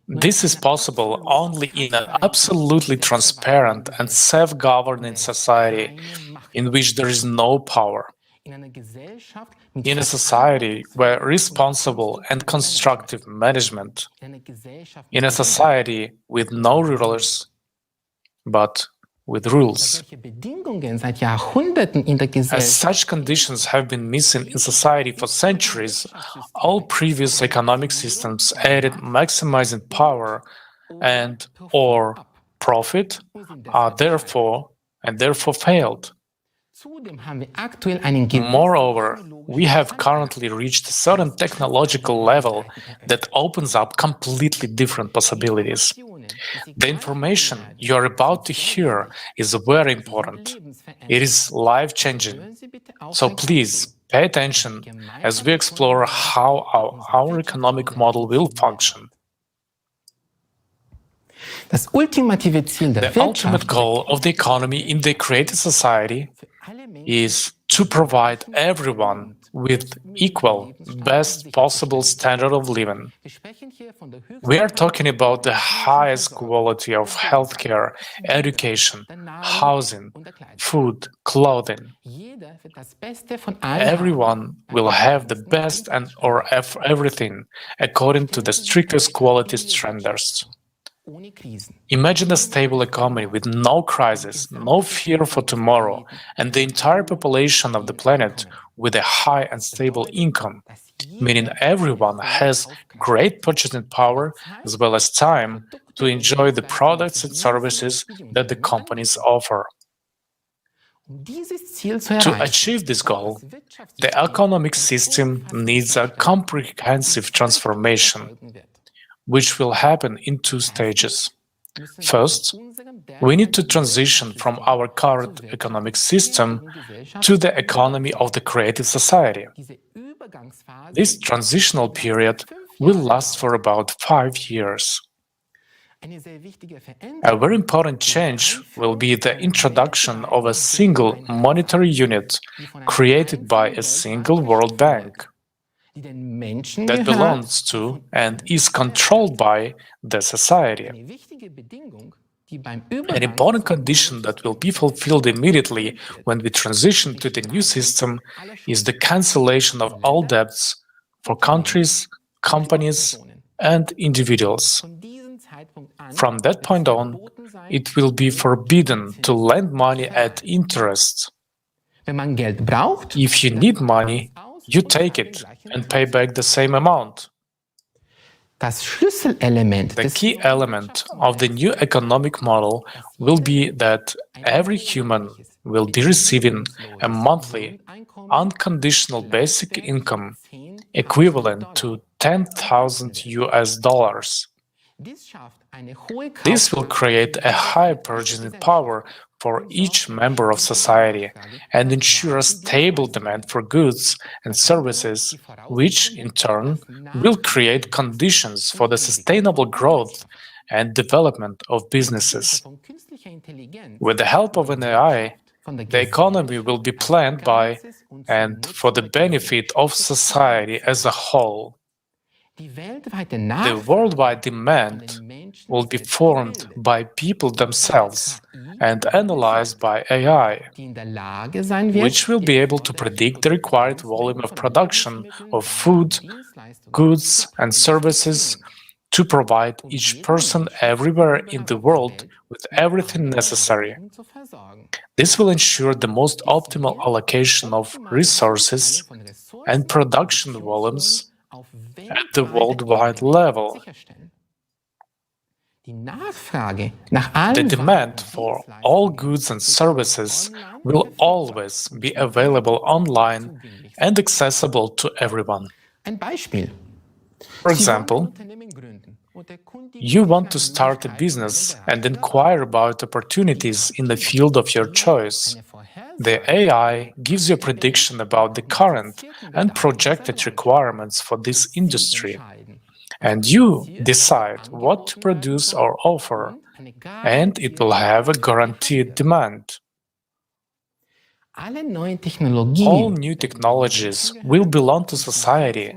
This is possible only in an absolutely transparent and self-governing society in which there is no power. In a society where responsible and constructive management, in a society with no rulers, but with rules. As such conditions have been missing in society for centuries, all previous economic systems aided maximizing power and or profit are therefore failed. Moreover, we have currently reached a certain technological level that opens up completely different possibilities. The information you are about to hear is very important. It is life-changing. So please pay attention as we explore how our economic model will function. The ultimate goal of the economy in the creative society is to provide everyone with equal, best possible standard of living. We are talking about the highest quality of healthcare, education, housing, food, clothing. Everyone will have the best or everything according to the strictest quality standards. Imagine a stable economy with no crisis, no fear for tomorrow, and the entire population of the planet with a high and stable income, meaning everyone has great purchasing power as well as time to enjoy the products and services that the companies offer. To achieve this goal, the economic system needs a comprehensive transformation, which will happen in two stages. First, we need to transition from our current economic system to the economy of the creative society. This transitional period will last for about 5 years. A very important change will be the introduction of a single monetary unit created by a single World Bank that belongs to and is controlled by the society. An important condition that will be fulfilled immediately when we transition to the new system is the cancellation of all debts for countries, companies, and individuals. From that point on, it will be forbidden to lend money at interest. If you need money, you take it and pay back the same amount. The key element of the new economic model will be that every human will be receiving a monthly, unconditional basic income equivalent to 10,000 US dollars. This will create a high purchasing power for each member of society and ensure a stable demand for goods and services, which in turn will create conditions for the sustainable growth and development of businesses. With the help of an AI, the economy will be planned by and for the benefit of society as a whole. The worldwide demand will be formed by people themselves and analyzed by AI, which will be able to predict the required volume of production of food, goods, and services to provide each person everywhere in the world with everything necessary. This will ensure the most optimal allocation of resources and production volumes at the worldwide level. The demand for all goods and services will always be available online and accessible to everyone. For example, you want to start a business and inquire about opportunities in the field of your choice. The AI gives you a prediction about the current and projected requirements for this industry, and you decide what to produce or offer, and it will have a guaranteed demand. All new technologies will belong to society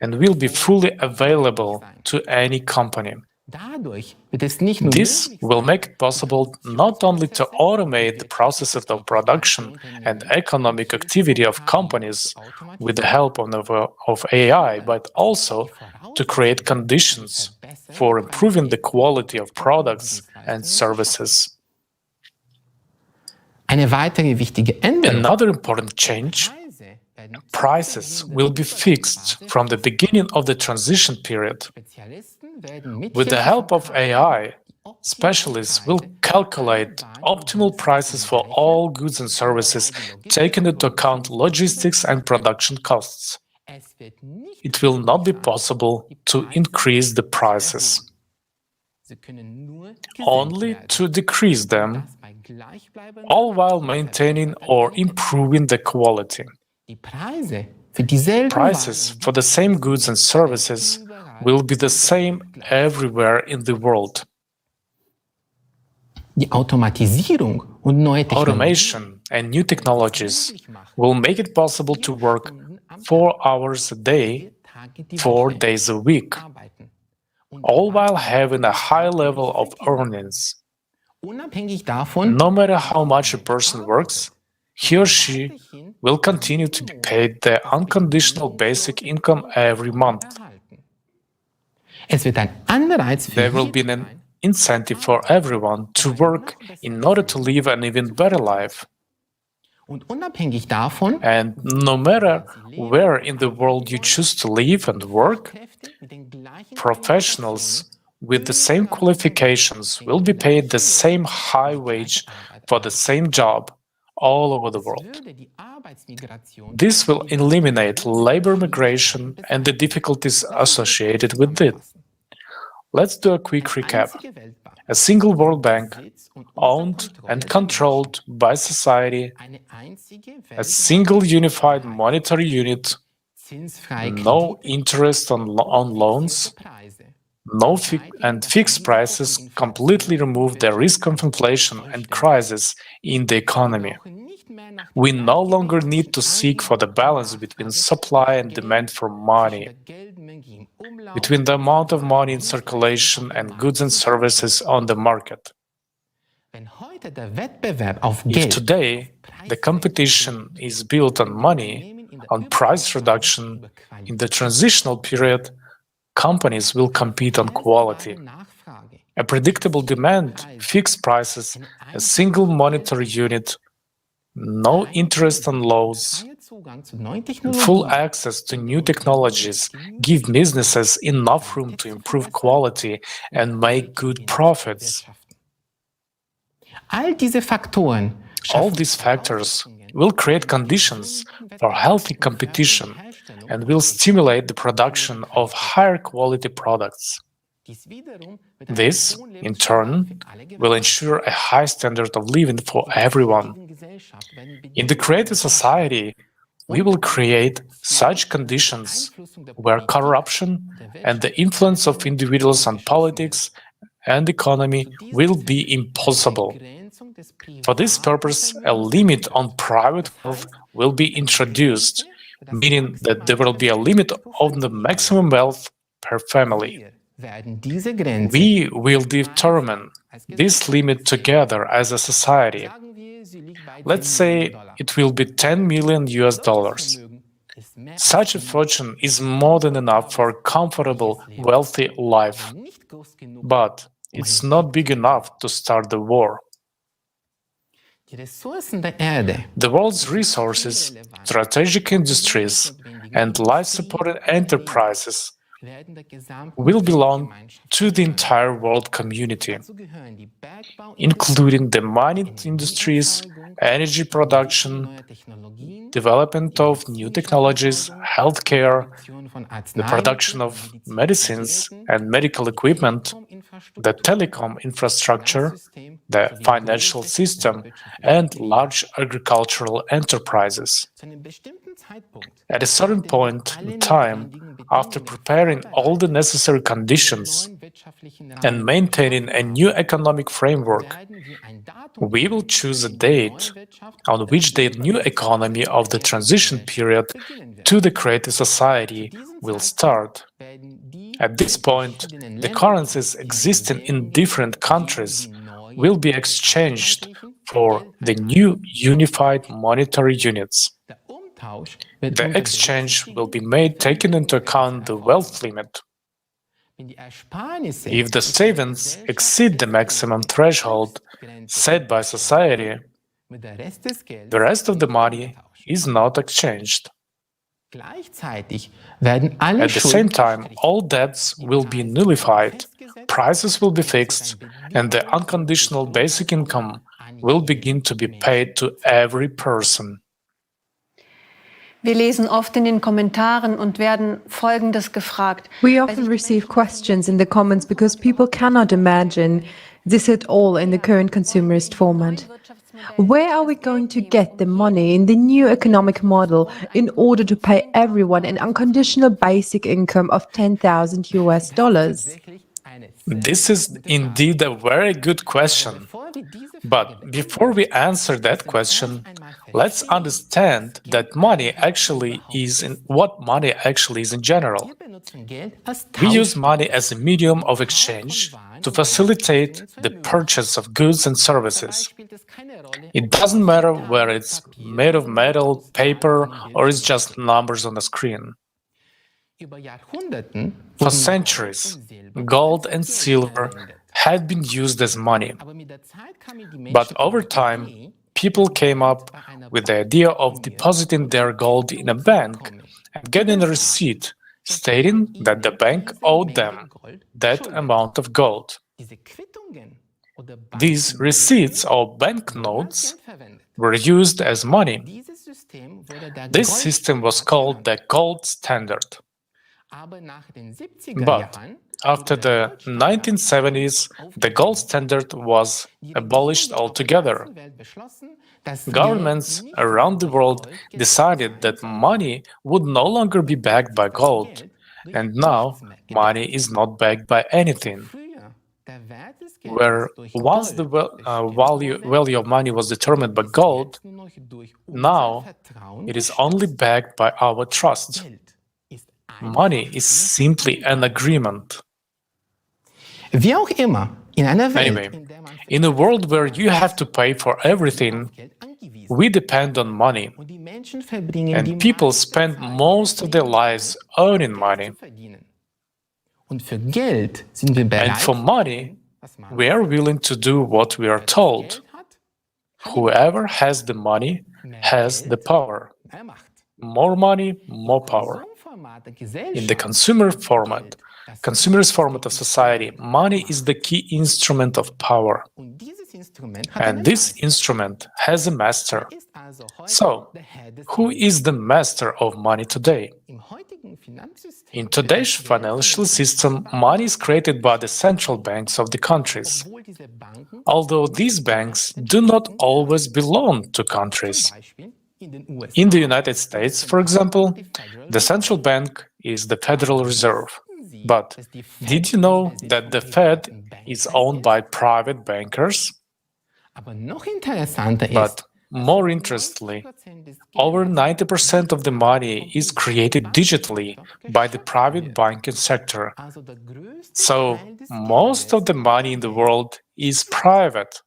and will be fully available to any company. This will make it possible not only to automate the processes of production and economic activity of companies with the help of AI, but also to create conditions for improving the quality of products and services. Another important change: prices will be fixed from the beginning of the transition period. With the help of AI, specialists will calculate optimal prices for all goods and services, taking into account logistics and production costs. It will not be possible to increase the prices, only to decrease them, all while maintaining or improving the quality. Prices for the same goods and services will be the same everywhere in the world. Automation and new technologies will make it possible to work 4 hours a day, 4 days a week, all while having a high level of earnings. No matter how much a person works, he or she will continue to be paid the unconditional basic income every month. There will be an incentive for everyone to work in order to live an even better life. And no matter where in the world you choose to live and work, professionals with the same qualifications will be paid the same high wage for the same job all over the world. This will eliminate labor migration and the difficulties associated with it. Let's do a quick recap. A single World Bank, owned and controlled by society, a single unified monetary unit, no interest on loans, and fixed prices completely remove the risk of inflation and crisis in the economy. We no longer need to seek for the balance between supply and demand for money, between the amount of money in circulation and goods and services on the market. If today the competition is built on money, on price reduction, in the transitional period, companies will compete on quality. A predictable demand, fixed prices, a single monetary unit, no interest on loans, full access to new technologies give businesses enough room to improve quality and make good profits. All these factors will create conditions for healthy competition and will stimulate the production of higher quality products. This, in turn, will ensure a high standard of living for everyone. In the creative society, we will create such conditions where corruption and the influence of individuals on politics and economy will be impossible. For this purpose, a limit on private wealth will be introduced, meaning that there will be a limit on the maximum wealth per family. We will determine this limit together as a society. Let's say it will be 10 million US dollars. Such a fortune is more than enough for a comfortable, wealthy life. But it's not big enough to start the war. The world's resources, strategic industries, and life-supporting enterprises will belong to the entire world community, including the mining industries, energy production, development of new technologies, healthcare, the production of medicines and medical equipment, the telecom infrastructure, the financial system, and large agricultural enterprises. At a certain point in time, after preparing all the necessary conditions and maintaining a new economic framework, we will choose a date on which the new economy of the transition period to the creative society will start. At this point, the currencies existing in different countries will be exchanged for the new unified monetary units. The exchange will be made taking into account the wealth limit. If the savings exceed the maximum threshold set by society, the rest of the money is not exchanged. At the same time, all debts will be nullified, prices will be fixed, and the unconditional basic income will begin to be paid to every person. Wir lesen oft in den Kommentaren und werden Folgendes gefragt. We often receive questions in the comments because people cannot imagine this at all in the current consumerist format. Where are we going to get the money in the new economic model in order to pay everyone an unconditional basic income of 10,000 US dollars? This is indeed a very good question. But before we answer that question, let's understand that money actually is what money actually is in general. We use money as a medium of exchange to facilitate the purchase of goods and services. It doesn't matter whether it's made of metal, paper, or it's just numbers on a screen. For centuries, gold and silver had been used as money. But over time, people came up with the idea of depositing their gold in a bank and getting a receipt stating that the bank owed them that amount of gold. These receipts or banknotes were used as money. This system was called the gold standard. But after the 1970s, the gold standard was abolished altogether. Governments around the world decided that money would no longer be backed by gold, and now money is not backed by anything. Where once the value of money was determined by gold, now it is only backed by our trust. Money is simply an agreement. Anyway, in a world where you have to pay for everything, we depend on money, and people spend most of their lives earning money. And for money, we are willing to do what we are told. Whoever has the money has the power. More money, more power. In the consumerist format of society, money is the key instrument of power. And this instrument has a master, So, who is the master of money today? In today's financial system, money is created by the central banks of the countries, although these banks do not always belong to countries. In the United States, for example, the central bank is the Federal Reserve. But did you know that the Fed is owned by private bankers? But more interestingly, over 90% of the money is created digitally by the private banking sector. So most of the money in the world is private.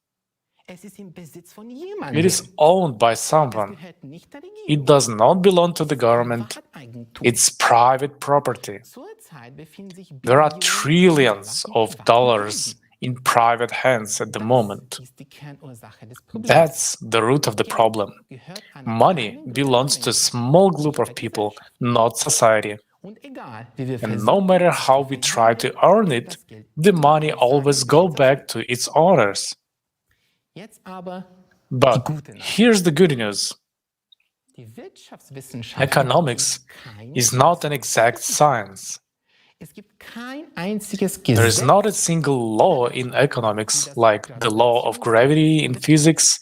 It is owned by someone. It does not belong to the government. It's private property. There are trillions of dollars in private hands at the moment. That's the root of the problem. Money belongs to a small group of people, not society. And no matter how we try to earn it, the money always goes back to its owners. But here's the good news. Economics is not an exact science. There is not a single law in economics, like the law of gravity in physics.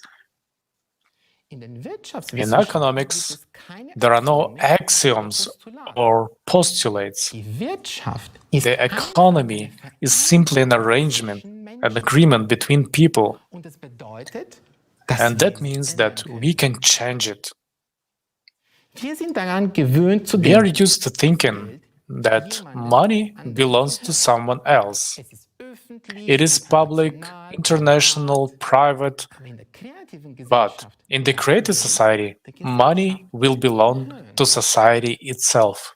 In economics, there are no axioms or postulates. The economy is simply an arrangement, an agreement between people. And that means that we can change it. We are used to thinking that money belongs to someone else. It is public, international, private. But in the creative society, money will belong to society itself.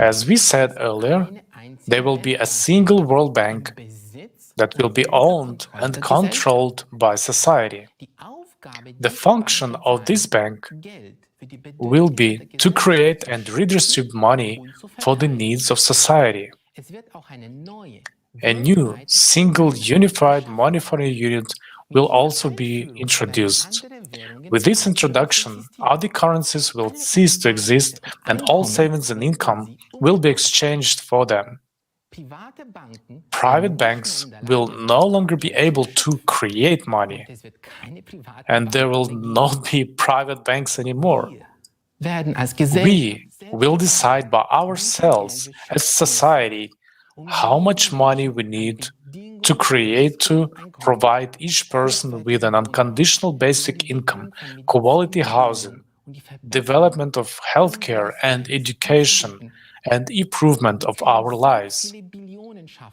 As we said earlier, there will be a single World Bank that will be owned and controlled by society. The function of this bank will be to create and redistribute money for the needs of society. A new, single, unified monetary unit will also be introduced. With this introduction, other currencies will cease to exist and all savings and income will be exchanged for them. Private banks will no longer be able to create money, and there will not be private banks anymore. We will decide by ourselves as society how much money we need to create to provide each person with an unconditional basic income, quality housing, development of healthcare and education, and improvement of our lives.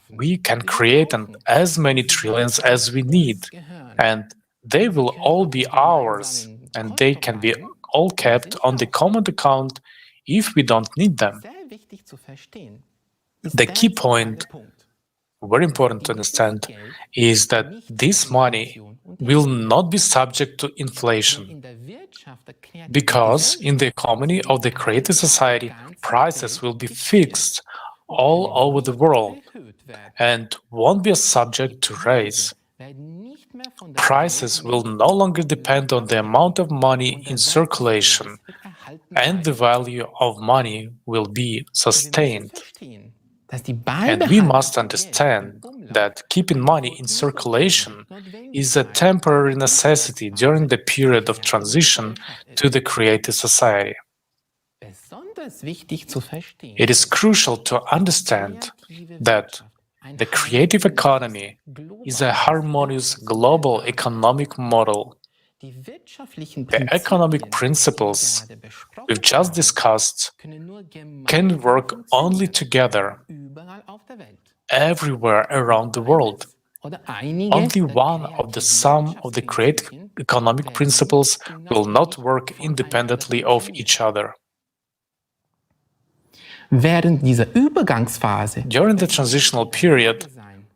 We can create as many trillions as we need, and they will all be ours, and they can be all kept on the common account if we don't need them. The key point, very important to understand, is that this money will not be subject to inflation. Because in the economy of the creative society, prices will be fixed all over the world and won't be subject to raise. Prices will no longer depend on the amount of money in circulation, and the value of money will be sustained. And we must understand that keeping money in circulation is a temporary necessity during the period of transition to the creative society. It is crucial to understand that the creative economy is a harmonious global economic model. The economic principles we've just discussed can work only together everywhere around the world. Only one of the sum of the creative economic principles will not work independently of each other. During the transitional period,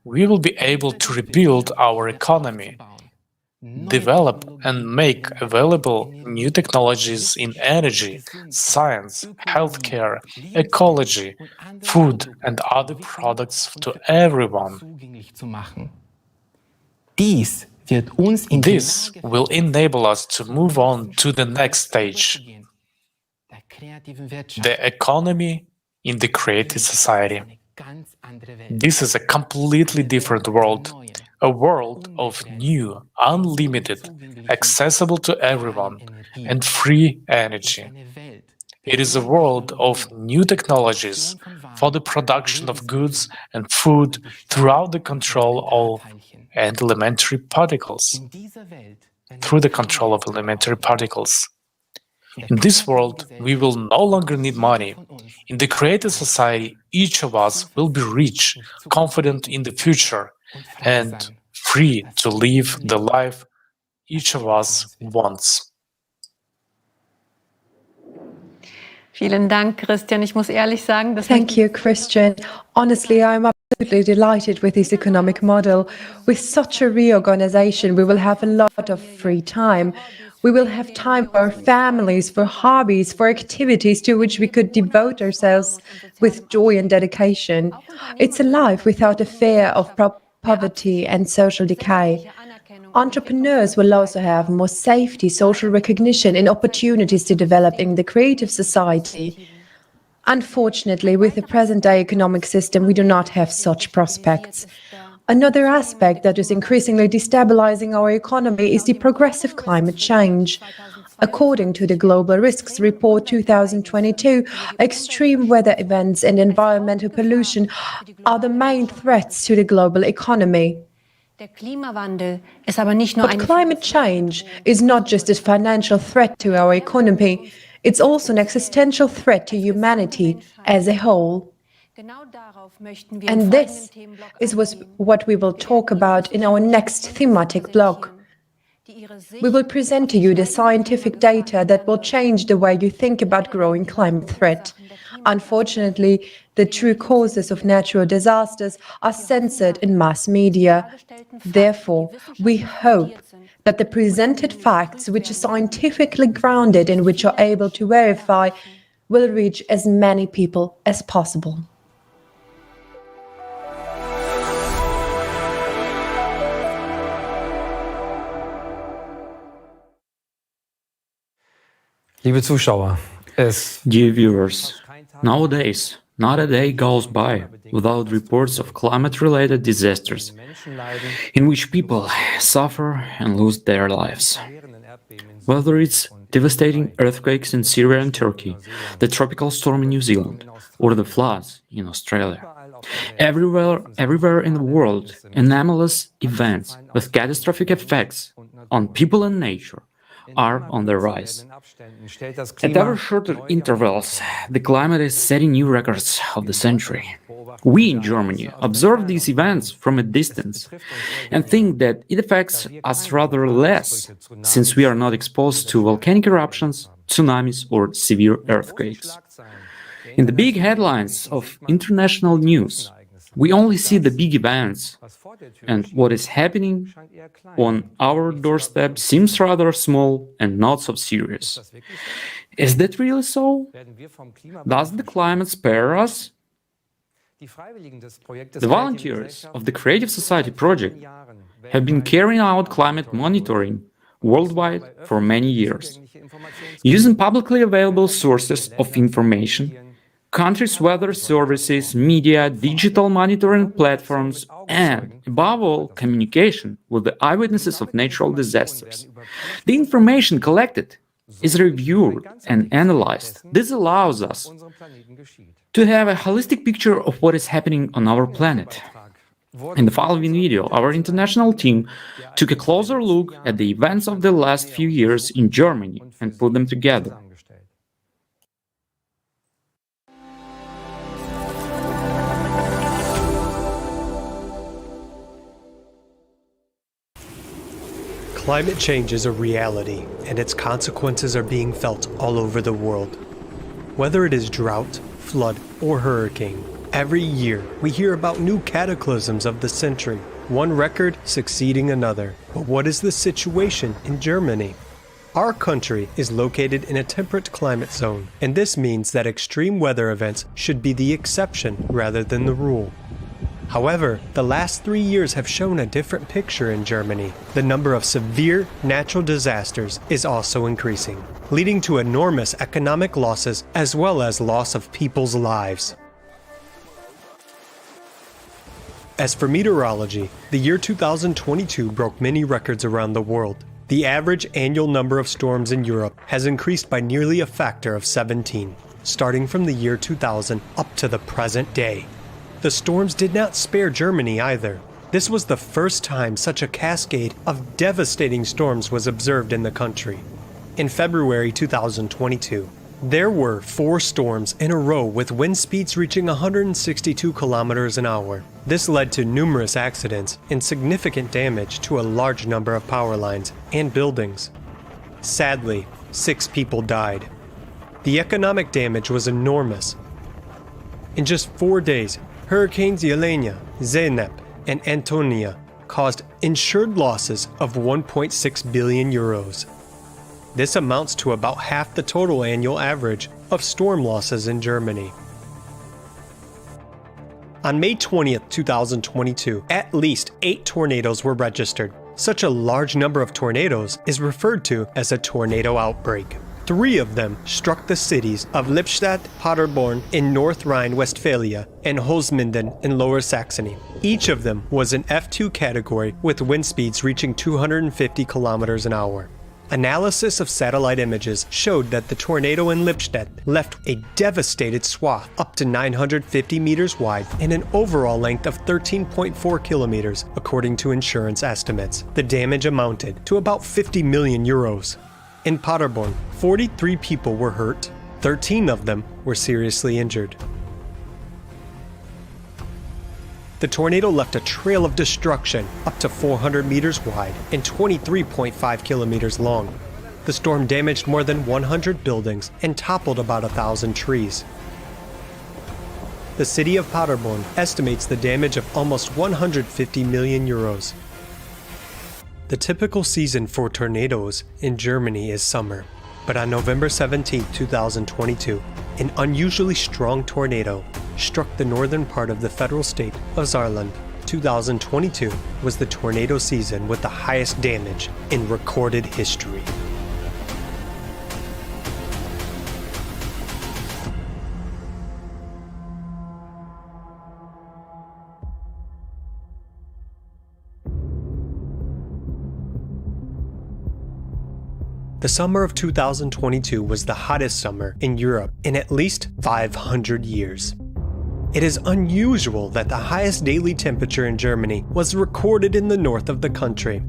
we will be able to rebuild our economy, develop and make available new technologies in energy, science, healthcare, ecology, food, and other products to everyone. This will enable us to move on to the next stage, the economy in the creative society. This is a completely different world, a world of new, unlimited, accessible to everyone, and free energy. It is a world of new technologies for the production of goods and food throughout the control of elementary particles. In this world, we will no longer need money. In the creative society, each of us will be rich, confident in the future, and free to live the life each of us wants. Vielen Dank, Christian. Ich muss ehrlich sagen, dass Thank you, Christian. Honestly, I'm absolutely delighted with this economic model. With such a reorganization, we will have a lot of free time. We will have time for our families, for hobbies, for activities to which we could devote ourselves with joy and dedication. It's a life without a fear of poverty and social decay. Entrepreneurs will also have more safety, social recognition, and opportunities to develop in the creative society. Unfortunately, with the present-day economic system, we do not have such prospects. Another aspect that is increasingly destabilizing our economy is the progressive climate change. According to the Global Risks Report 2022, extreme weather events and environmental pollution are the main threats to the global economy. But climate change is not just a financial threat to our economy, it's also an existential threat to humanity as a whole. And this is what we will talk about in our next thematic block. We will present to you the scientific data that will change the way you think about growing climate threat. Unfortunately, the true causes of natural disasters are censored in mass media. Therefore, we hope that the presented facts, which are scientifically grounded and which are able to verify, will reach as many people as possible. Liebe Zuschauer, Dear viewers, nowadays, not a day goes by without reports of climate-related disasters in which people suffer and lose their lives. Whether it's devastating earthquakes in Syria and Turkey, the tropical storm in New Zealand, or the floods in Australia. Everywhere in the world, anomalous events with catastrophic effects on people and nature are on the rise. At ever shorter intervals, the climate is setting new records of the century. We in Germany observe these events from a distance and think that it affects us rather less, since we are not exposed to volcanic eruptions, tsunamis, or severe earthquakes. In the big headlines of international news, we only see the big events, and what is happening on our doorstep seems rather small and not so serious. Is that really so? Does the climate spare us? The volunteers of the Creative Society project have been carrying out climate monitoring worldwide for many years. Using publicly available sources of information, countries' weather services, media, digital monitoring platforms, and, above all, communication with the eyewitnesses of natural disasters. The information collected is reviewed and analyzed. This allows us to have a holistic picture of what is happening on our planet. In the following video, our international team took a closer look at the events of the last few years in Germany and put them together. Climate change is a reality, and its consequences are being felt all over the world. Whether it is drought, flood, or hurricane, every year we hear about new cataclysms of the century, one record succeeding another. But what is the situation in Germany? Our country is located in a temperate climate zone, and this means that extreme weather events should be the exception rather than the rule. However, the last 3 years have shown a different picture in Germany. The number of severe natural disasters is also increasing, leading to enormous economic losses as well as loss of people's lives. As for meteorology, the year 2022 broke many records around the world. The average annual number of storms in Europe has increased by nearly a factor of 17, starting from the year 2000 up to the present day. The storms did not spare Germany either. This was the first time such a cascade of devastating storms was observed in the country. In February 2022, there were 4 storms in a row with wind speeds reaching 162 kilometers an hour. This led to numerous accidents and significant damage to a large number of power lines and buildings. Sadly, 6 people died. The economic damage was enormous. In just 4 days, Hurricanes Yelena, Zeynep, and Antonia caused insured losses of 1.6 billion euros. This amounts to about half the total annual average of storm losses in Germany. On May 20th, 2022, at least 8 tornadoes were registered. Such a large number of tornadoes is referred to as a tornado outbreak. 3 of them struck the cities of Lippstadt, Paderborn in North Rhine-Westphalia, and Holzminden in Lower Saxony. Each of them was an F2 category with wind speeds reaching 250 kilometers an hour. Analysis of satellite images showed that the tornado in Lippstadt left a devastated swath up to 950 meters wide and an overall length of 13.4 kilometers, according to insurance estimates. The damage amounted to about 50 million euros. In Paderborn, 43 people were hurt. 13 of them were seriously injured. The tornado left a trail of destruction up to 400 meters wide and 23.5 kilometers long. The storm damaged more than 100 buildings and toppled about 1,000 trees. The city of Paderborn estimates the damage of almost 150 million euros. The typical season for tornadoes in Germany is summer, but on November 17, 2022, an unusually strong tornado struck the northern part of the federal state of Saarland. 2022 was the tornado season with the highest damage in recorded history. The summer of 2022 was the hottest summer in Europe in at least 500 years. It is unusual that the highest daily temperature in Germany was recorded in the north of the country.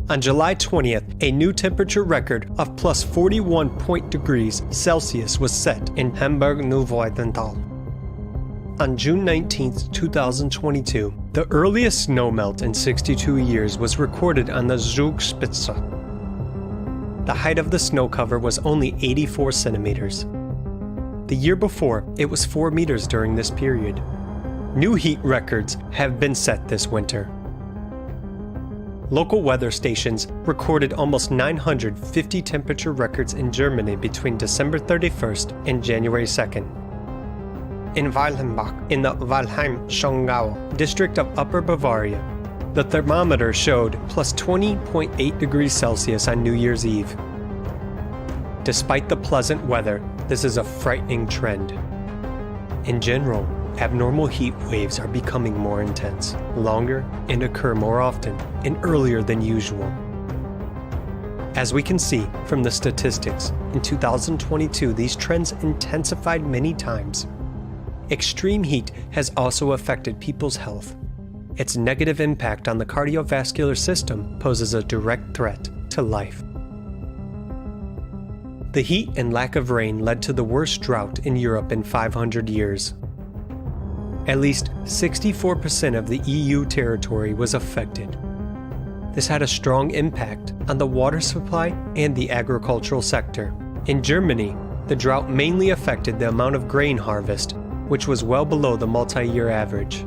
On July 20th, a new temperature record of plus 41 degrees Celsius was set in Hamburg-Neuweidenthal. On June 19th, 2022, the earliest snowmelt in 62 years was recorded on the Zugspitze. The height of the snow cover was only 84 centimeters. The year before, it was 4 meters during this period. New heat records have been set this winter. Local weather stations recorded almost 950 temperature records in Germany between December 31st and January 2nd. In Weilhambach, in the Walheim-Schongau district of Upper Bavaria, the thermometer showed plus 20.8 degrees Celsius on New Year's Eve. Despite the pleasant weather, this is a frightening trend. In general, abnormal heat waves are becoming more intense, longer, and occur more often and earlier than usual. As we can see from the statistics, in 2022 these trends intensified many times. Extreme heat has also affected people's health. Its negative impact on the cardiovascular system poses a direct threat to life. The heat and lack of rain led to the worst drought in Europe in 500 years. At least 64% of the EU territory was affected. This had a strong impact on the water supply and the agricultural sector. In Germany, the drought mainly affected the amount of grain harvest, which was well below the multi-year average.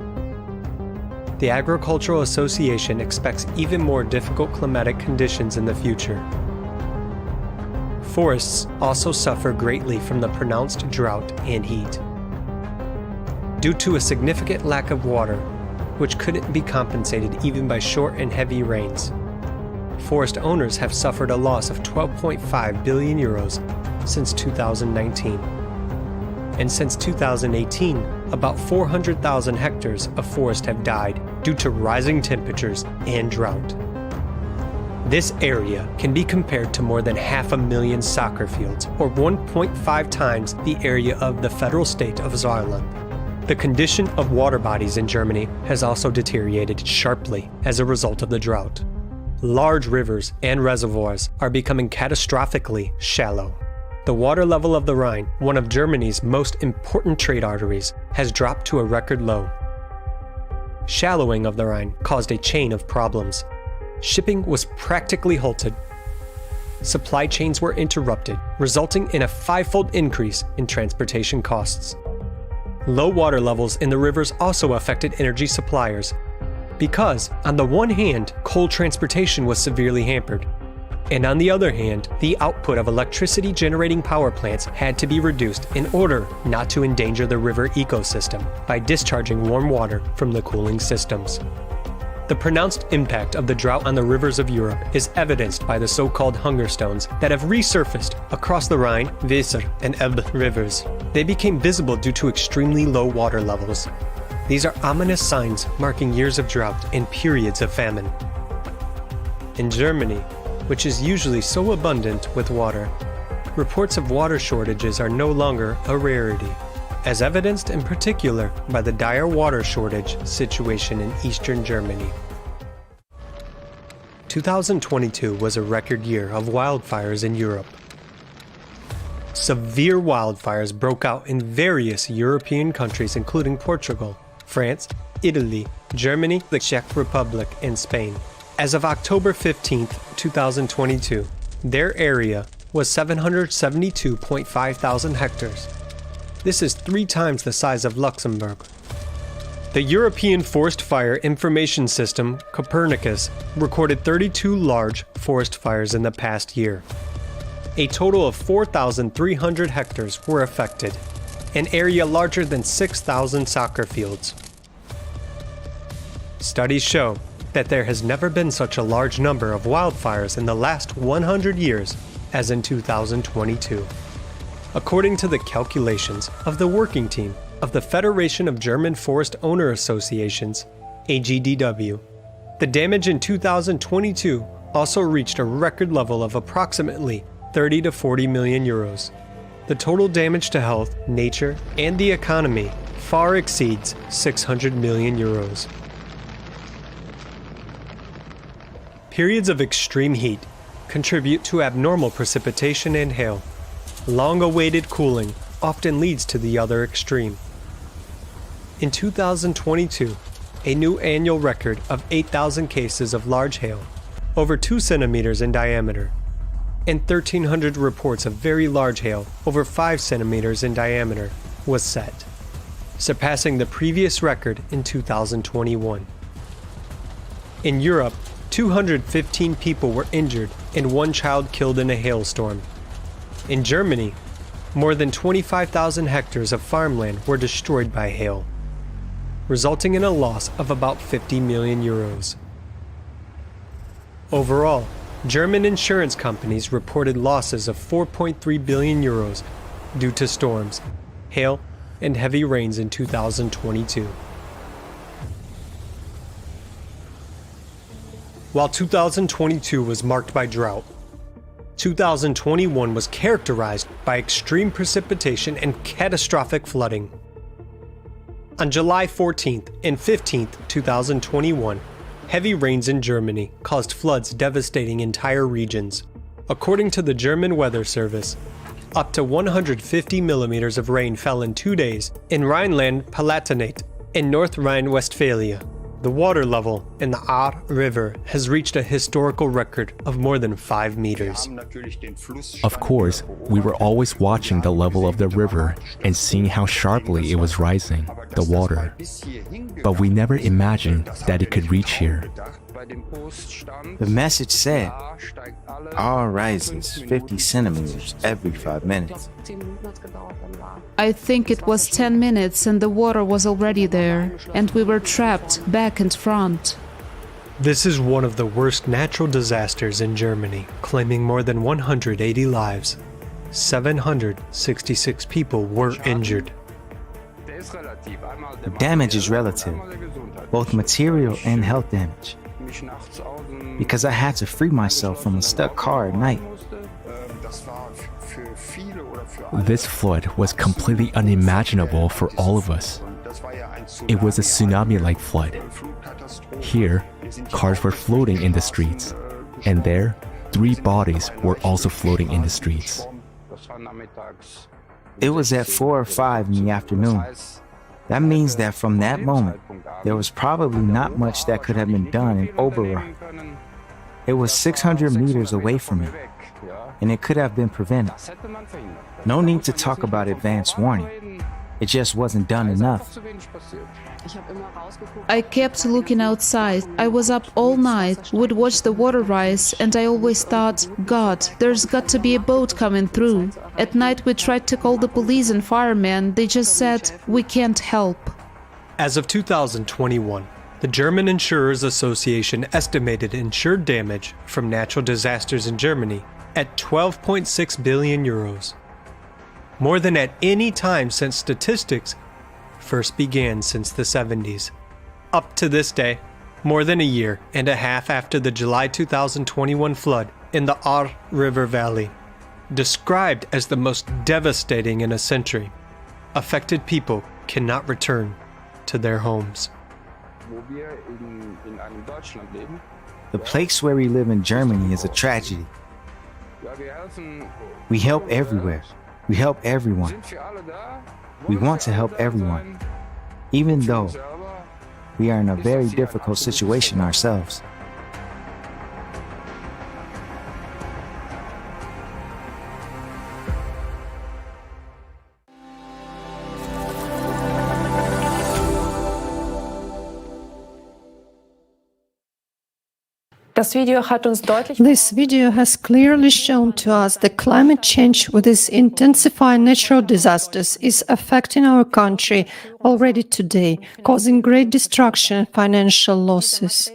The Agricultural Association expects even more difficult climatic conditions in the future. Forests also suffer greatly from the pronounced drought and heat. due to a significant lack of water, which couldn't be compensated even by short and heavy rains. Forest owners have suffered a loss of 12.5 billion euros since 2019. And since 2018, about 400,000 hectares of forest have died due to rising temperatures and drought. This area can be compared to more than 500,000 soccer fields, or 1.5 times the area of the federal state of Saarland. The condition of water bodies in Germany has also deteriorated sharply as a result of the drought. Large rivers and reservoirs are becoming catastrophically shallow. The water level of the Rhine, one of Germany's most important trade arteries, has dropped to a record low. Shallowing of the Rhine caused a chain of problems. Shipping was practically halted. Supply chains were interrupted, resulting in a fivefold increase in transportation costs. Low water levels in the rivers also affected energy suppliers, because, on the one hand, coal transportation was severely hampered, and on the other hand, the output of electricity generating power plants had to be reduced in order not to endanger the river ecosystem by discharging warm water from the cooling systems. The pronounced impact of the drought on the rivers of Europe is evidenced by the so-called hunger stones that have resurfaced across the Rhine, Weser, and Elbe rivers. They became visible due to extremely low water levels. These are ominous signs marking years of drought and periods of famine. In Germany, which is usually so abundant with water, reports of water shortages are no longer a rarity, as evidenced in particular by the dire water shortage situation in eastern Germany. 2022 was a record year of wildfires in Europe. Severe wildfires broke out in various European countries including Portugal, France, Italy, Germany, the Czech Republic, and Spain. As of October 15, 2022, their area was 772.5 thousand hectares. This is 3 times the size of Luxembourg. The European Forest Fire Information System, Copernicus, recorded 32 large forest fires in the past year. A total of 4,300 hectares were affected, an area larger than 6,000 soccer fields. Studies show that there has never been such a large number of wildfires in the last 100 years as in 2022. According to the calculations of the working team of the Federation of German Forest Owner Associations, AGDW, the damage in 2022 also reached a record level of approximately 30 to 40 million euros. The total damage to health, nature, and the economy far exceeds 600 million euros. Periods of extreme heat contribute to abnormal precipitation and hail. Long-awaited cooling often leads to the other extreme. In 2022, a new annual record of 8,000 cases of large hail, over 2 centimeters in diameter, and 1,300 reports of very large hail, over 5 centimeters in diameter, was set, surpassing the previous record in 2021. In Europe, 215 people were injured and 1 child killed in a hailstorm. In Germany, more than 25,000 hectares of farmland were destroyed by hail, resulting in a loss of about 50 million euros. Overall, German insurance companies reported losses of 4.3 billion euros due to storms, hail, and heavy rains in 2022. While 2022 was marked by drought, 2021 was characterized by extreme precipitation and catastrophic flooding. On July 14th and 15th, 2021, heavy rains in Germany caused floods devastating entire regions. According to the German Weather Service, up to 150 millimeters of rain fell in 2 days in Rhineland-Palatinate in North Rhine-Westphalia. The water level in the Ahr River has reached a historical record of more than 5 meters. Of course, we were always watching the level of the river and seeing how sharply it was rising, the water. But we never imagined that it could reach here. The message said, R rises 50 centimeters every 5 minutes. I think it was 10 minutes and the water was already there, and we were trapped back and front. This is one of the worst natural disasters in Germany, claiming more than 180 lives. 766 people were injured. The damage is relative, both material and health damage. Because I had to free myself from a stuck car at night. This flood was completely unimaginable for all of us. It was a tsunami-like flood. Here, cars were floating in the streets, and there, 3 bodies were also floating in the streets. It was at 4 or 5 in the afternoon. That means that from that moment, there was probably not much that could have been done in Oberrah. It was 600 meters away from me, and it could have been prevented. No need to talk about advance warning. It just wasn't done enough. I kept looking outside. I was up all night, would watch the water rise, and I always thought, God, there's got to be a boat coming through. At night we tried to call the police and firemen. They just said, we can't help. As of 2021, the German Insurers Association estimated insured damage from natural disasters in Germany at 12.6 billion euros. More than at any time since statistics first began since the 70s. Up to this day, more than a year and a half after the July 2021 flood in the Ahr River Valley, described as the most devastating in a century, affected people cannot return to their homes. The place where we live in Germany is a tragedy. We help everywhere. We help everyone. We want to help everyone, even though we are in a very difficult situation ourselves. This video has clearly shown to us that climate change, with its intensifying natural disasters, is affecting our country already today, causing great destruction and financial losses.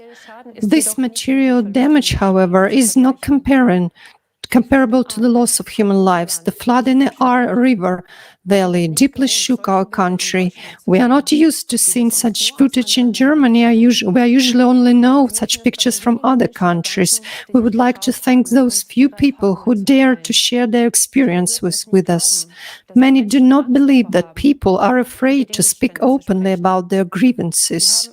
This material damage, however, is not comparable to the loss of human lives. The flood in the Ahr River Valley deeply shook our country. We are not used to seeing such footage in Germany. We usually only know such pictures from other countries. We would like to thank those few people who dared to share their experience with us. Many do not believe that people are afraid to speak openly about their grievances.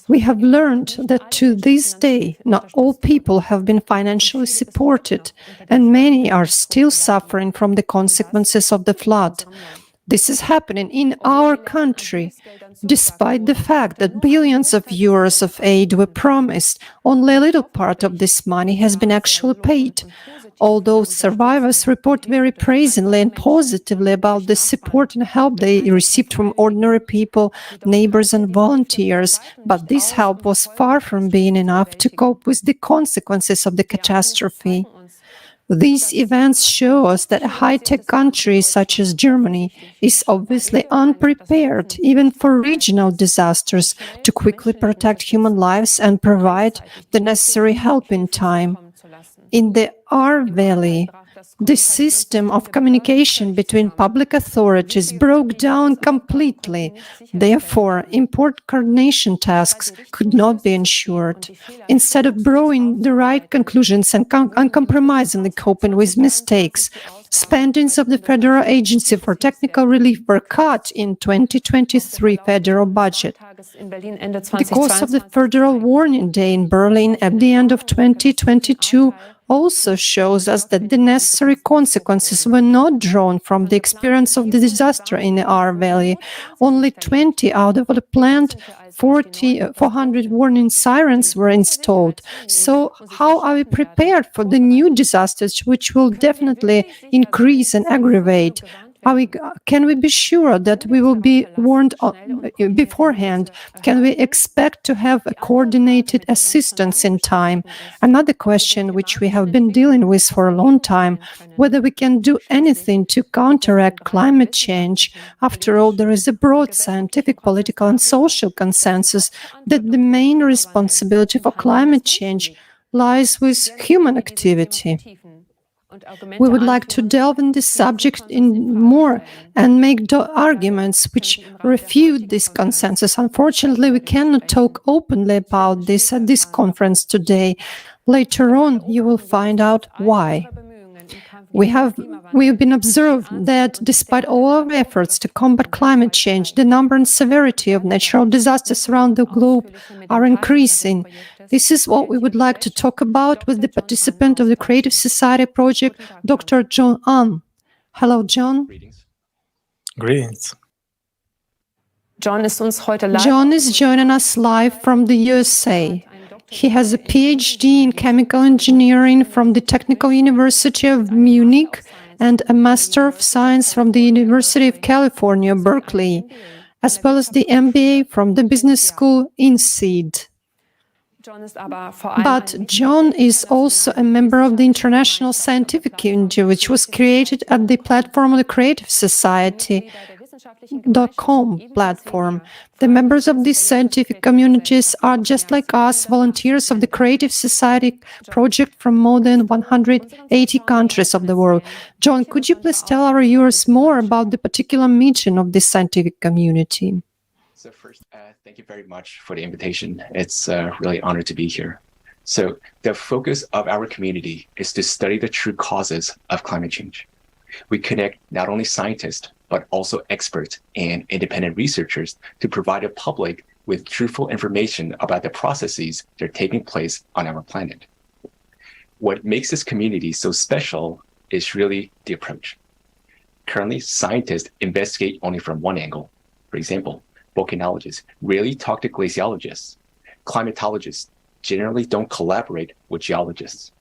We have learned that to this day, not all people have been financially supported, and many are still suffering from the consequences of the flood. This is happening in our country. Despite the fact that billions of euros of aid were promised, only a little part of this money has been actually paid. Although survivors report very praisingly and positively about the support and help they received from ordinary people, neighbors and volunteers, but this help was far from being enough to cope with the consequences of the catastrophe. These events show us that a high-tech country such as Germany is obviously unprepared even for regional disasters to quickly protect human lives and provide the necessary help in time. In the Ahr Valley, the system of communication between public authorities broke down completely. Therefore, important coordination tasks could not be ensured. Instead of drawing the right conclusions and uncompromisingly coping with mistakes, spendings of the Federal Agency for Technical Relief were cut in 2023 federal budget. The course of the Federal Warning Day in Berlin at the end of 2022 also shows us that the necessary consequences were not drawn from the experience of the disaster in the Ahr Valley. Only 20 out of the planned 400 warning sirens were installed. So how are we prepared for the new disasters which will definitely increase and aggravate? Can we be sure that we will be warned beforehand? Can we expect to have a coordinated assistance in time? Another question which we have been dealing with for a long time, whether we can do anything to counteract climate change. After all, there is a broad scientific, political, and social consensus that the main responsibility for climate change lies with human activity. We would like to delve in this subject in more and make arguments which refute this consensus. Unfortunately, we cannot talk openly about this at this conference today. Later on, you will find out why. We have been observed that despite all our efforts to combat climate change, the number and severity of natural disasters around the globe are increasing. This is what we would like to talk about with the participant of the Creative Society project, Dr. John An. Hello, John. Greetings. John is joining us live from the USA. He has a PhD in chemical engineering from the Technical University of Munich and a Master of Science from the University of California, Berkeley, as well as the MBA from the Business School in Seed. But John is also a member of the International Scientific Community, which was created at the platform of the Creative Society. .com platform. The members of these scientific communities are just like us, volunteers of the Creative Society project from more than 180 countries of the world. John, could you please tell our viewers more about the particular mission of this scientific community? So first, thank you very much for the invitation. It's really an honor to be here. So the focus of our community is to study the true causes of climate change. We connect not only scientists, but also experts and independent researchers to provide the public with truthful information about the processes that are taking place on our planet. What makes this community so special is really the approach. Currently, scientists investigate only from one angle. For example, volcanologists rarely talk to glaciologists. Climatologists generally don't collaborate with geologists.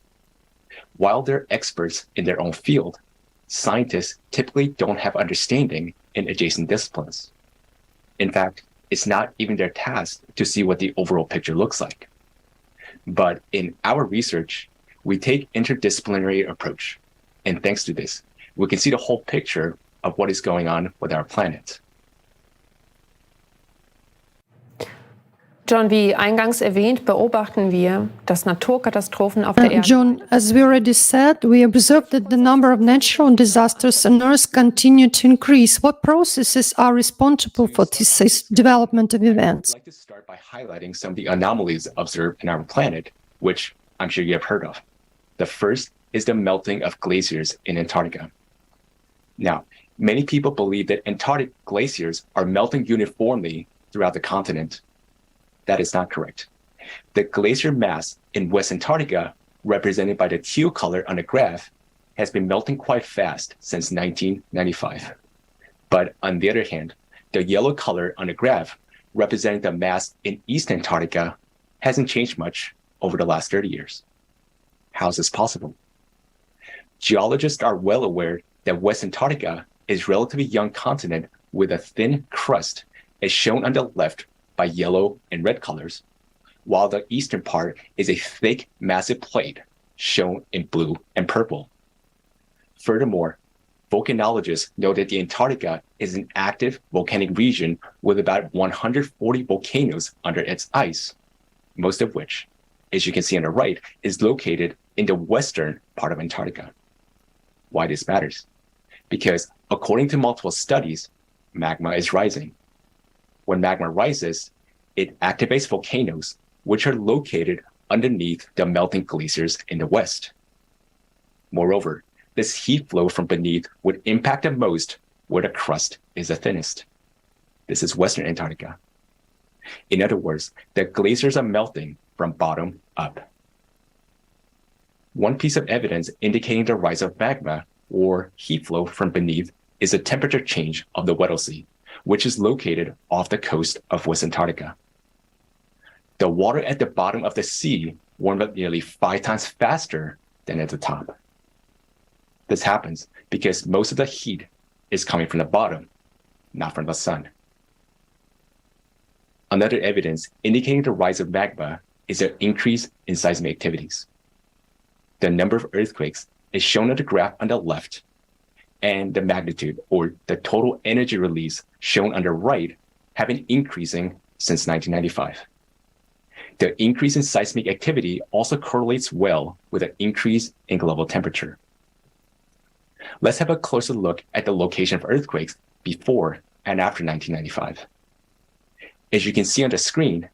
While they're experts in their own field, scientists typically don't have understanding in adjacent disciplines. In fact, it's not even their task to see what the overall picture looks like. But in our research, we take interdisciplinary approach. And thanks to this, we can see the whole picture of what is going on with our planet. John, wie eingangs erwähnt, beobachten wir, dass Naturkatastrophen auf der Erde. John, as we already said, we observed that the number of natural disasters on Earth continue to increase. What processes are responsible for this development of events? I'd like to start by highlighting some of the anomalies observed in our planet, which I'm sure you have heard of. The first is the melting of glaciers in Antarctica. Now, many people believe that Antarctic glaciers are melting uniformly throughout the continent. That is not correct. The glacier mass in West Antarctica, represented by the teal color on the graph, has been melting quite fast since 1995. But on the other hand, the yellow color on the graph, representing the mass in East Antarctica, hasn't changed much over the last 30 years. How is this possible? Geologists are well aware that West Antarctica is a relatively young continent with a thin crust, as shown on the left by yellow and red colors, while the eastern part is a thick, massive plate shown in blue and purple. Furthermore, volcanologists know that the Antarctica is an active volcanic region with about 140 volcanoes under its ice, most of which, as you can see on the right, is located in the western part of Antarctica. Why this matters? Because according to multiple studies, magma is rising. When magma rises, it activates volcanoes, which are located underneath the melting glaciers in the west. Moreover, this heat flow from beneath would impact the most where the crust is the thinnest. This is Western Antarctica. In other words, the glaciers are melting from bottom up. One piece of evidence indicating the rise of magma or heat flow from beneath is the temperature change of the Weddell Sea, which is located off the coast of West Antarctica. The water at the bottom of the sea warmed up nearly 5 times faster than at the top. This happens because most of the heat is coming from the bottom, not from the sun. Another evidence indicating the rise of magma is an increase in seismic activities. The number of earthquakes is shown on the graph on the left, and the magnitude, or the total energy release, shown on the right, have been increasing since 1995. The increase in seismic activity also correlates well with an increase in global temperature. Let's have a closer look at the location of earthquakes before and after 1995. As you can see on the screen,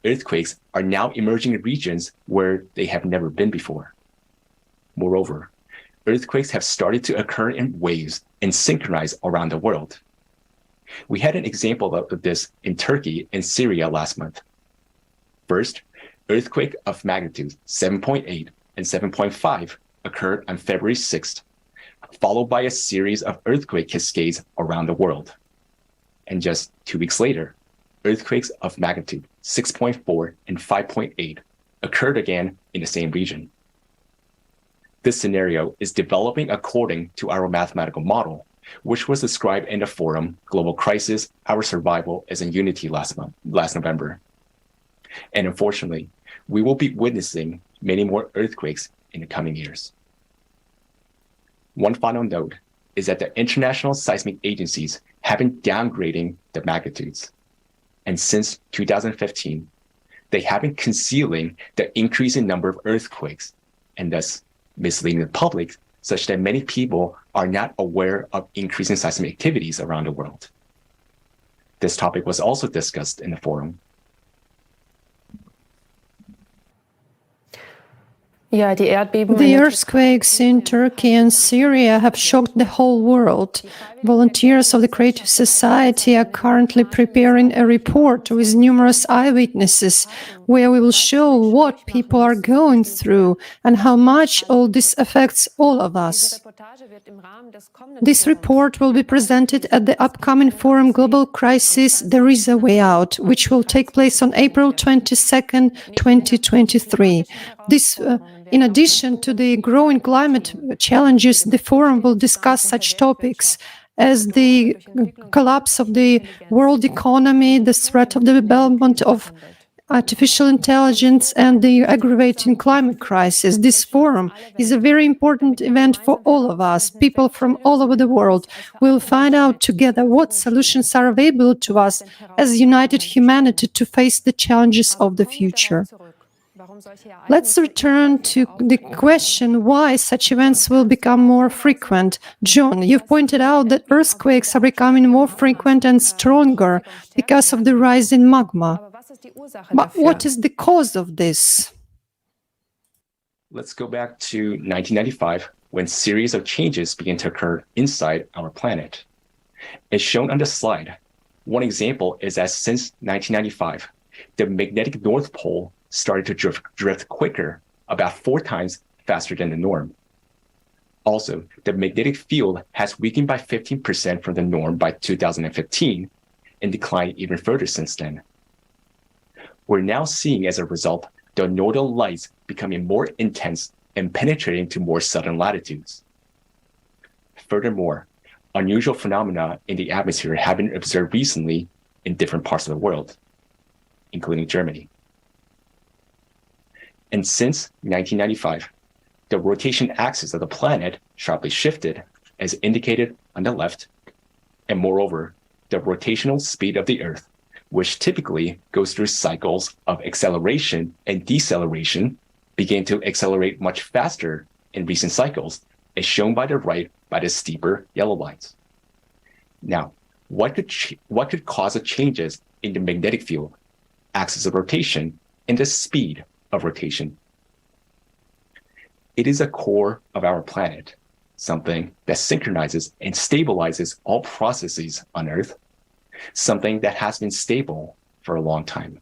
earthquakes are now emerging in regions where they have never been before. Moreover, earthquakes have started to occur in waves and synchronize around the world. We had an example of this in Turkey and Syria last month. First, earthquake of magnitude 7.8 and 7.5 occurred on February 6th, followed by a series of earthquake cascades around the world. And just 2 weeks later, earthquakes of magnitude 6.4 and 5.8 occurred again in the same region. This scenario is developing according to our mathematical model, which was described in the forum Global Crisis, Our Survival as in Unity last November. And unfortunately, we will be witnessing many more earthquakes in the coming years. One final note is that the international seismic agencies have been downgrading the magnitudes. And since 2015, they have been concealing the increasing number of earthquakes and thus misleading the public such that many people are not aware of increasing seismic activities around the world. This topic was also discussed in the forum. The earthquakes in Turkey and Syria have shocked the whole world. Volunteers of the Creative Society are currently preparing a report with numerous eyewitnesses where we will show what people are going through and how much all this affects all of us. This report will be presented at the upcoming forum Global Crisis, There is a Way Out, which will take place on April 22nd, 2023. In addition to the growing climate challenges, the forum will discuss such topics as the collapse of the world economy, the threat of the development of artificial intelligence, and the aggravating climate crisis. This forum is a very important event for all of us. People from all over the world will find out together what solutions are available to us as united humanity to face the challenges of the future. Let's return to the question why such events will become more frequent. John, you've pointed out that earthquakes are becoming more frequent and stronger because of the rise in magma. But what is the cause of this? Let's go back to 1995, when a series of changes began to occur inside our planet. As shown on the slide, one example is that since 1995, the magnetic North Pole started to drift quicker, about 4 times faster than the norm. Also, the magnetic field has weakened by 15% from the norm by 2015 and declined even further since then. We're now seeing, as a result, the northern lights becoming more intense and penetrating to more southern latitudes. Furthermore, unusual phenomena in the atmosphere have been observed recently in different parts of the world, including Germany. And since 1995, the rotation axis of the planet sharply shifted, as indicated on the left, and moreover, the rotational speed of the Earth, which typically goes through cycles of acceleration and deceleration, began to accelerate much faster in recent cycles, as shown by the right by the steeper yellow lines. Now, what could cause the changes in the magnetic field, axis of rotation, and the speed of rotation? It is a core of our planet, something that synchronizes and stabilizes all processes on Earth, something that has been stable for a long time.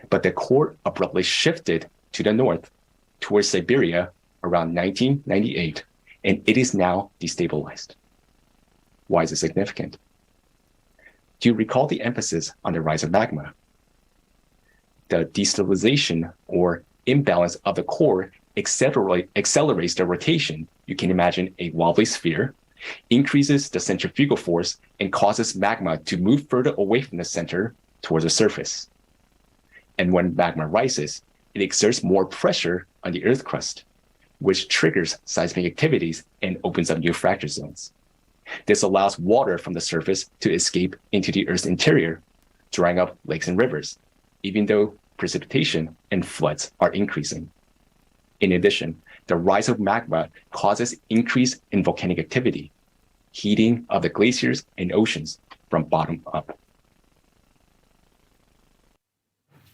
But the core abruptly shifted to the north, towards Siberia, around 1998, and it is now destabilized. Why is it significant? Do you recall the emphasis on the rise of magma? The destabilization or imbalance of the core accelerates the rotation. You can imagine a wobbly sphere increases the centrifugal force and causes magma to move further away from the center towards the surface. And when magma rises, it exerts more pressure on the Earth crust, which triggers seismic activities and opens up new fracture zones. This allows water from the surface to escape into the Earth's interior, drying up lakes and rivers, even though precipitation and floods are increasing. In addition, the rise of magma causes increase in volcanic activity, heating of the glaciers and oceans from bottom up.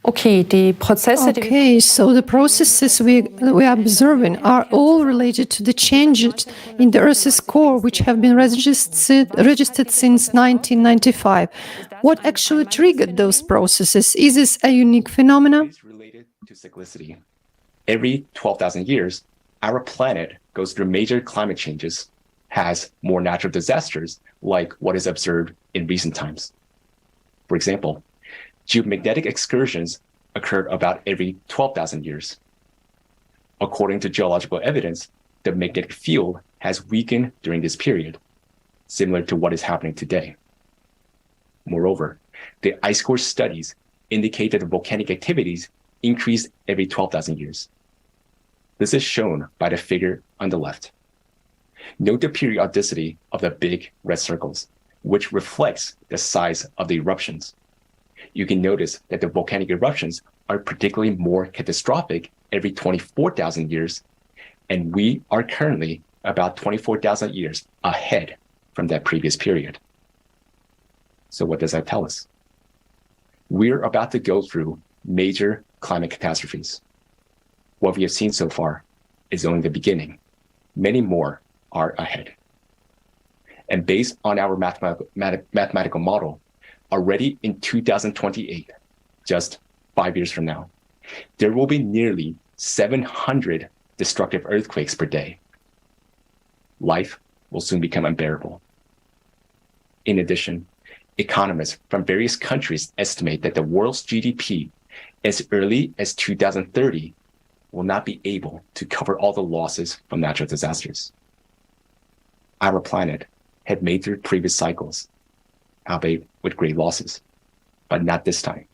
Okay, so the processes we are observing are all related to the changes in the Earth's core, which have been registered since 1995. What actually triggered those processes? Is this a unique phenomenon? It is related to cyclicity. Every 12,000 years, our planet goes through major climate changes, has more natural disasters like what is observed in recent times. For example, geomagnetic excursions occurred about every 12,000 years. According to geological evidence, the magnetic field has weakened during this period, similar to what is happening today. Moreover, the ice core studies indicate that the volcanic activities increase every 12,000 years. This is shown by the figure on the left. Note the periodicity of the big red circles, which reflects the size of the eruptions. You can notice that the volcanic eruptions are particularly more catastrophic every 24,000 years, and we are currently about 24,000 years ahead from that previous period. So what does that tell us? We're about to go through major climate catastrophes. What we have seen so far is only the beginning. Many more are ahead. And based on our mathematical model, already in 2028, just 5 years from now, there will be nearly 700 destructive earthquakes per day. Life will soon become unbearable. In addition, economists from various countries estimate that the world's GDP as early as 2030 will not be able to cover all the losses from natural disasters. Our planet had made through previous cycles, albeit with great losses, but not this time,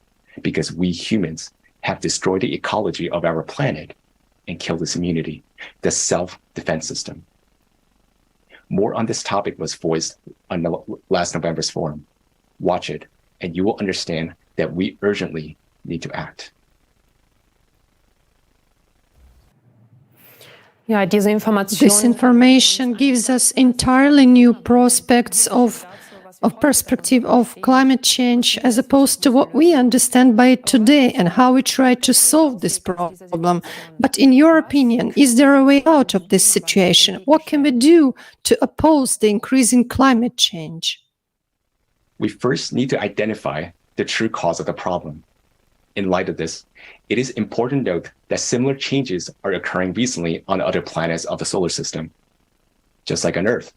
because we humans have destroyed the ecology of our planet and killed its immunity, the self-defense system. More on this topic was voiced on last November's forum. Watch it, and you will understand that we urgently need to act. This information gives us entirely new prospects of perspective of climate change as opposed to what we understand by it today and how we try to solve this problem. But in your opinion, is there a way out of this situation? What can we do to oppose the increasing climate change? We first need to identify the true cause of the problem. In light of this, it is important to note that similar changes are occurring recently on other planets of the solar system. Just like on Earth,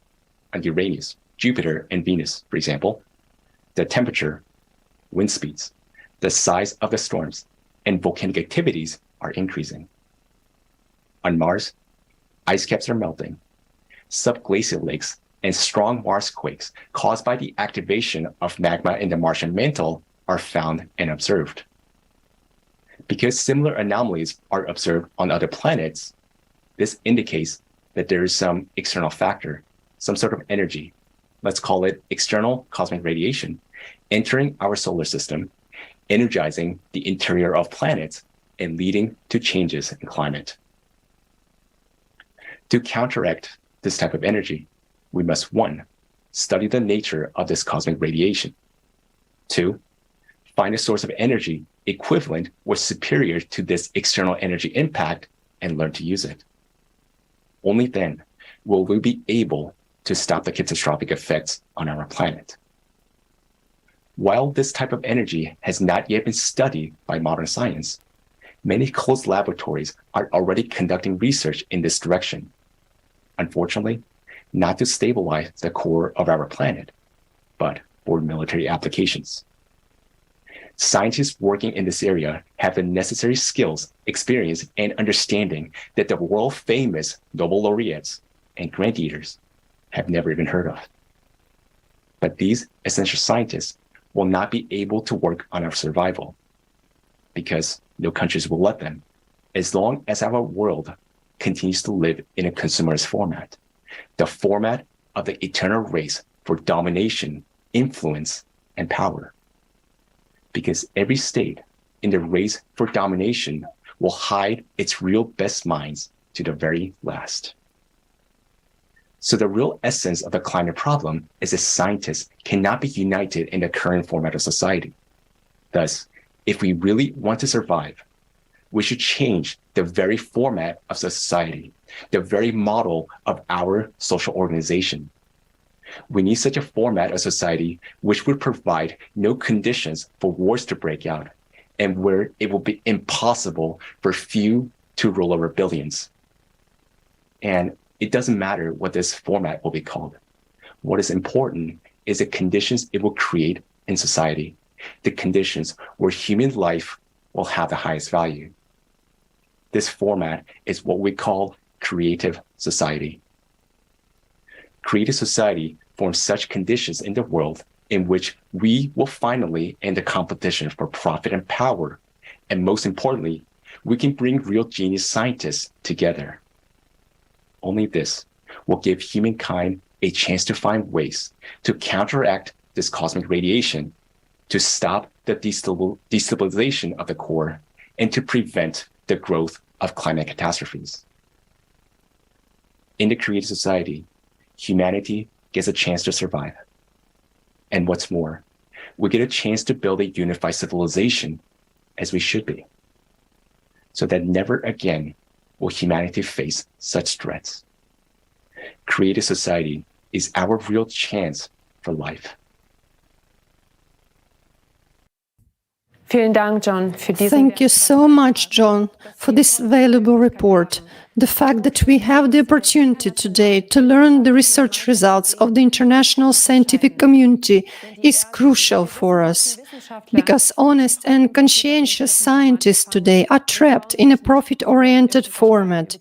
on Uranus, Jupiter, and Venus, for example, the temperature, wind speeds, the size of the storms, and volcanic activities are increasing. On Mars, ice caps are melting. Subglacial lakes and strong Mars quakes caused by the activation of magma in the Martian mantle are found and observed. Because similar anomalies are observed on other planets, this indicates that there is some external factor, some sort of energy, let's call it external cosmic radiation, entering our solar system, energizing the interior of planets and leading to changes in climate. To counteract this type of energy, we must 1, study the nature of this cosmic radiation. 2, find a source of energy equivalent or superior to this external energy impact and learn to use it. Only then will we be able to stop the catastrophic effects on our planet. While this type of energy has not yet been studied by modern science, many closed laboratories are already conducting research in this direction. Unfortunately, not to stabilize the core of our planet, but for military applications. Scientists working in this area have the necessary skills, experience, and understanding that the world-famous Nobel laureates and grant eaters have never even heard of. But these essential scientists will not be able to work on our survival because no countries will let them, as long as our world continues to live in a consumerist format, the format of the eternal race for domination, influence, and power. Because every state in the race for domination will hide its real best minds to the very last. So the real essence of the climate problem is that scientists cannot be united in the current format of society. Thus, if we really want to survive, we should change the very format of society, the very model of our social organization. We need such a format of society which would provide no conditions for wars to break out and where it will be impossible for few to rule over billions. And it doesn't matter what this format will be called. What is important is the conditions it will create in society, the conditions where human life will have the highest value. This format is what we call creative society. Creative society forms such conditions in the world in which we will finally end the competition for profit and power. And most importantly, we can bring real genius scientists together. Only this will give humankind a chance to find ways to counteract this cosmic radiation, to stop the destabilization of the core, and to prevent the growth of climate catastrophes. In the creative society, humanity gets a chance to survive. And what's more, we get a chance to build a unified civilization, as we should be, so that never again will humanity face such threats. Creative society is our real chance for life. Thank you so much, John, for this valuable report. The fact that we have the opportunity today to learn the research results of the international scientific community is crucial for us, because honest and conscientious scientists today are trapped in a profit-oriented format,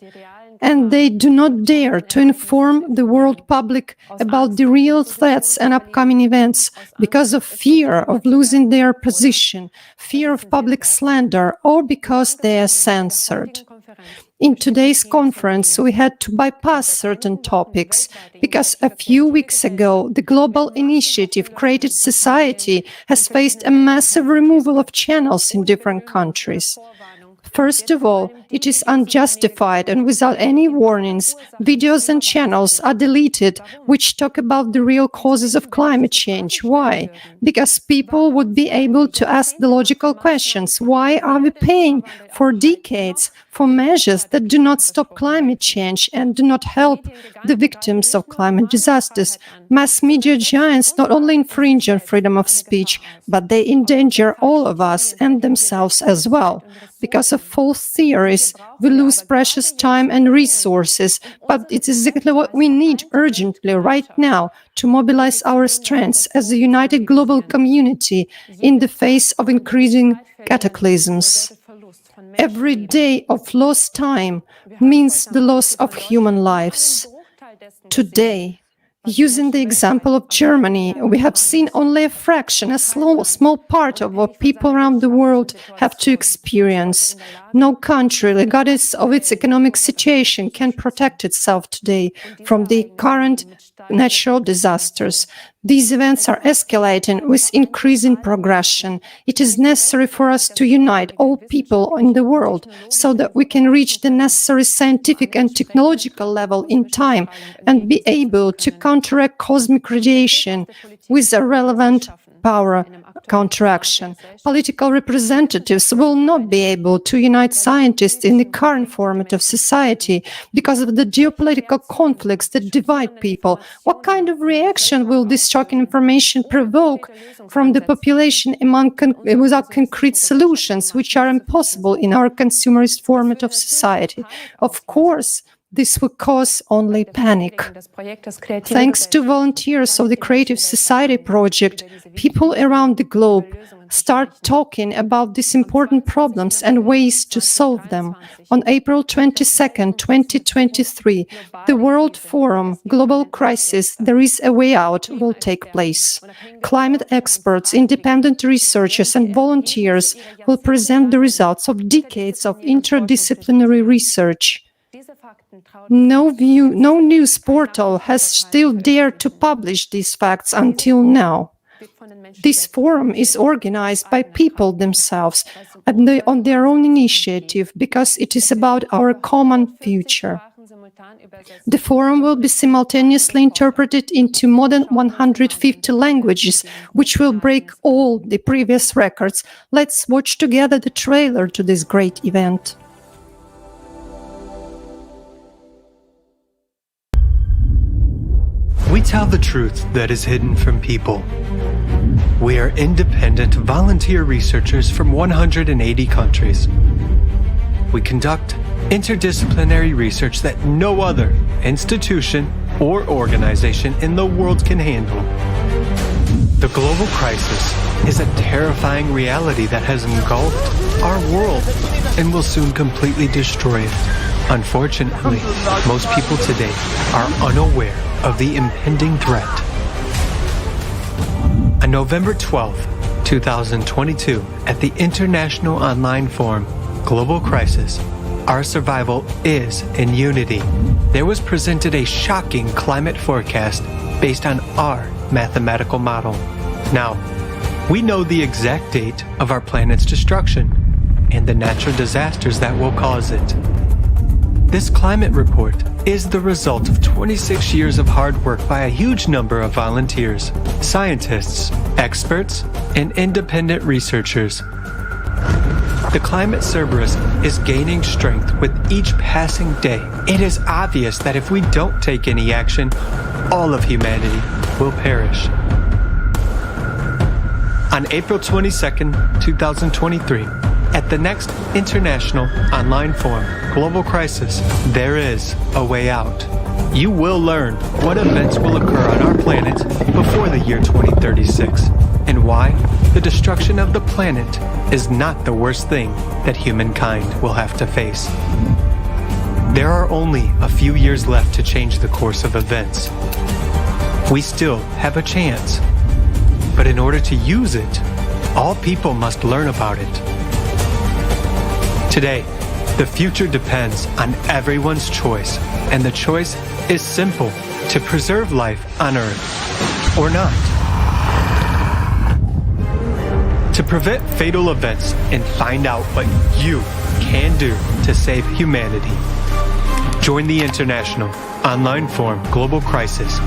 and they do not dare to inform the world public about the real threats and upcoming events because of fear of losing their position, fear of public slander, or because they are censored. In today's conference, we had to bypass certain topics because a few weeks ago, the global initiative Creative Society has faced a massive removal of channels in different countries. First of all, it is unjustified and without any warnings, videos and channels are deleted which talk about the real causes of climate change. Why? Because people would be able to ask the logical questions. Why are we paying for decades for measures that do not stop climate change and do not help the victims of climate disasters? Mass media giants not only infringe on freedom of speech, but they endanger all of us and themselves as well. Because of false theories, we lose precious time and resources, but it is exactly what we need urgently right now to mobilize our strengths as a united global community in the face of increasing cataclysms. Every day of lost time means the loss of human lives. Today, using the example of Germany, we have seen only a fraction, a small part of what people around the world have to experience. No country, regardless of its economic situation, can protect itself today from the current natural disasters. These events are escalating with increasing progression. It is necessary for us to unite all people in the world so that we can reach the necessary scientific and technological level in time and be able to counteract cosmic radiation with a relevant power counteraction. Political representatives will not be able to unite scientists in the current format of society because of the geopolitical conflicts that divide people. What kind of reaction will this shocking information provoke from the population without concrete solutions, which are impossible in our consumerist format of society? Of course, this will cause only panic. Thanks to volunteers of the Creative Society project, people around the globe start talking about these important problems and ways to solve them. On April 22, 2023, the World Forum Global Crisis, There is a Way Out will take place. Climate experts, independent researchers and volunteers will present the results of decades of interdisciplinary research. No news portal has still dared to publish these facts until now. This forum is organized by people themselves and on their own initiative because it is about our common future. The forum will be simultaneously interpreted into more than 150 languages, which will break all the previous records. Let's watch together the trailer to this great event. We tell the truth that is hidden from people. We are independent volunteer researchers from 180 countries. We conduct interdisciplinary research that no other institution or organization in the world can handle. The global crisis is a terrifying reality that has engulfed our world and will soon completely destroy it. Unfortunately, most people today are unaware of the impending threat. On November 12, 2022, at the International Online Forum, Global Crisis, Our Survival is in Unity, there was presented a shocking climate forecast based on our mathematical model. Now, we know the exact date of our planet's destruction and the natural disasters that will cause it. This climate report is the result of 26 years of hard work by a huge number of volunteers, scientists, experts, and independent researchers. The climate Cerberus is gaining strength with each passing day. It is obvious that if we don't take any action, all of humanity will perish. On April 22, 2023, at the next International Online Forum, Global Crisis, There is a Way Out. You will learn what events will occur on our planet before the year 2036, and why the destruction of the planet is not the worst thing that humankind will have to face. There are only a few years left to change the course of events. We still have a chance, but in order to use it, all people must learn about it. Today, the future depends on everyone's choice, and the choice is simple: to preserve life on Earth or not. To prevent fatal events and find out what you can do to save humanity, join the International Online Forum Global Crisis,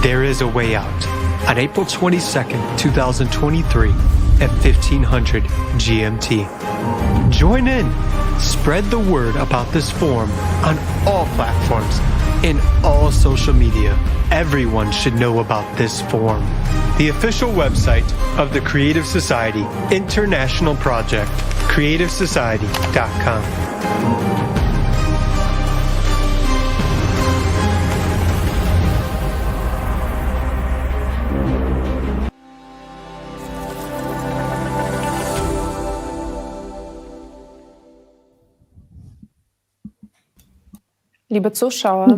There is a Way Out, on April 22nd, 2023 at 1500 GMT. Join in. Spread the word about this forum on all platforms, in all social media. Everyone should know about this forum. The official website of the Creative Society International Project, creativesociety.com.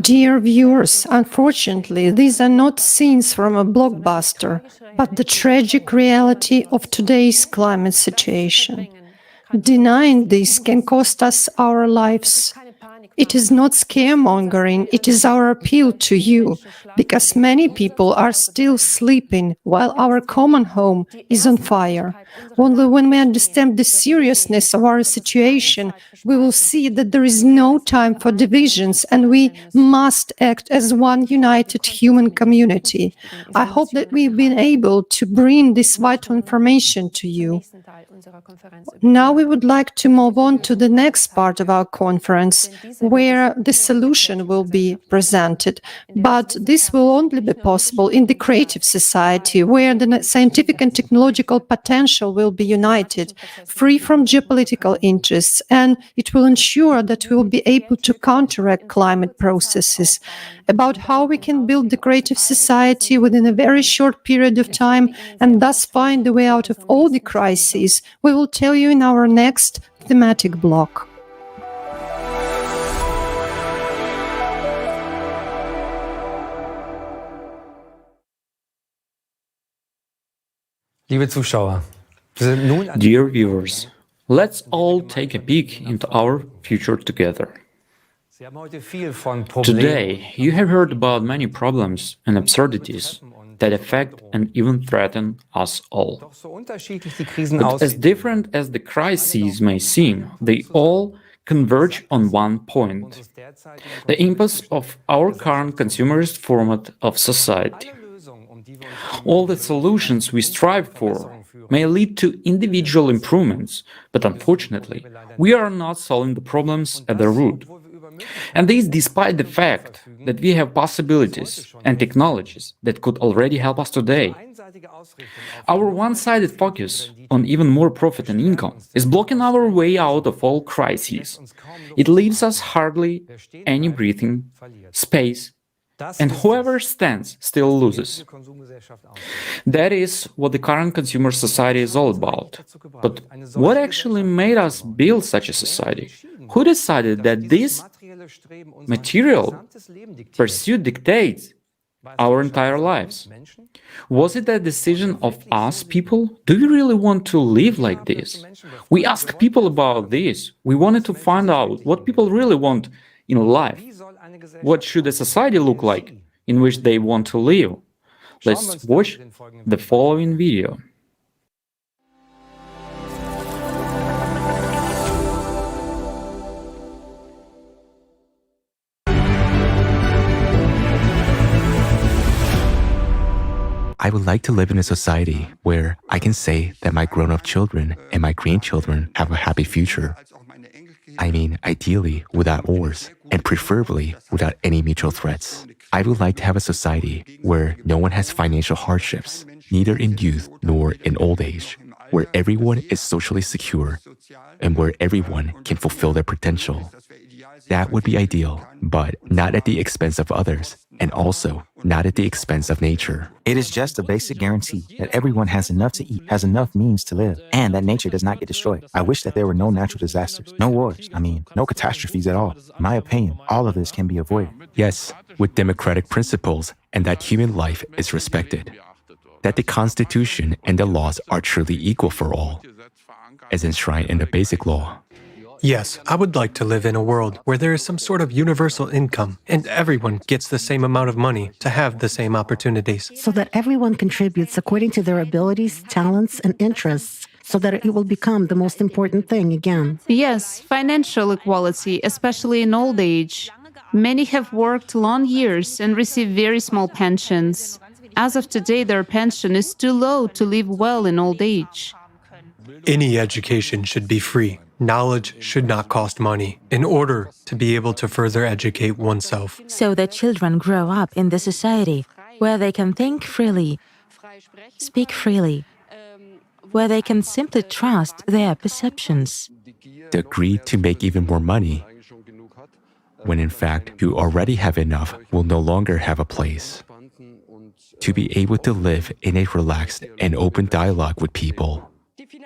Dear viewers, unfortunately, these are not scenes from a blockbuster, but the tragic reality of today's climate situation. Denying this can cost us our lives. It is not scaremongering, it is our appeal to you, because many people are still sleeping while our common home is on fire. Only when we understand the seriousness of our situation, we will see that there is no time for divisions and we must act as one united human community. I hope that we've been able to bring this vital information to you. Now we would like to move on to the next part of our conference, where the solution will be presented. But this will only be possible in the creative society, where the scientific and technological potential will be united, free from geopolitical interests, and it will ensure that we will be able to counteract climate processes. About how we can build the creative society within a very short period of time and thus find the way out of all the crises, we will tell you in our next thematic block. Liebe Zuschauer, wir sind nun an Dear viewers, let's all take a peek into our future together. Sie haben heute viel von Problemen. Today, you have heard about many problems and absurdities that affect and even threaten us all. Doch so unterschiedlich die Krisen But as aussehen, different as the crises may seem, they all converge on one point: the impasse of our current consumerist format of society. All the solutions we strive for may lead to individual improvements, but unfortunately, we are not solving the problems at the root. And this despite the fact that we have possibilities and technologies that could already help us today. Our one-sided focus on even more profit and income is blocking our way out of all crises. It leaves us hardly any breathing space, and whoever stands still loses. That is what the current consumer society is all about. But what actually made us build such a society? Who decided that this material pursuit dictates our entire lives? Was it a decision of us people? Do we really want to live like this? We asked people about this. We wanted to find out what people really want in life. What should a society look like in which they want to live? Let's watch the following video. I would like to live in a society where I can say that my grown-up children and my grandchildren have a happy future. I mean, ideally without wars, and preferably without any mutual threats. I would like to have a society where no one has financial hardships, neither in youth nor in old age, where everyone is socially secure, and where everyone can fulfill their potential. That would be ideal, but not at the expense of others, and also not at the expense of nature. It is just a basic guarantee that everyone has enough to eat, has enough means to live, and that nature does not get destroyed. I wish that there were no natural disasters, no wars, no catastrophes at all. In my opinion, all of this can be avoided. Yes, with democratic principles, and that human life is respected. That the Constitution and the laws are truly equal for all, as enshrined in the Basic Law. Yes, I would like to live in a world where there is some sort of universal income and everyone gets the same amount of money to have the same opportunities. So that everyone contributes according to their abilities, talents, and interests, so that it will become the most important thing again. Yes, financial equality, especially in old age. Many have worked long years and receive very small pensions. As of today, their pension is too low to live well in old age. Any education should be free. Knowledge should not cost money in order to be able to further educate oneself. So that children grow up in the society where they can think freely, speak freely, where they can simply trust their perceptions. The greed to make even more money, when in fact who already have enough will no longer have a place. To be able to live in a relaxed and open dialogue with people.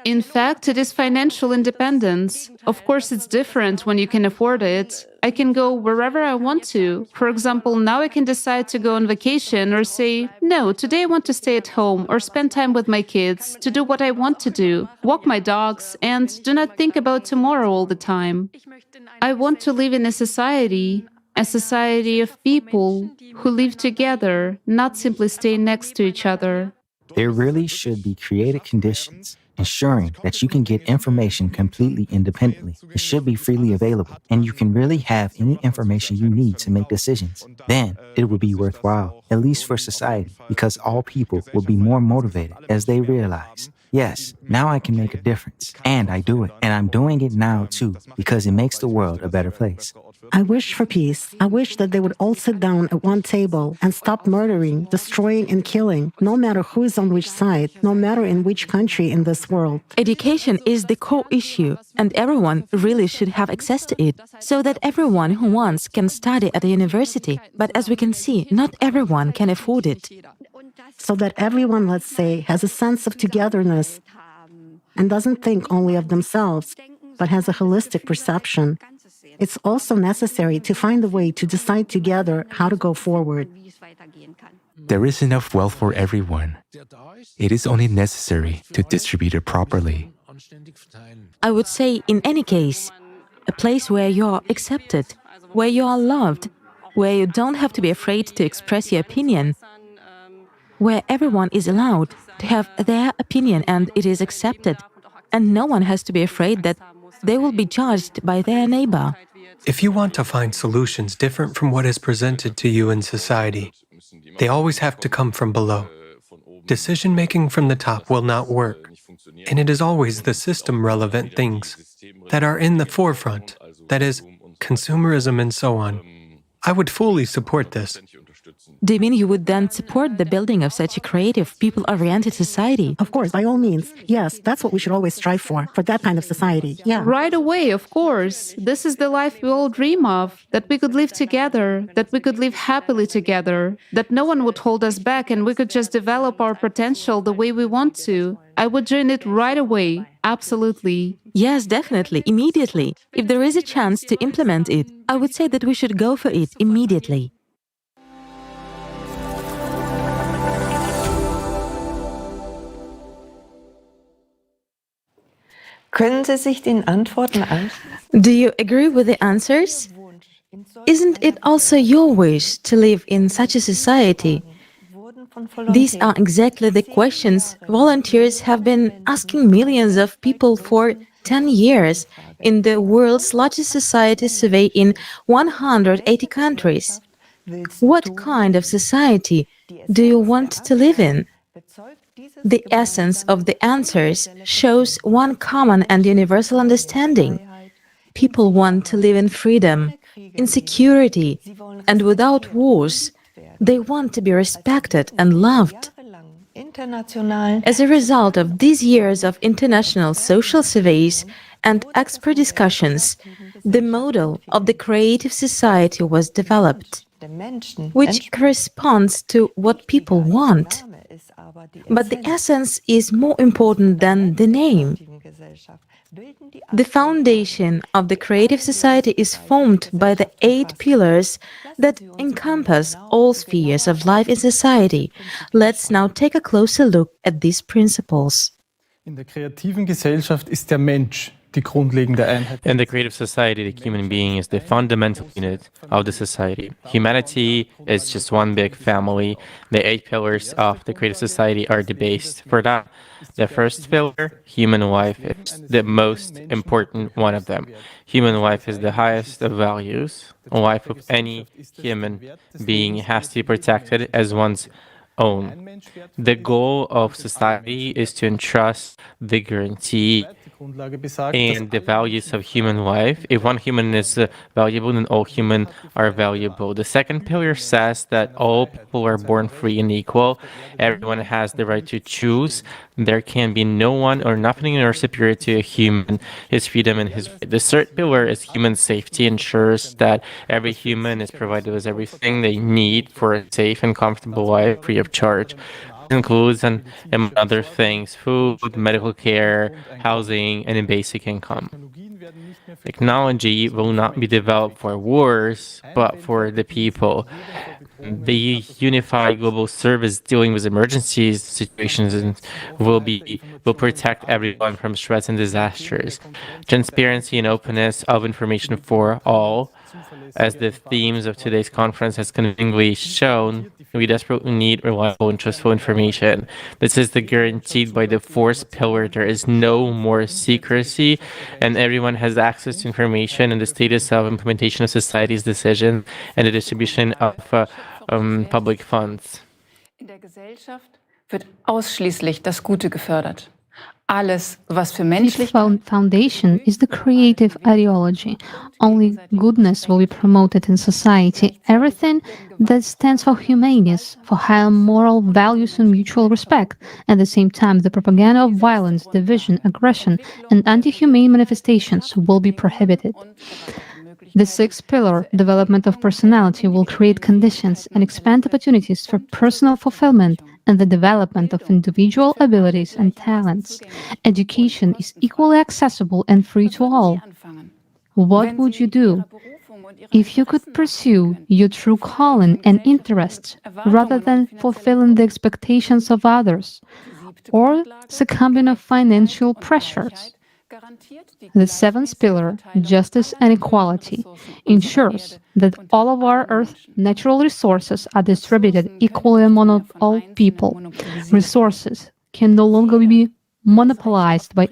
In fact, it is financial independence. Of course, it's different when you can afford it. I can go wherever I want to. For example, now I can decide to go on vacation or say, no, today I want to stay at home or spend time with my kids, to do what I want to do, walk my dogs, and do not think about tomorrow all the time. I want to live in a society of people who live together, not simply stay next to each other. There really should be created conditions ensuring that you can get information completely independently. It should be freely available, and you can really have any information you need to make decisions. Then it will be worthwhile, at least for society, because all people will be more motivated as they realize, yes, now I can make a difference. And I do it. And I'm doing it now too, because it makes the world a better place. I wish for peace. I wish that they would all sit down at one table and stop murdering, destroying, and killing, no matter who is on which side, no matter in which country in this world. Education is the core issue, and everyone really should have access to it, so that everyone who wants can study at a university. But as we can see, not everyone can afford it. So that everyone, let's say, has a sense of togetherness and doesn't think only of themselves, but has a holistic perception. It's also necessary to find a way to decide together how to go forward. There is enough wealth for everyone. It is only necessary to distribute it properly. I would say, in any case, a place where you are accepted, where you are loved, where you don't have to be afraid to express your opinion, where everyone is allowed to have their opinion and it is accepted, and no one has to be afraid that they will be judged by their neighbor. If you want to find solutions different from what is presented to you in society, they always have to come from below. Decision-making from the top will not work, and it is always the system-relevant things that are in the forefront, that is, consumerism and so on. I would fully support this. Do you mean you would then support the building of such a creative, people-oriented society? Of course, by all means. Yes, that's what we should always strive for that kind of society. Yeah. Right away, of course. This is the life we all dream of, that we could live together, that we could live happily together, that no one would hold us back and we could just develop our potential the way we want to. I would join it right away. Absolutely. Yes, definitely, immediately. If there is a chance to implement it, I would say that we should go for it immediately. Können Sie sich den Antworten Do you agree with the answers? Isn't it also your wish to live in such a society? These are exactly the questions volunteers have been asking millions of people for 10 years in the world's largest society survey in 180 countries. What kind of society do you want to live in? The essence of the answers shows one common and universal understanding. People want to live in freedom, in security, and without wars. They want to be respected and loved. As a result of these years of international social surveys and expert discussions, the model of the creative society was developed, which corresponds to what people want. But the essence is more important than the name. The foundation of the creative society is formed by the 8 pillars that encompass all spheres of life in society. Let's now take a closer look at these principles. In der kreativen Gesellschaft ist der Mensch die grundlegende Einheit. In the creative society, the human being is the fundamental unit of the society. Humanity is just one big family. The 8 pillars of the creative society are the base for that. The first pillar, human life, is the most important one of them. Human life is the highest of values. A life of any human being has to be protected as one's own. The goal of society is to entrust the guarantee and the values of human life. If one human is valuable, then all humans are valuable. The second pillar says that all people are born free and equal. Everyone has the right to choose. There can be no one or nothing more superior to a human, his freedom and his right. The third pillar is human safety, ensures that every human is provided with everything they need for a safe and comfortable life free of charge. Includes, and other things, food, medical care, housing, and a basic income. Technology will not be developed for wars, but for the people. The unified global service dealing with emergencies situations will protect everyone from threats and disasters. Transparency and openness of information for all As the themes of today's conference has convincingly shown, we desperately need reliable and trustful information. This is the guaranteed by the fourth pillar. There is no more secrecy, and everyone has access to information and the status of implementation of society's decision and the distribution of public funds. In der Gesellschaft wird ausschließlich das Gute gefördert. Alles, was für menschlich Foundation is the creative ideology. Only goodness will be promoted in society. Everything that stands for humaneness, for higher moral values and mutual respect. At the same time, the propaganda of violence, division, aggression, and anti-humane manifestations will be prohibited. The sixth pillar, development of personality, will create conditions and expand opportunities for personal fulfillment and the development of individual abilities and talents. Education is equally accessible and free to all. What would you do if you could pursue your true calling and interests rather than fulfilling the expectations of others or succumbing to financial pressures? The seventh pillar, justice and equality, ensures that all of our Earth's natural resources are distributed equally among all people. Resources can no longer be monopolized by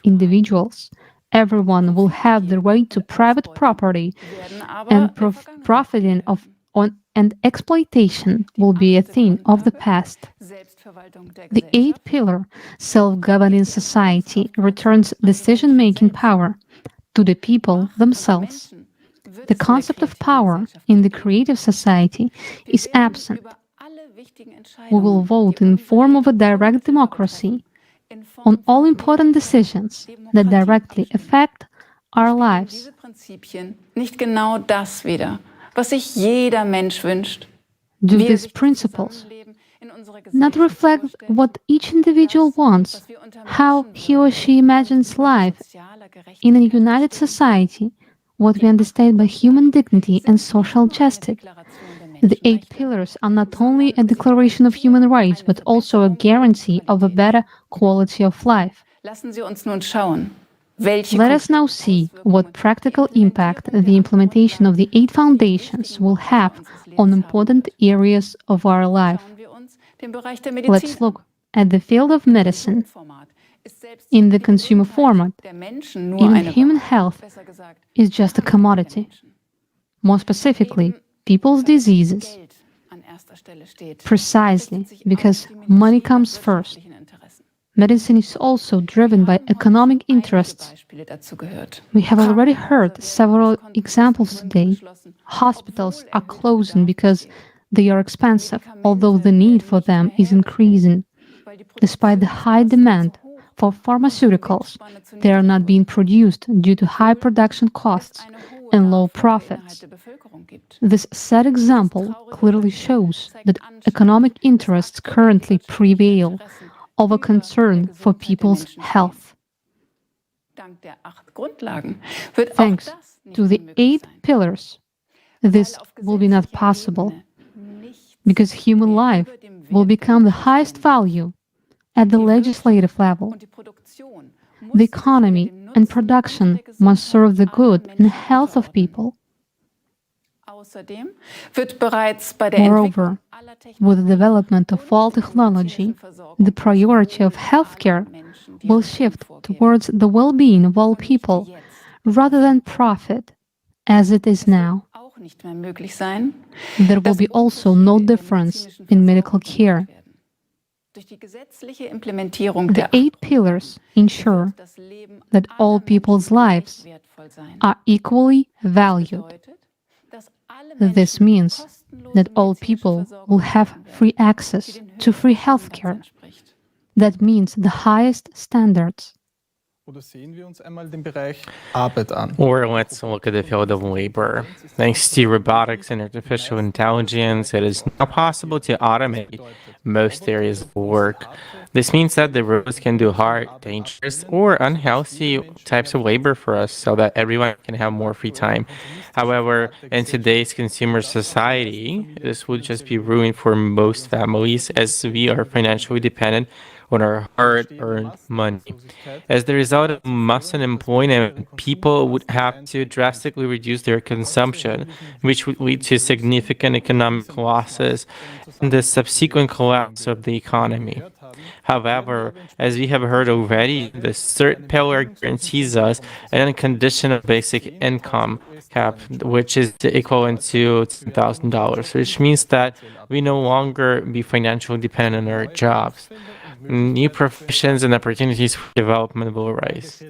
individuals. Everyone will have the right to private property, and profiting and exploitation will be a thing of the past. The eighth pillar, self-governing society, returns decision-making power to the people themselves. The concept of power in the creative society is absent. We will vote in the form of a direct democracy on all important decisions that directly affect our lives. Nicht genau das wieder, was sich jeder Mensch wünscht. Do these principles not reflect what each individual wants, how he or she imagines life in a united society, what we understand by human dignity and social justice? The eight pillars are not only a declaration of human rights, but also a guarantee of a better quality of life. Lassen Sie uns nun schauen. Let us now see what practical impact the implementation of the eight foundations will have on important areas of our life. Let's look at the field of medicine. In the consumer format, even human health is just a commodity. More specifically, people's diseases. Precisely because money comes first. Medicine is also driven by economic interests. We have already heard several examples today. Hospitals are closing because they are expensive, although the need for them is increasing. Despite the high demand for pharmaceuticals, they are not being produced due to high production costs and low profits. This sad example clearly shows that economic interests currently prevail over concern for people's health. Thanks to the eight pillars, this will be not possible, because human life will become the highest value at the legislative level. The economy and production must serve the good and health of people. Moreover, with the development of all technology, the priority of healthcare will shift towards the well-being of all people rather than profit, as it is now. There will be also no difference in medical care. The eight pillars ensure that all people's lives are equally valued. This means that all people will have free access to free healthcare. That means the highest standards. Or let's look at the field of labor. Thanks to robotics and artificial intelligence, it is now possible to automate most areas of work. This means that the robots can do hard, dangerous, or unhealthy types of labor for us so that everyone can have more free time. However, in today's consumer society, this would just be ruined for most families as we are financially dependent on our hard-earned money. As the result of mass unemployment, people would have to drastically reduce their consumption, which would lead to significant economic losses and the subsequent collapse of the economy. However, as we have heard already, the third pillar guarantees us an unconditional basic income cap, which is equivalent to $10,000, which means that we no longer be financially dependent on our jobs. New professions and opportunities for development will arise.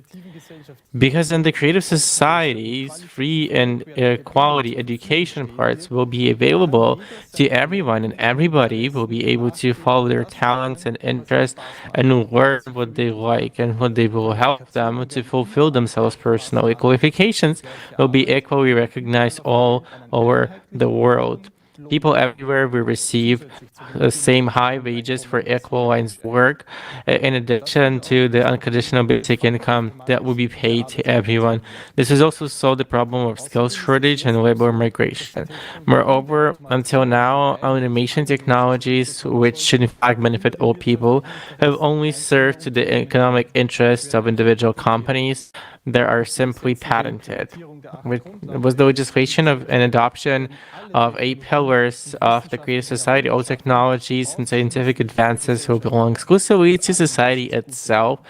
Because in the creative societies, free and quality education parts will be available to everyone, and everybody will be able to follow their talents and interests and learn what they like and what they will help them to fulfill themselves personally. Qualifications will be equally recognized all over the world. People everywhere will receive the same high wages for equalized work, in addition to the unconditional basic income that will be paid to everyone. This will also solve the problem of skills shortage and labor migration. Moreover, until now, automation technologies, which should in fact benefit all people, have only served to the economic interests of individual companies that are simply patented. With the legislation of an adoption of 8 pillars of the creative society, all technologies and scientific advances will belong exclusively to society itself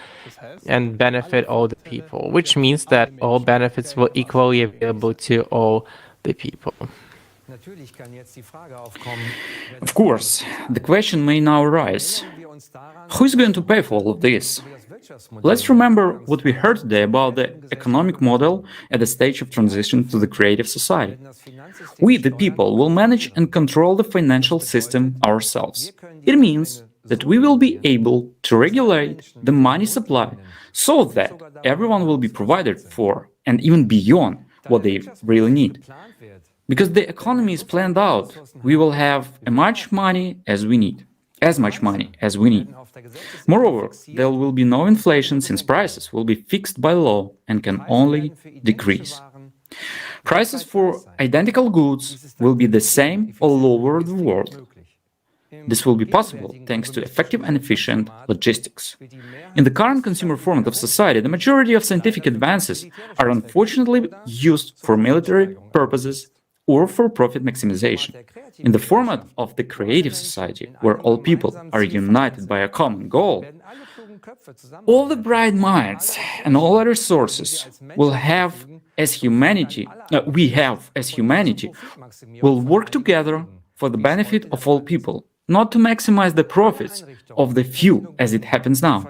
and benefit all the people, which means that all benefits will equally available to all the people. Of course, the question may now arise: who is going to pay for all of this? Let's remember what we heard today about the economic model at the stage of transition to the creative society. We, the people, will manage and control the financial system ourselves. It means that we will be able to regulate the money supply so that everyone will be provided for, and even beyond what they really need. Because the economy is planned out, we will have as much money as we need. Moreover, there will be no inflation since prices will be fixed by law and can only decrease. Prices for identical goods will be the same all over the world. This will be possible thanks to effective and efficient logistics. In the current consumer format of society, the majority of scientific advances are unfortunately used for military purposes or for profit maximization. In the format of the creative society, where all people are united by a common goal, all the bright minds and all the resources we have as humanity will work together for the benefit of all people, not to maximize the profits of the few as it happens now.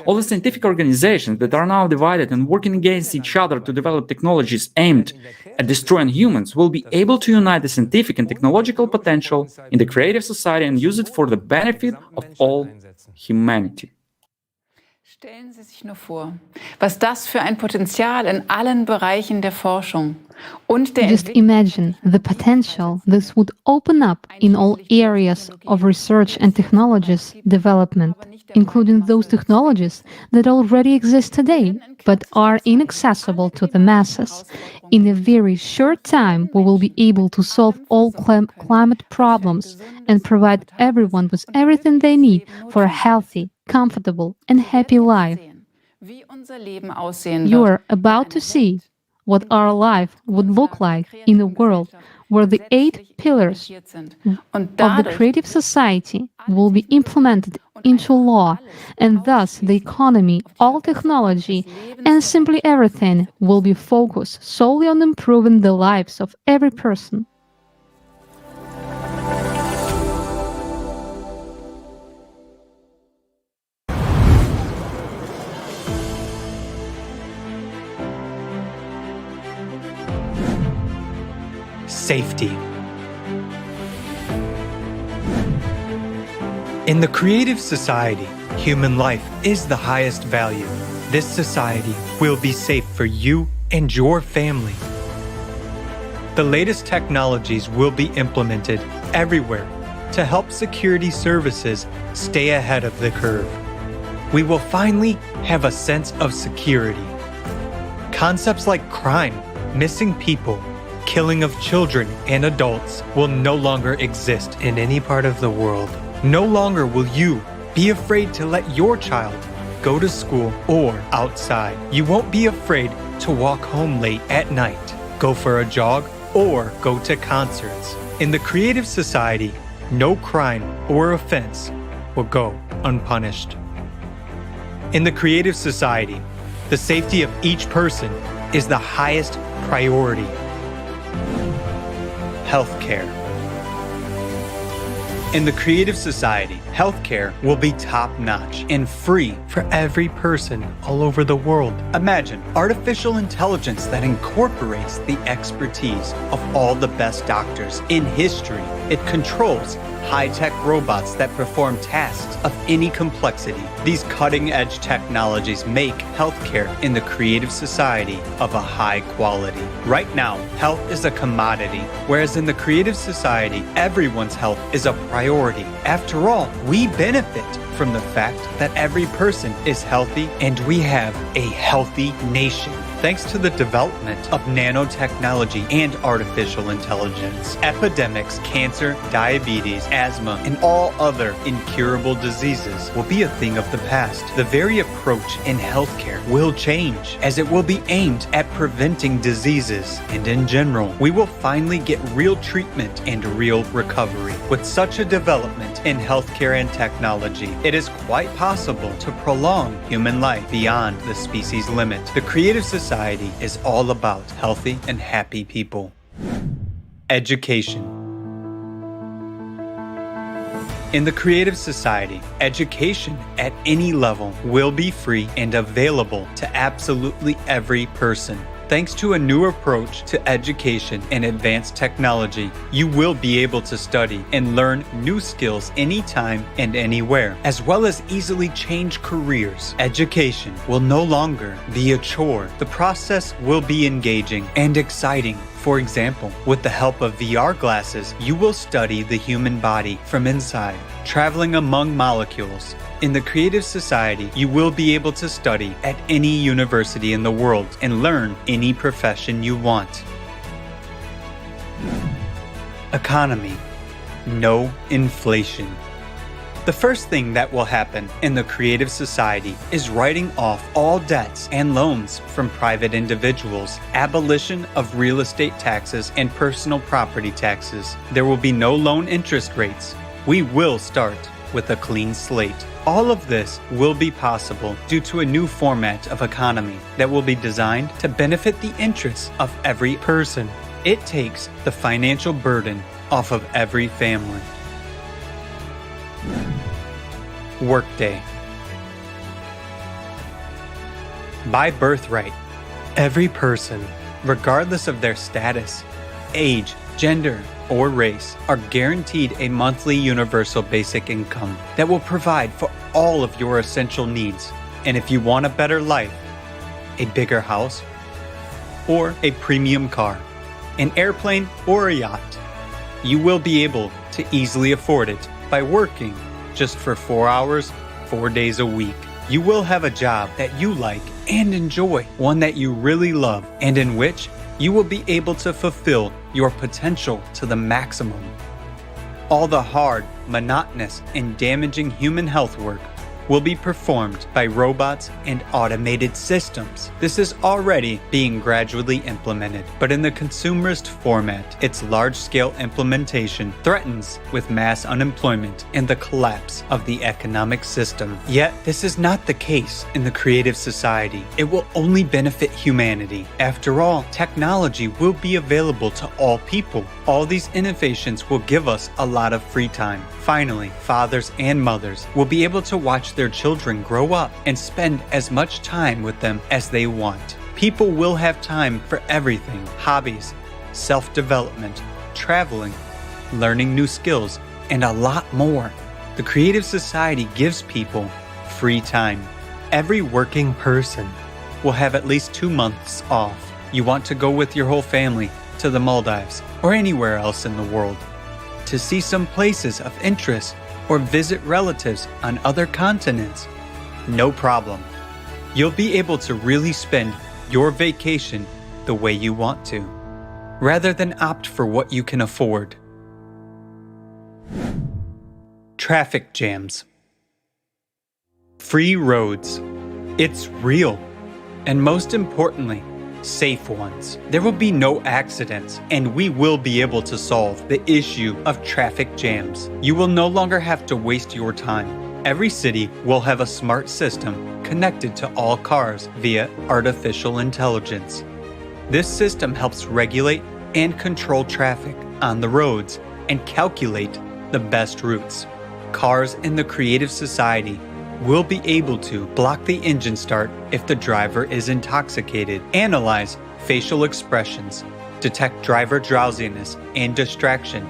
All the scientific organizations that are now divided and working against each other to develop technologies aimed at destroying humans will be able to unite the scientific and technological potential in the creative society and use it for the benefit of all humanity. Stellen Sie sich nur vor, was das für ein Potenzial in allen Bereichen der Forschung und der Just imagine the potential this would open up in all areas of research and technologies development, including those technologies that already exist today but are inaccessible to the masses. In a very short time, we will be able to solve all climate problems and provide everyone with everything they need for a healthy, comfortable, and happy life. You are about to see what our life would look like in a world where the 8 pillars of the creative society will be implemented into law, and thus the economy, all technology, and simply everything will be focused solely on improving the lives of every person. Safety. In the creative society, human life is the highest value. This society will be safe for you and your family. The latest technologies will be implemented everywhere to help security services stay ahead of the curve. We will finally have a sense of security. Concepts like crime, missing people, killing of children and adults will no longer exist in any part of the world. No longer will you be afraid to let your child go to school or outside. You won't be afraid to walk home late at night, go for a jog, or go to concerts. In the creative society, no crime or offense will go unpunished. In the creative society, the safety of each person is the highest priority. Healthcare. In the creative society, healthcare will be top-notch and free for every person all over the world. Imagine artificial intelligence that incorporates the expertise of all the best doctors in history. It controls high-tech robots that perform tasks of any complexity. These cutting-edge technologies make healthcare in the creative society of a high quality. Right now, health is a commodity, whereas in the creative society, everyone's health is a priority. After all, we benefit from the fact that every person is healthy and we have a healthy nation. Thanks to the development of nanotechnology and artificial intelligence, epidemics, cancer, diabetes, asthma, and all other incurable diseases will be a thing of the past. The very approach in healthcare will change, as it will be aimed at preventing diseases. And in general, we will finally get real treatment and real recovery. With such a development in healthcare and technology, it is quite possible to prolong human life beyond the species limit. The creative society is all about healthy and happy people. Education. In the creative society, education at any level will be free and available to absolutely every person. Thanks to a new approach to education and advanced technology, you will be able to study and learn new skills anytime and anywhere, as well as easily change careers. Education will no longer be a chore. The process will be engaging and exciting. For example, with the help of VR glasses, you will study the human body from inside, traveling among molecules. In the creative society, you will be able to study at any university in the world and learn any profession you want. Economy. No inflation. The first thing that will happen in the creative society is writing off all debts and loans from private individuals, abolition of real estate taxes and personal property taxes. There will be no loan interest rates. We will start with a clean slate. All of this will be possible due to a new format of economy that will be designed to benefit the interests of every person. It takes the financial burden off of every family. Workday. By birthright, every person, regardless of their status, age, gender, or race, are guaranteed a monthly universal basic income that will provide for all of your essential needs. And if you want a better life, a bigger house, or a premium car, an airplane or a yacht, you will be able to easily afford it by working just for 4 hours, 4 days a week. You will have a job that you like and enjoy, one that you really love, and in which you will be able to fulfill your potential to the maximum. All the hard, monotonous, and damaging human health work will be performed by robots and automated systems. This is already being gradually implemented, but in the consumerist format, its large-scale implementation threatens with mass unemployment and the collapse of the economic system. Yet, this is not the case in the creative society. It will only benefit humanity. After all, technology will be available to all people. All these innovations will give us a lot of free time. Finally, fathers and mothers will be able to watch their children grow up and spend as much time with them as they want. People will have time for everything: hobbies, self-development, traveling, learning new skills, and a lot more. The creative society gives people free time. Every working person will have at least 2 months off. You want to go with your whole family to the Maldives or anywhere else in the world to see some places of interest or visit relatives on other continents. No problem. You'll be able to really spend your vacation the way you want to, rather than opt for what you can afford. Traffic jams. Free roads. It's real. And most importantly, safe ones. There will be no accidents, and we will be able to solve the issue of traffic jams. You will no longer have to waste your time. Every city will have a smart system connected to all cars via artificial intelligence. This system helps regulate and control traffic on the roads and calculate the best routes. Cars in the creative society will be able to block the engine start if the driver is intoxicated, analyze facial expressions, detect driver drowsiness and distraction.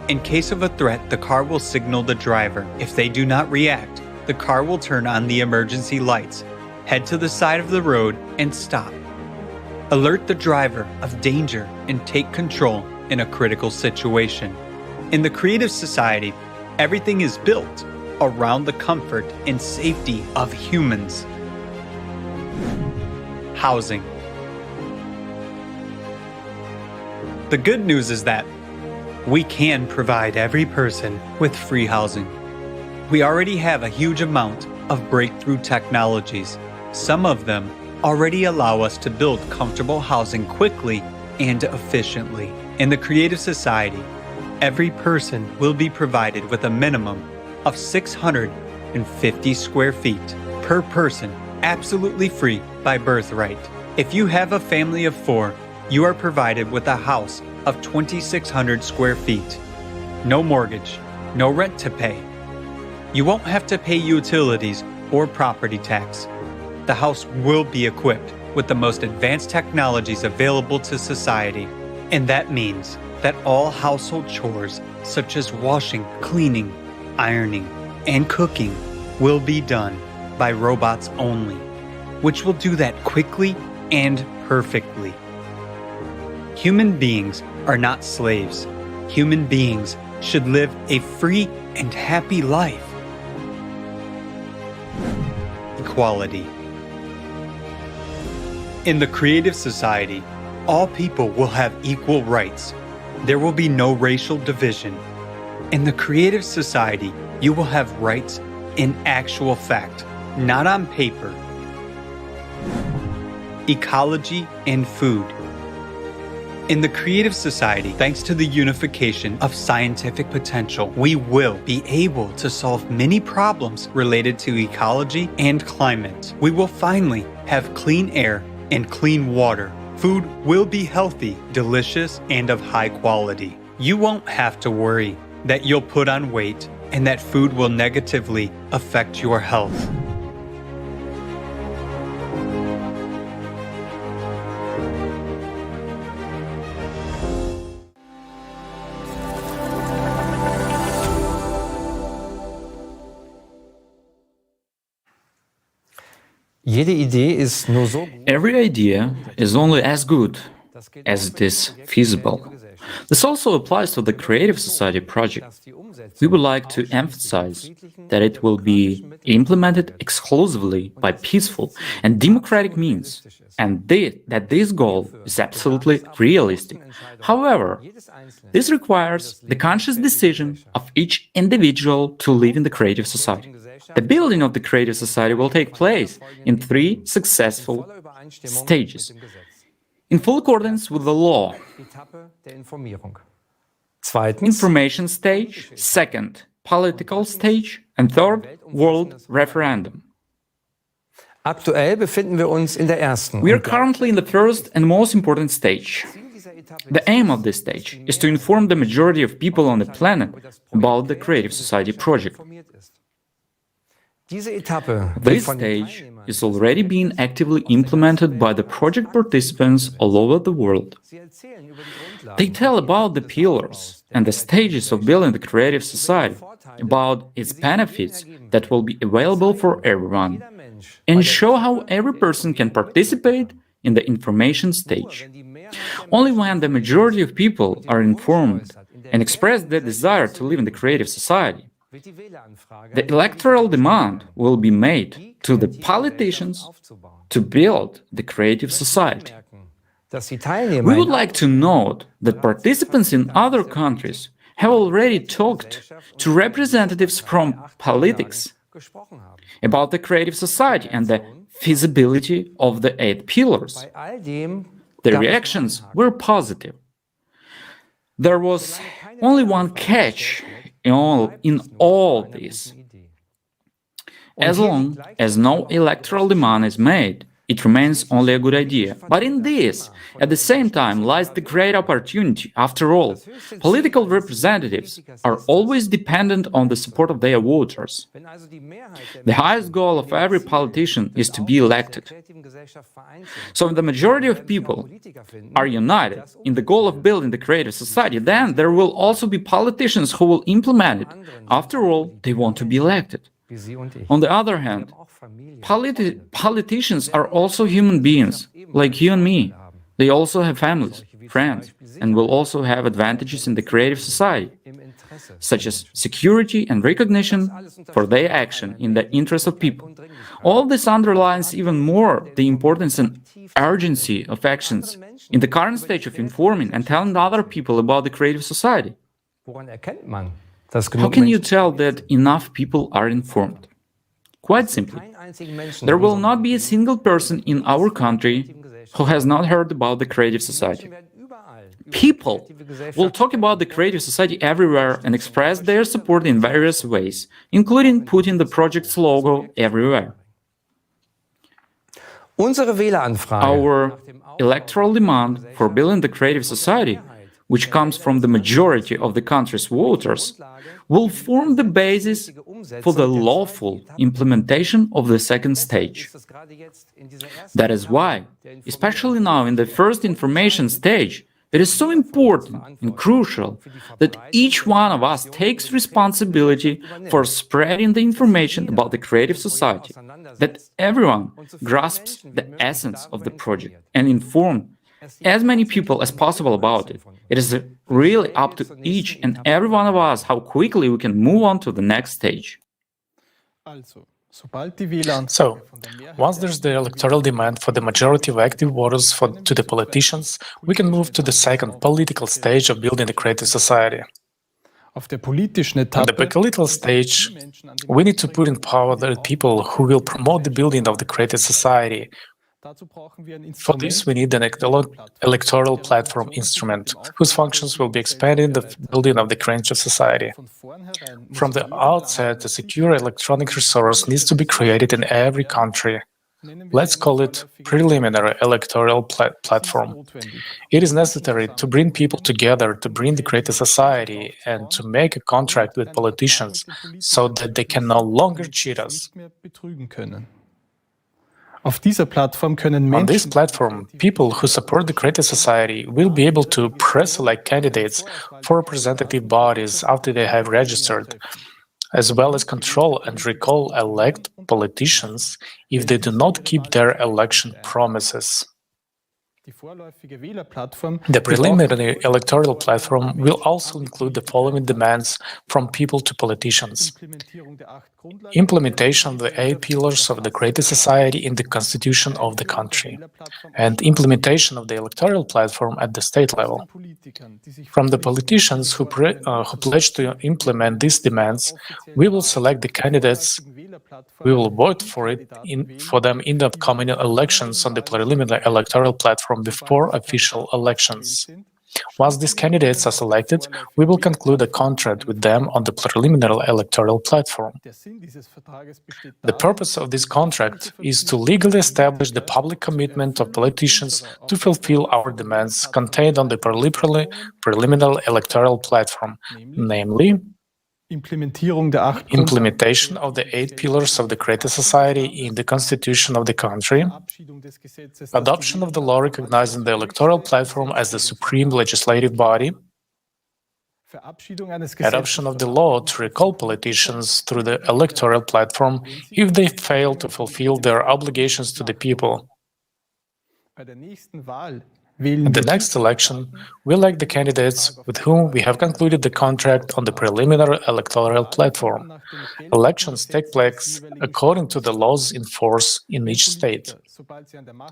In case of a threat, the car will signal the driver. If they do not react, the car will turn on the emergency lights, head to the side of the road, and stop. Alert the driver of danger and take control in a critical situation. In the creative society, everything is built around the comfort and safety of humans. Housing. The good news is that we can provide every person with free housing. We already have a huge amount of breakthrough technologies. Some of them already allow us to build comfortable housing quickly and efficiently. In the creative society, every person will be provided with a minimum of 650 square feet per person, absolutely free by birthright. If you have a family of 4, you are provided with a house of 2,600 square feet. No mortgage, no rent to pay. You won't have to pay utilities or property tax. The house will be equipped with the most advanced technologies available to society, and that means that all household chores such as washing, cleaning, ironing, and cooking will be done by robots only, which will do that quickly and perfectly. Human beings are not slaves. Human beings should live a free and happy life. Equality. In the creative society, all people will have equal rights. There will be no racial division. In the creative society, you will have rights in actual fact, not on paper. Ecology and food. In the creative society, thanks to the unification of scientific potential, we will be able to solve many problems related to ecology and climate. We will finally have clean air and clean water. Food will be healthy, delicious, and of high quality. You won't have to worry that you'll put on weight and that food will negatively affect your health. Every idea is only as good as it is feasible. This also applies to the Creative Society project. We would like to emphasize that it will be implemented exclusively by peaceful and democratic means, and that this goal is absolutely realistic. However, this requires the conscious decision of each individual to live in the Creative Society. The building of the Creative Society will take place in 3 successful stages, in full accordance with the law. Information stage, second, political stage, and third, world referendum. We are currently in the first and most important stage. The aim of this stage is to inform the majority of people on the planet about the Creative Society project. This stage is already being actively implemented by the project participants all over the world. They tell about the pillars and the stages of building the Creative Society, about its benefits that will be available for everyone, and show how every person can participate in the information stage. Only when the majority of people are informed and express their desire to live in the Creative Society, the electoral demand will be made to the politicians to build the Creative Society. We would like to note that participants in other countries have already talked to representatives from politics, about the creative society and the feasibility of the 8 pillars. The reactions were positive. There was only one catch in all this. As long as no electoral demand is made, it remains only a good idea. But in this, at the same time, lies the great opportunity. After all, political representatives are always dependent on the support of their voters. The highest goal of every politician is to be elected. So if the majority of people are united in the goal of building the creative society, then there will also be politicians who will implement it. After all, they want to be elected. On the other hand, politicians are also human beings, like you and me. They also have families, friends, and will also have advantages in the creative society, such as security and recognition for their action in the interest of people. All this underlines even more the importance and urgency of actions in the current stage of informing and telling other people about the creative society. How can you tell that enough people are informed? Quite simply, there will not be a single person in our country who has not heard about the creative society. People will talk about the creative society everywhere and express their support in various ways, including putting the project's logo everywhere. Our electoral demand for building the creative society, which comes from the majority of the country's voters, will form the basis for the lawful implementation of the second stage. That is why, especially now in the first information stage, it is so important and crucial that each one of us takes responsibility for spreading the information about the creative society, that everyone grasps the essence of the project and inform as many people as possible about it. It is really up to each and every one of us how quickly we can move on to the next stage. So, once there's the electoral demand for the majority of active voters to the politicians, we can move to the second political stage of building the creative society. On the political stage, we need to put in power the people who will promote the building of the creative society. For this, we need an electoral platform instrument, whose functions will be expanded in the building of the creative society. From the outset, a secure electronic resource needs to be created in every country. Let's call it preliminary electoral platform. It is necessary to bring people together, to bring the creative society, and to make a contract with politicians so that they can no longer cheat us. On this platform, people who support the creative society will be able to pre-select candidates for representative bodies after they have registered, as well as control and recall elect politicians if they do not keep their election promises. The preliminary electoral platform will also include the following demands from people to politicians: implementation of the 8 pillars of the creative society in the constitution of the country, and implementation of the electoral platform at the state level. From the politicians who pledge to implement these demands, we will select the candidates. We will vote for them in the upcoming elections on the preliminary electoral platform before official elections. Once these candidates are selected, we will conclude a contract with them on the preliminary electoral platform. The purpose of this contract is to legally establish the public commitment of politicians to fulfill our demands contained on the preliminary electoral platform, namely, implementation of the 8 pillars of the creative society in the constitution of the country, adoption of the law recognizing the electoral platform as the supreme legislative body, adoption of the law to recall politicians through the electoral platform if they fail to fulfill their obligations to the people. In the next election, we elect the candidates with whom we have concluded the contract on the preliminary electoral platform. Elections take place according to the laws in force in each state.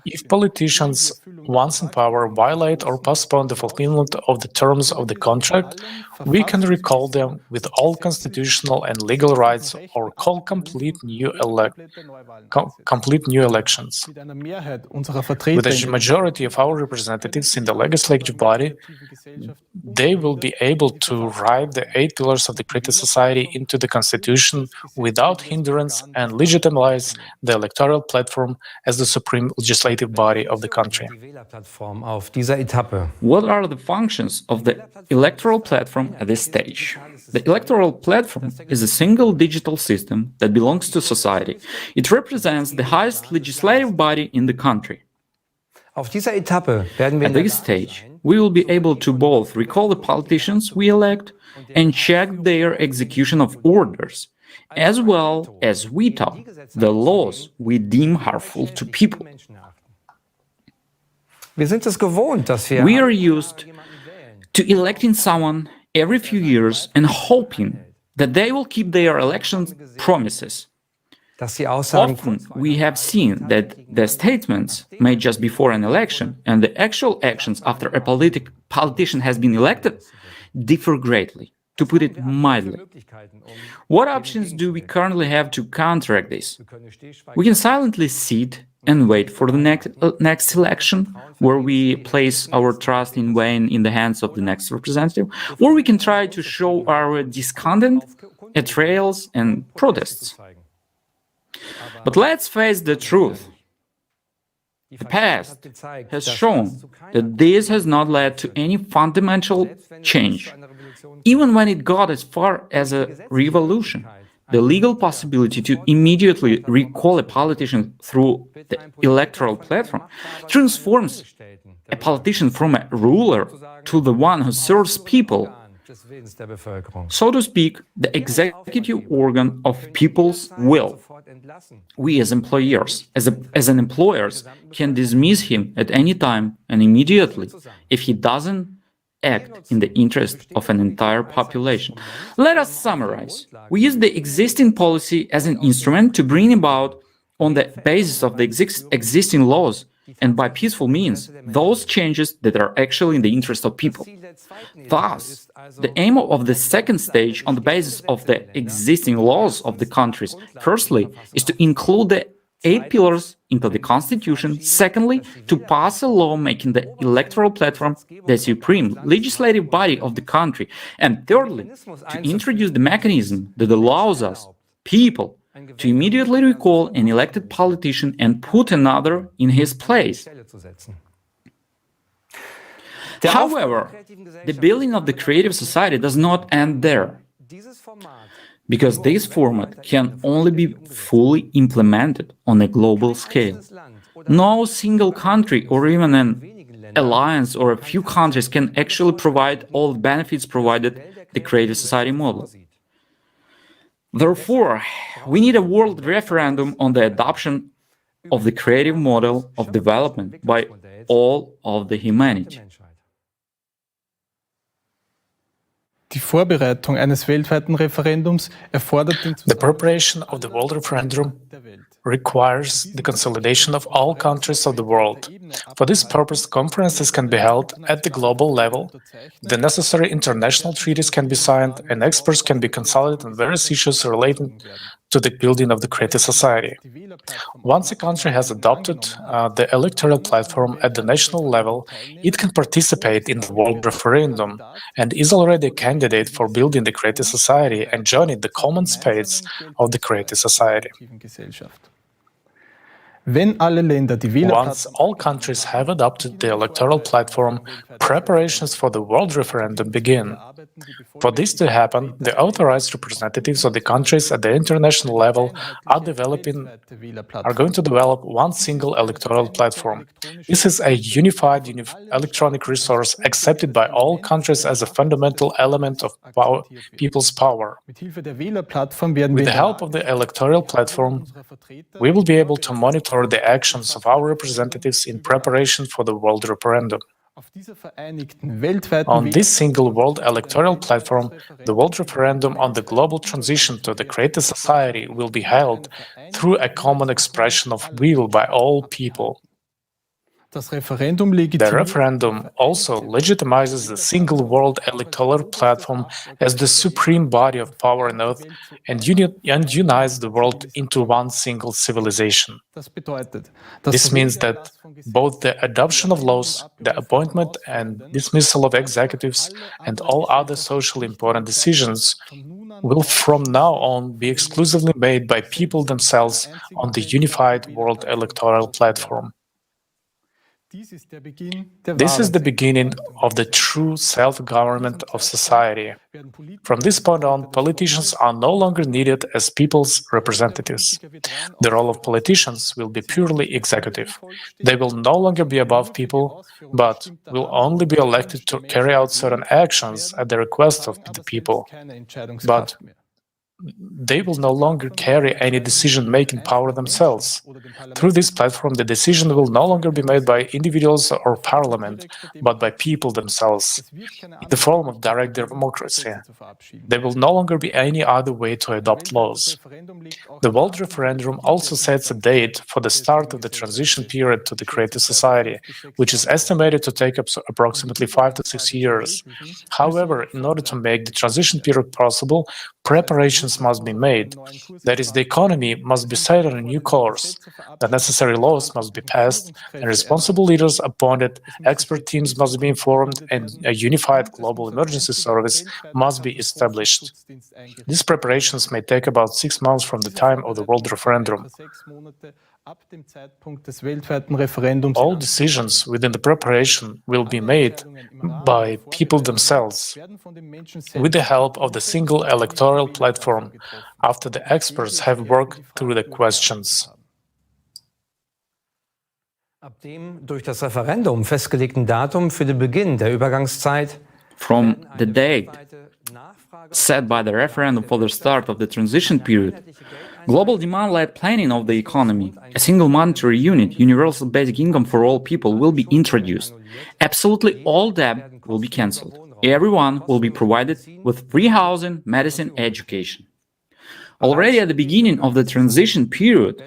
If politicians, once in power, violate or postpone the fulfillment of the terms of the contract, we can recall them with all constitutional and legal rights or call complete new elections. With a majority of our representatives in the legislative body, they will be able to write the 8 pillars of the creative society into the constitution without hindrance and legitimize the electoral platform as the supreme legislative body of the country. What are the functions of the electoral platform at this stage? The electoral platform is a single digital system that belongs to society. It represents the highest legislative body in the country. At this stage, we will be able to both recall the politicians we elect and check their execution of orders, as well as veto the laws we deem harmful to people. We are used to electing someone every few years and hoping that they will keep their election promises. Often we have seen that the statements made just before an election and the actual actions after a politician has been elected differ greatly, to put it mildly. What options do we currently have to counteract this? We can silently sit and wait for the next election, where we place our trust in vain in the hands of the next representative, or we can try to show our discontent at trials and protests. But let's face the truth. The past has shown that this has not led to any fundamental change. Even when it got as far as a revolution, the legal possibility to immediately recall a politician through the electoral platform transforms a politician from a ruler to the one who serves people. So to speak, the executive organ of people's will. We as employers, as an employers, can dismiss him at any time and immediately if he doesn't act in the interest of an entire population. Let us summarize. We use the existing policy as an instrument to bring about, on the basis of the existing laws and by peaceful means, those changes that are actually in the interest of people. Thus, the aim of the second stage, on the basis of the existing laws of the countries, firstly, is to include the 8 pillars into the constitution. Secondly, to pass a law making the electoral platform the supreme legislative body of the country. And thirdly, to introduce the mechanism that allows us, people, to immediately recall an elected politician and put another in his place. However, the building of the creative society does not end there, because this format can only be fully implemented on a global scale. No single country or even an alliance or a few countries can actually provide all the benefits provided the creative society model. Therefore, we need a world referendum on the adoption of the creative model of development by all of the humanity. Die Vorbereitung eines weltweiten Referendums erfordert den The preparation of the world referendum requires the consolidation of all countries of the world. For this purpose, conferences can be held at the global level, the necessary international treaties can be signed, and experts can be consulted on various issues relating to the building of the creative society. Once a country has adopted the electoral platform at the national level, it can participate in the world referendum and is already a candidate for building the creative society and joining the common space of the creative society. Once all countries have adopted the electoral platform, preparations for the world referendum begin. For this to happen, the authorized representatives of the countries at the international level are going to develop one single electoral platform. This is a unified electronic resource accepted by all countries as a fundamental element of people's power. With the help of the electoral platform, we will be able to monitor the actions of our representatives in preparation for the world referendum. On this single world electoral platform, the world referendum on the global transition to the creative society will be held through a common expression of will by all people. The referendum also legitimizes the single world electoral platform as the supreme body of power on earth and unites the world into one single civilization. This means that both the adoption of laws, the appointment and dismissal of executives, and all other socially important decisions will from now on be exclusively made by people themselves on the unified world electoral platform. This is the beginning of the true self-government of society. From this point on, politicians are no longer needed as people's representatives. The role of politicians will be purely executive. They will no longer be above people, but will only be elected to carry out certain actions at the request of the people. But they will no longer carry any decision-making power themselves. Through this platform, the decision will no longer be made by individuals or parliament, but by people themselves, in the form of direct democracy. There will no longer be any other way to adopt laws. The World Referendum also sets a date for the start of the transition period to the creative society, which is estimated to take up approximately 5 to 6 years. However, in order to make the transition period possible, preparations must be made. That is, the economy must be set on a new course, the necessary laws must be passed, and responsible leaders appointed, expert teams must be informed, and a unified global emergency service must be established. These preparations may take about 6 months from the time of the World Referendum. All decisions within the preparation will be made by people themselves, with the help of the single electoral platform, after the experts have worked through the questions. Ab dem durch das Referendum festgelegten Datum für den Beginn der Übergangszeit From the date set by the referendum for the start of the transition period, global demand-led planning of the economy, a single monetary unit, universal basic income for all people will be introduced. Absolutely all debt will be cancelled. Everyone will be provided with free housing, medicine, education. Already at the beginning of the transition period,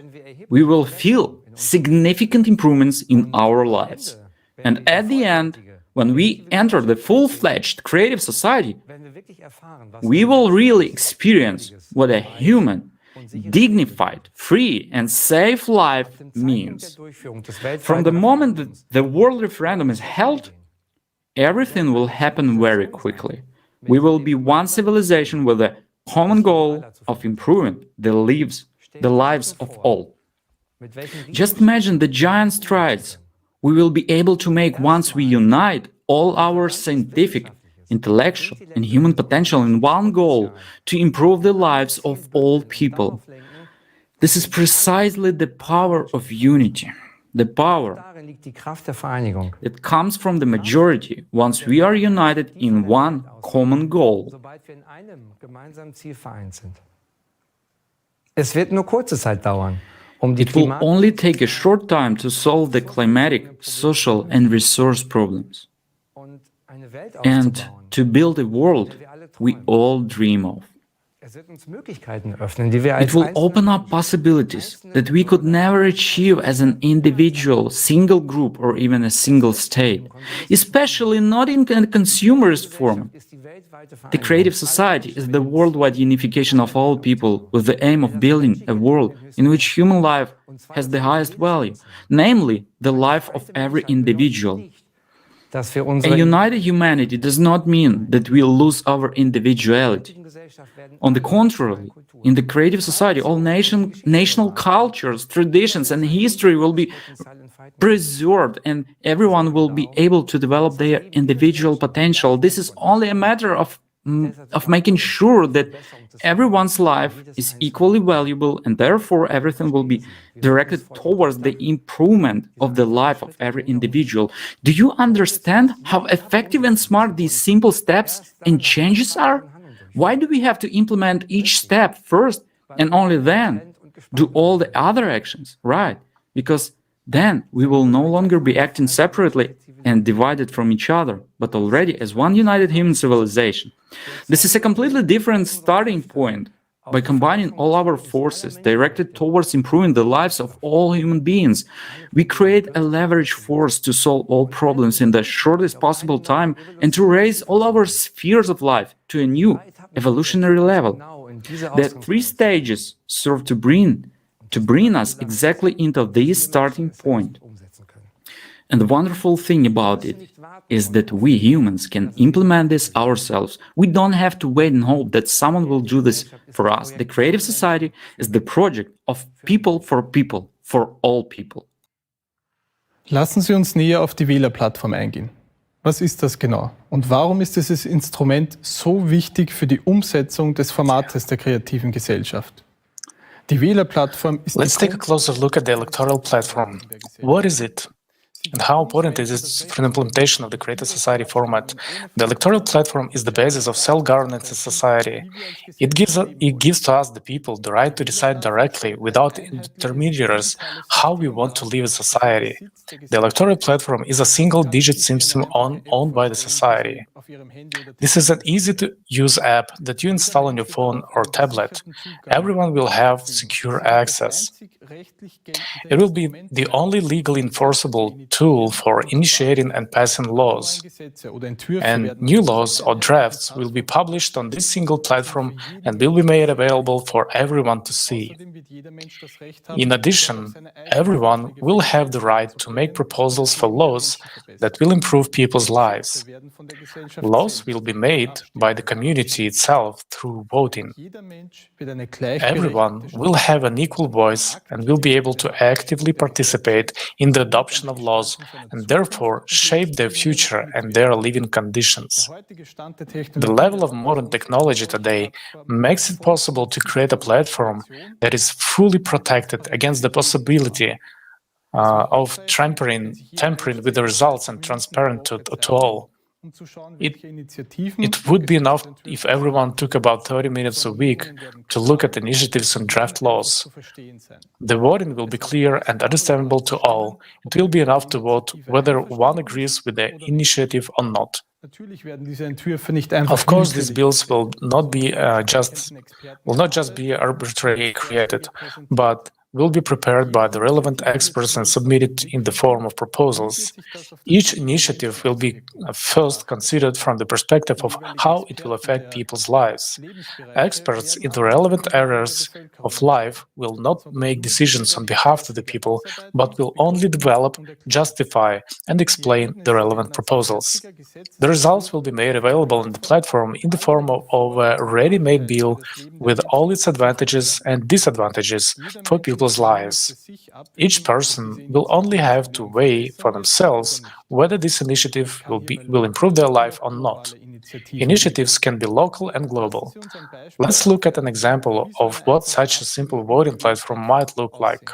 we will feel significant improvements in our lives. And at the end, when we enter the full-fledged creative society, we will really experience what a human, dignified, free, and safe life means. From the moment that the world referendum is held, everything will happen very quickly. We will be one civilization with a common goal of improving the lives of all. Just imagine the giant strides we will be able to make once we unite all our scientific, intellectual, and human potential in one goal to improve the lives of all people. This is precisely the power of unity, the power that comes from the majority once we are united in one common goal. Es wird nur kurze Zeit dauern. It will only take a short time to solve the climatic, social, and resource problems, and to build a world we all dream of. It will open up possibilities that we could never achieve as an individual, single group, or even a single state, especially not in a consumerist form. The creative society is the worldwide unification of all people with the aim of building a world in which human life has the highest value, namely the life of every individual. A united humanity does not mean that we'll lose our individuality. On the contrary, in the creative society, all national cultures, traditions, and history will be preserved, and everyone will be able to develop their individual potential. This is only a matter of making sure that everyone's life is equally valuable, and therefore everything will be directed towards the improvement of the life of every individual. Do you understand how effective and smart these simple steps and changes are? Why do we have to implement each step first and only then do all the other actions? Right, because then we will no longer be acting separately and divided from each other, but already as one united human civilization. This is a completely different starting point. By combining all our forces directed towards improving the lives of all human beings, we create a leverage force to solve all problems in the shortest possible time and to raise all our spheres of life to a new evolutionary level. The three stages serve to bring us exactly into this starting point. And the wonderful thing about it is that we humans can implement this ourselves. We don't have to wait and hope that someone will do this for us. The creative society is the project of people, for all people. Lassen Sie uns näher auf die Wählerplattform eingehen. Was ist das genau? Und warum ist dieses Instrument so wichtig für die Umsetzung des Formates der kreativen Gesellschaft? Die Wählerplattform ist Let's take a closer look at the electoral platform. What is it? And how important is it for the implementation of the creative society format? The electoral platform is the basis of self-governance in society. It gives to us, the people, the right to decide directly, without intermediaries, how we want to live in society. The electoral platform is a single-digit system owned by the society. This is an easy-to-use app that you install on your phone or tablet. Everyone will have secure access. It will be the only legally enforceable tool for initiating and passing laws. And new laws or drafts will be published on this single platform and will be made available for everyone to see. In addition, everyone will have the right to make proposals for laws that will improve people's lives. Laws will be made by the community itself through voting. Everyone will have an equal voice and will be able to actively participate in the adoption of laws and therefore shape their future and their living conditions. The level of modern technology today makes it possible to create a platform that is fully protected against the possibility of tampering with the results and transparent to all. It would be enough if everyone took about 30 minutes a week to look at initiatives and draft laws. The voting will be clear and understandable to all. It will be enough to vote whether one agrees with the initiative or not. Of course, these bills will not just be arbitrarily created, but will be prepared by the relevant experts and submitted in the form of proposals. Each initiative will be first considered from the perspective of how it will affect people's lives. Experts in the relevant areas of life will not make decisions on behalf of the people, but will only develop, justify, and explain the relevant proposals. The results will be made available on the platform in the form of a ready-made bill with all its advantages and disadvantages for people's lives. Each person will only have to weigh for themselves whether this initiative will improve their life or not. Initiatives can be local and global. Let's look at an example of what such a simple voting platform might look like.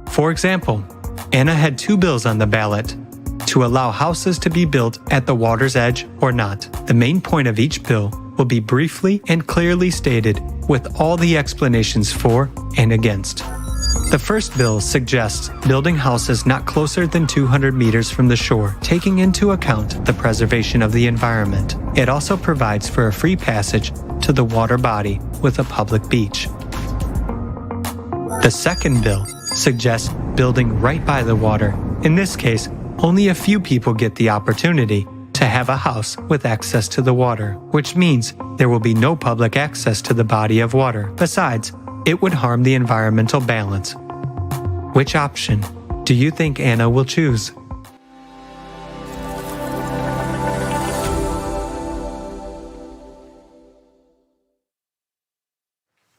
For example, Anna had two bills on the ballot: to allow houses to be built at the water's edge or not. The main point of each bill will be briefly and clearly stated with all the explanations for and against. The first bill suggests building houses not closer than 200 meters from the shore, taking into account the preservation of the environment. It also provides for a free passage to the water body with a public beach. The second bill suggests building right by the water. In this case, only a few people get the opportunity to have a house with access to the water, which means there will be no public access to the body of water. Besides, it would harm the environmental balance. Which option do you think Anna will choose?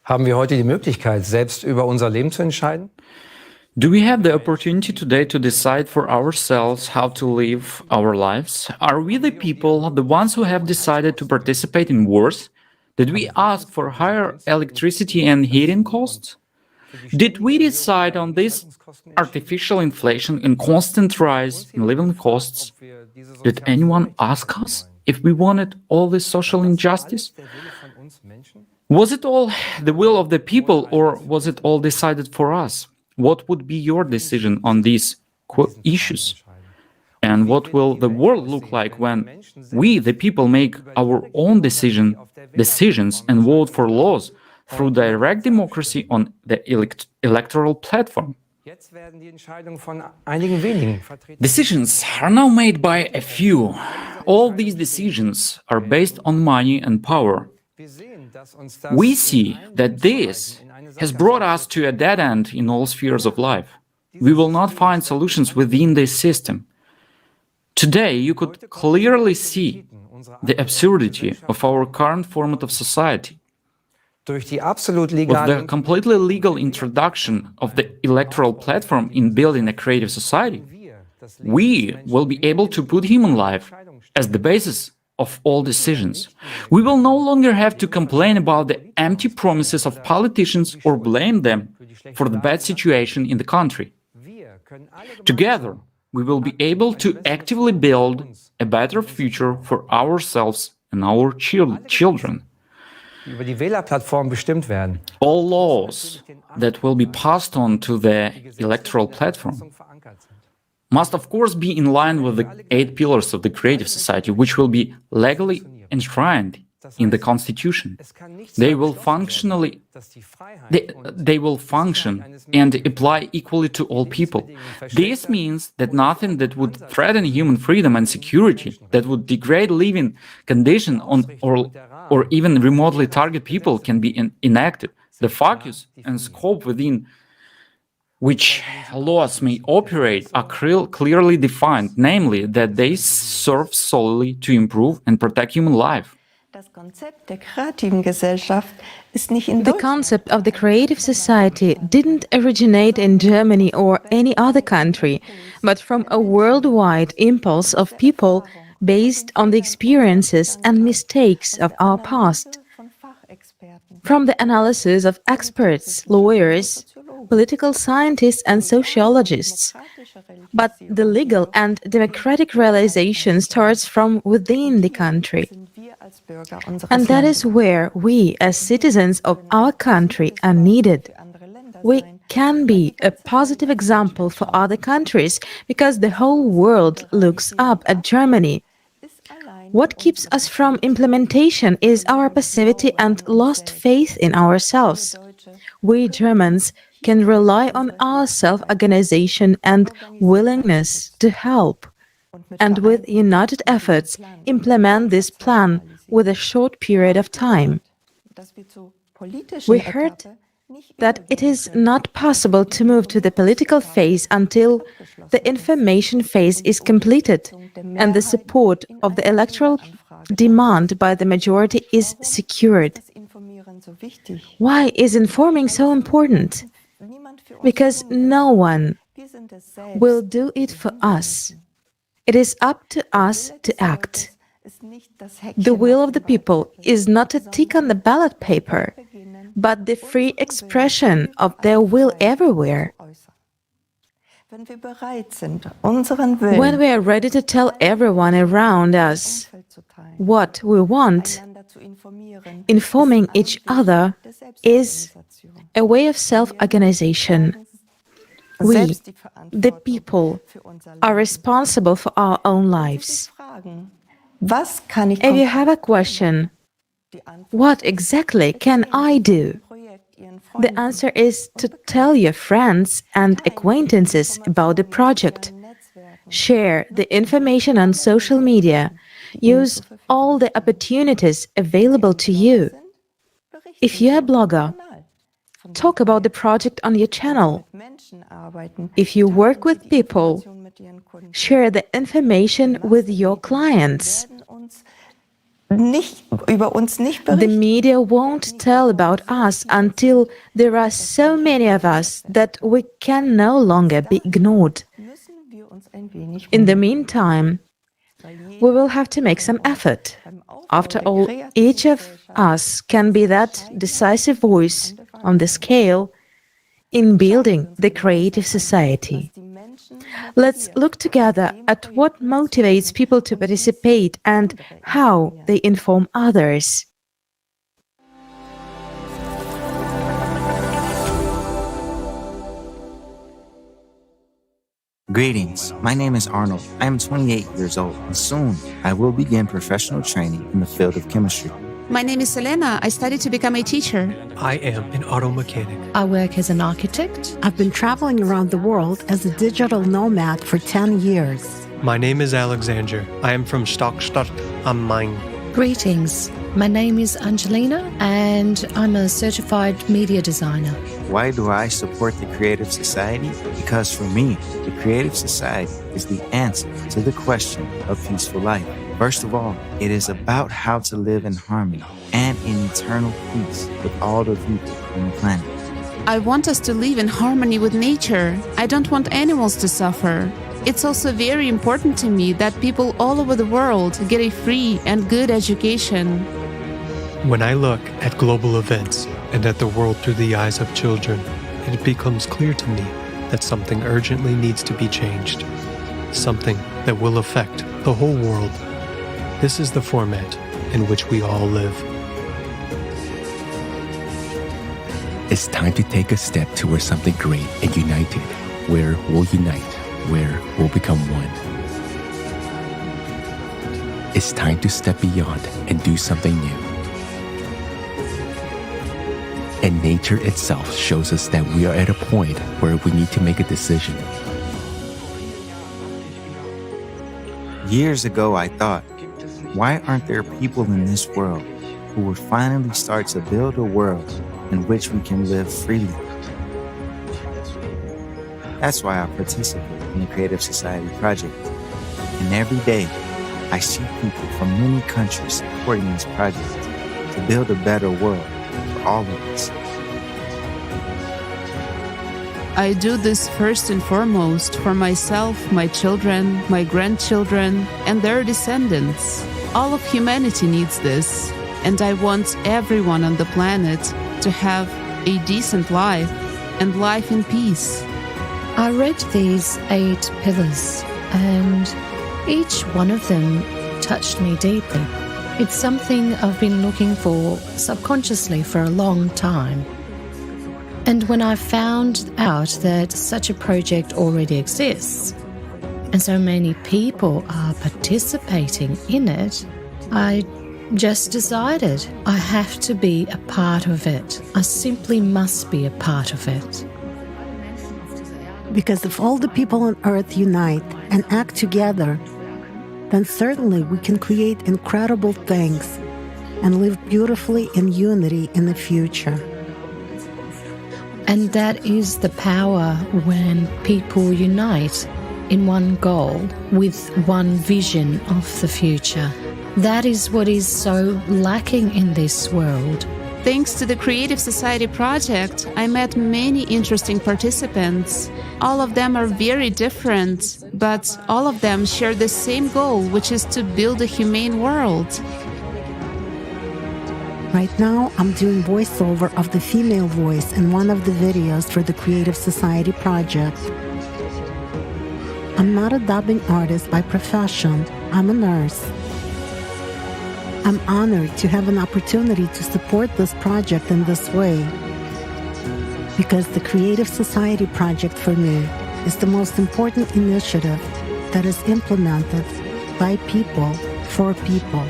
Haben wir heute die Möglichkeit, selbst über unser Leben zu entscheiden? Do we have the opportunity today to decide for ourselves how to live our lives? Are we the people, the ones who have decided to participate in wars? Did we ask for higher electricity and heating costs? Did we decide on this artificial inflation and constant rise in living costs? Did anyone ask us? if we wanted all this social injustice? Was it all the will of the people, or was it all decided for us? What would be your decision on these issues? And what will the world look like when we, the people, make our own decisions and vote for laws through direct democracy on the electoral platform? Decisions are now made by a few. All these decisions are based on money and power. We see that this has brought us to a dead end in all spheres of life. We will not find solutions within this system. Today, you could clearly see the absurdity of our current format of society. With the completely legal introduction of the electoral platform in building a creative society, we will be able to put human life as the basis of all decisions. We will no longer have to complain about the empty promises of politicians or blame them for the bad situation in the country. Together, we will be able to actively build a better future for ourselves and our children. All laws that will be passed on to the electoral platform must of course be in line with the 8 pillars of the creative society, which will be legally enshrined in the constitution. They will function and apply equally to all people. This means that nothing that would threaten human freedom and security, that would degrade living conditions or even remotely target people, can be enacted. The focus and scope within which laws may operate are clearly defined, namely that they serve solely to improve and protect human life. The concept of the creative society didn't originate in Germany or any other country, but from a worldwide impulse of people based on the experiences and mistakes of our past. From the analysis of experts, lawyers, political scientists and sociologists. But the legal and democratic realization starts from within the country. And that is where we, as citizens of our country, are needed. We can be a positive example for other countries because the whole world looks up at Germany. What keeps us from implementation is our passivity and lost faith in ourselves. We Germans can rely on our self-organization and willingness to help, and with united efforts implement this plan with a short period of time. We heard that it is not possible to move to the political phase until the information phase is completed and the support of the electoral demand by the majority is secured. Why is informing so important? Because no one will do it for us. It is up to us to act. The will of the people is not a tick on the ballot paper, but the free expression of their will everywhere. When we are ready to tell everyone around us what we want, informing each other is a way of self-organization. We, the people, are responsible for our own lives. If you have a question, what exactly can I do? The answer is to tell your friends and acquaintances about the project. Share the information on social media. Use all the opportunities available to you. If you're a blogger, talk about the project on your channel. If you work with people, share the information with your clients. The media won't tell about us until there are so many of us that we can no longer be ignored. In the meantime, we will have to make some effort. After all, each of us can be that decisive voice on the scale in building the creative society. Let's look together at what motivates people to participate and how they inform others. Greetings, my name is Arnold. I am 28 years old, and soon I will begin professional training in the field of chemistry. My name is Selena. I studied to become a teacher. I am an auto mechanic. I work as an architect. I've been traveling around the world as a digital nomad for 10 years. My name is Alexander. I am from Stockstadt am Main. Greetings. My name is Angelina, and I'm a certified media designer. Why do I support the Creative Society? Because for me, the Creative Society is the answer to the question of peaceful life. First of all, it is about how to live in harmony and in eternal peace with all the people on the planet. I want us to live in harmony with nature. I don't want animals to suffer. It's also very important to me that people all over the world get a free and good education. When I look at global events and at the world through the eyes of children, it becomes clear to me that something urgently needs to be changed. Something that will affect the whole world. This is the format in which we all live. It's time to take a step towards something great and united, where we'll unite, where we'll become one. It's time to step beyond and do something new. And nature itself shows us that we are at a point where we need to make a decision. Years ago, I thought, why aren't there people in this world who would finally start to build a world in which we can live freely? That's why I participate in the Creative Society project. And every day, I see people from many countries supporting this project to build a better world for all of us. I do this first and foremost for myself, my children, my grandchildren, and their descendants. All of humanity needs this, and I want everyone on the planet to have a decent life and life in peace. I read these 8 pillars, and each one of them touched me deeply. It's something I've been looking for subconsciously for a long time. And when I found out that such a project already exists, and so many people are participating in it, I just decided I have to be a part of it. I simply must be a part of it. Because if all the people on Earth unite and act together, then certainly we can create incredible things and live beautifully in unity in the future. And that is the power when people unite in one goal with one vision of the future. That is what is so lacking in this world. Thanks to the Creative Society project, I met many interesting participants. All of them are very different, but all of them share the same goal, which is to build a humane world. Right now, I'm doing voiceover of the female voice in one of the videos for the Creative Society project. I'm not a dubbing artist by profession. I'm a nurse. I'm honored to have an opportunity to support this project in this way, because the Creative Society project for me is the most important initiative that is implemented by people for people.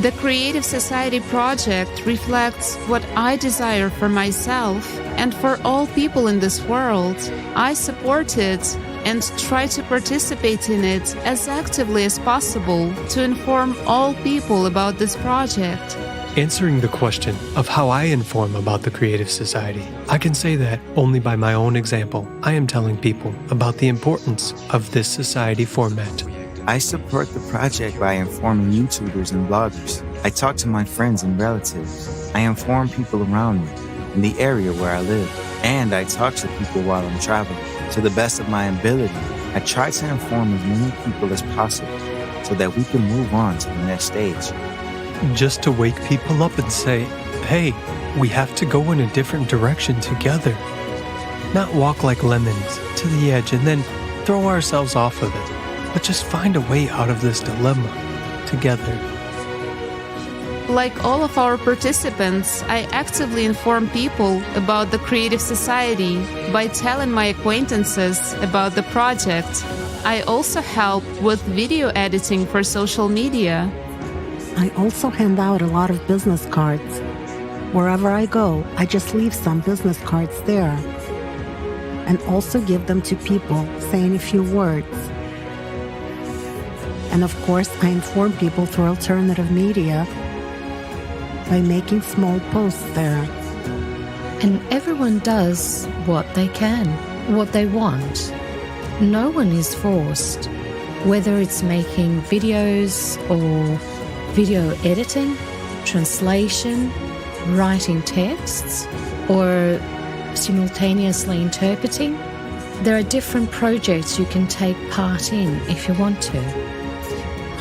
The Creative Society project reflects what I desire for myself and for all people in this world. I support it and try to participate in it as actively as possible to inform all people about this project. Answering the question of how I inform about the Creative Society, I can say that only by my own example, I am telling people about the importance of this society format. I support the project by informing YouTubers and bloggers. I talk to my friends and relatives. I inform people around me in the area where I live. And I talk to people while I'm traveling. To the best of my ability, I try to inform as many people as possible so that we can move on to the next stage. Just to wake people up and say, hey, we have to go in a different direction together. Not walk like lemons to the edge and then throw ourselves off of it, but just find a way out of this dilemma together. Like all of our participants, I actively inform people about the Creative Society by telling my acquaintances about the project. I also help with video editing for social media. I also hand out a lot of business cards. Wherever I go, I just leave some business cards there. And also give them to people, saying a few words. And of course, I inform people through alternative media by making small posts there. And everyone does what they can, what they want. No one is forced, whether it's making videos or video editing, translation, writing texts, or simultaneously interpreting. There are different projects you can take part in if you want to.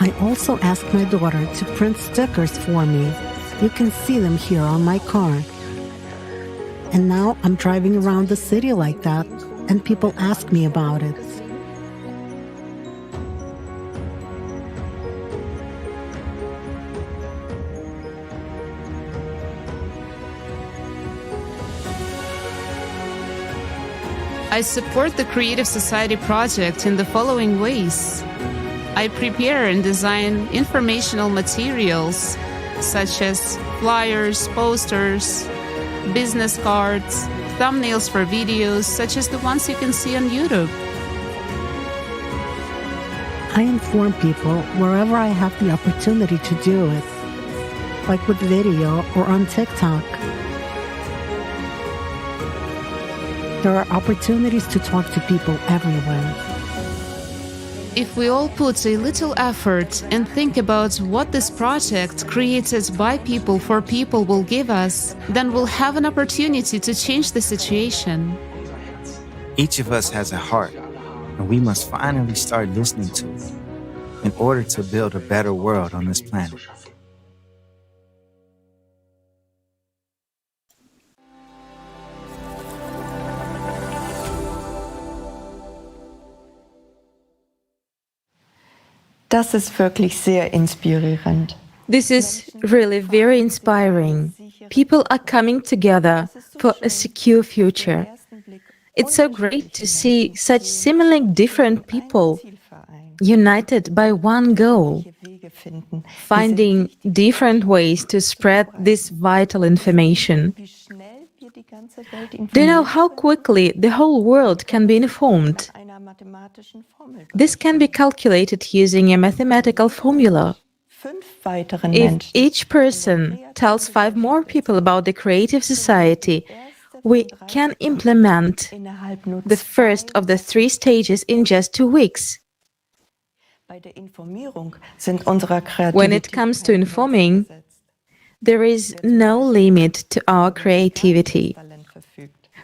I also asked my daughter to print stickers for me. You can see them here on my car. And now I'm driving around the city like that, and people ask me about it. I support the Creative Society project in the following ways. I prepare and design informational materials such as flyers, posters, business cards, thumbnails for videos such as the ones you can see on YouTube. I inform people wherever I have the opportunity to do it, like with video or on TikTok. There are opportunities to talk to people everywhere. If we all put a little effort and think about what this project created by people for people will give us, then we'll have an opportunity to change the situation. Each of us has a heart, and we must finally start listening to it in order to build a better world on this planet. Das ist wirklich sehr inspirierend. This is really very inspiring. People are coming together for a secure future. It's so great to see such seemingly different people united by one goal, finding different ways to spread this vital information. Do you know how quickly the whole world can be informed? This can be calculated using a mathematical formula. If each person tells 5 more people about the Creative Society, we can implement the first of the 3 stages in just 2 weeks. When it comes to informing, there is no limit to our creativity.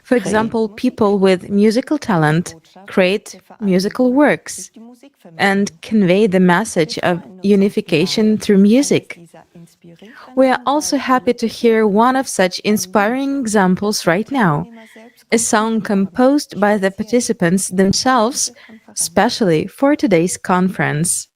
For example, people with musical talent create musical works and convey the message of unification through music. We are also happy to hear one of such inspiring examples right now, a song composed by the participants themselves, especially for today's conference.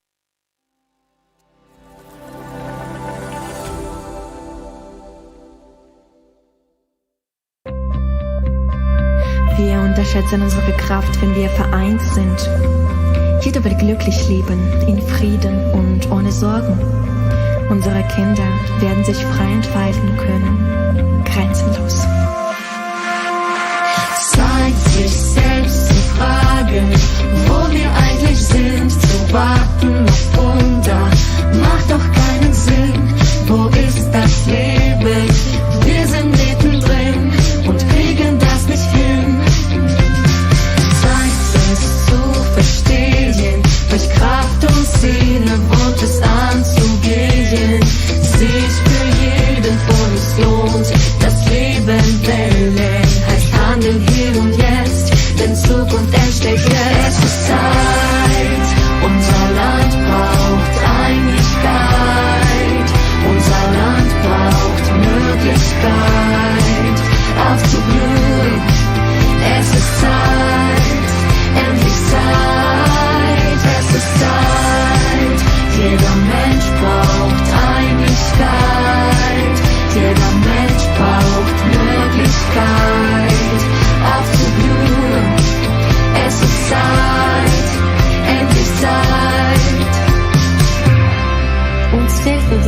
Wir unterschätzen unsere Kraft, wenn wir vereint sind. Jeder will glücklich leben, in Frieden und ohne Sorgen. Unsere Kinder werden sich frei entfalten können, grenzenlos. Zeit, sich selbst zu fragen, wo wir eigentlich sind, zu warten auf Wunder, macht doch keinen Sinn. Wo ist das Leben? Wir sind mittendrin und kriegen das nicht hin. Zeit, es zu verstehen, durch Kraft und Seele wohnt es anzugehen. Sich für jeden von uns lohnt, das Leben wählen, heißt handeln hier und jetzt, denn Zukunft entsteht jetzt. Es ist Zeit, unser Land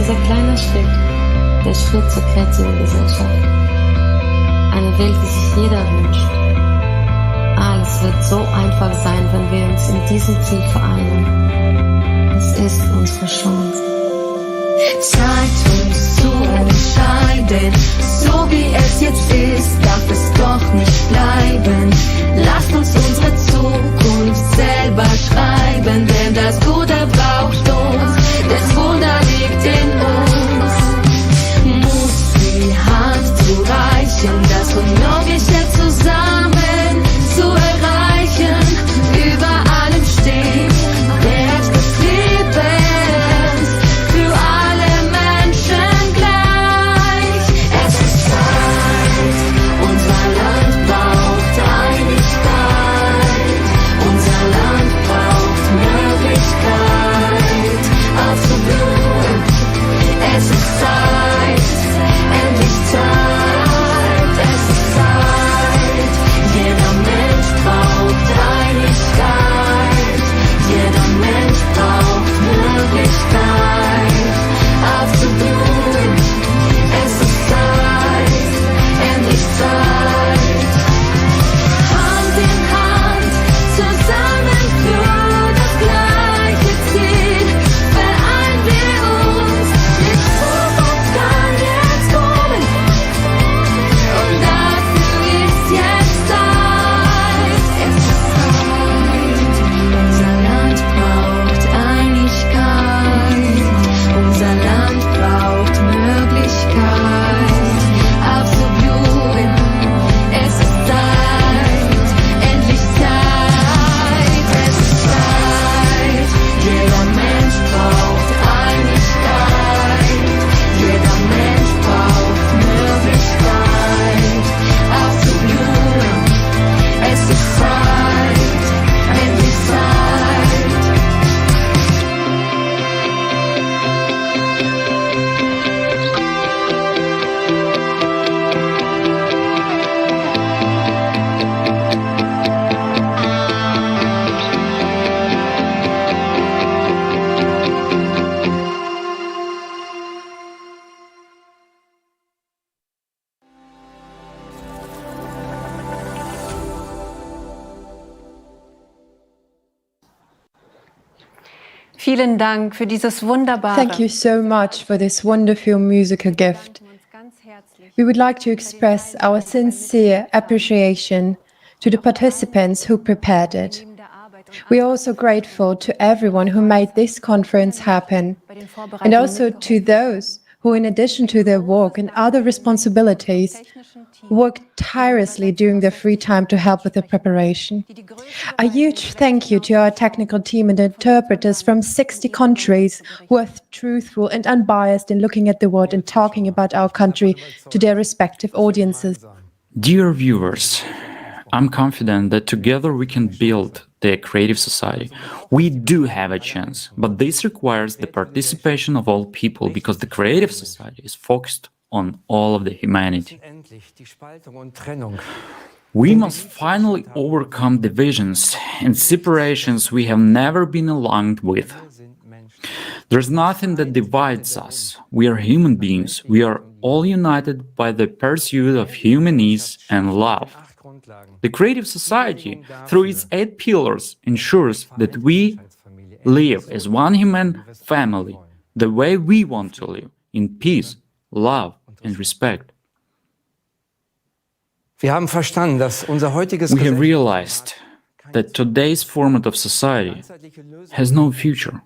Unser kleiner Schritt, der Schritt zur kreativen Gesellschaft. Eine Welt, die sich jeder wünscht. Alles wird so einfach sein, wenn wir uns in diesem Ziel vereinen. Es ist unsere Chance. Zeit uns zu entscheiden, so wie es jetzt ist, darf es doch nicht bleiben. Lasst uns unsere Zukunft selber schreiben, denn das Gute braucht uns, das Wunder liegt in uns. Muss die Hand zu reichen, das Unmögliche zusammen zu erreichen, über allem steht der Herz des Lebens, für alle Menschen gleich. Es ist Zeit, unser Land braucht Einigkeit, unser Land braucht Möglichkeit aufzublühen. Es ist Zeit, endlich Zeit, es ist Zeit. Jeder Mensch braucht Einigkeit, jeder Mensch braucht Möglichkeit aufzublühen. Es ist Zeit, endlich Zeit. Hand in Hand, zusammen für das gleiche Ziel, vereinen wir uns. Die Zukunft kann jetzt kommen und dafür ist jetzt Zeit. Es ist Zeit, unser Land braucht Einigkeit, unser Land braucht Möglichkeit aufzublühen. Es ist Zeit, endlich Zeit. Es ist Zeit, jeder Mensch braucht Einigkeit, jeder Mensch braucht Möglichkeit aufzublühen. Es ist Zeit, endlich Zeit. Vielen Dank für dieses wunderbare. Thank you so much for this wonderful musical gift. We would like to express our sincere appreciation to the participants who prepared it. We are also grateful to everyone who made this conference happen, and also to those who, in addition to their work and other responsibilities, worked tirelessly during their free time to help with the preparation. A huge thank you to our technical team and interpreters from 60 countries who are truthful and unbiased in looking at the world and talking about our country to their respective audiences. Dear viewers, I'm confident that together we can build the creative society. We do have a chance, but this requires the participation of all people because the creative society is focused on all of the humanity. We must finally overcome divisions and separations we have never been aligned with. There's nothing that divides us. We are human beings. We are all united by the pursuit of human ease and love. The creative society, through its 8 pillars, ensures that we live as one human family, the way we want to live, in peace, love and respect. Wir haben verstanden, dass unser heutiges We have realized that today's format of society has no future.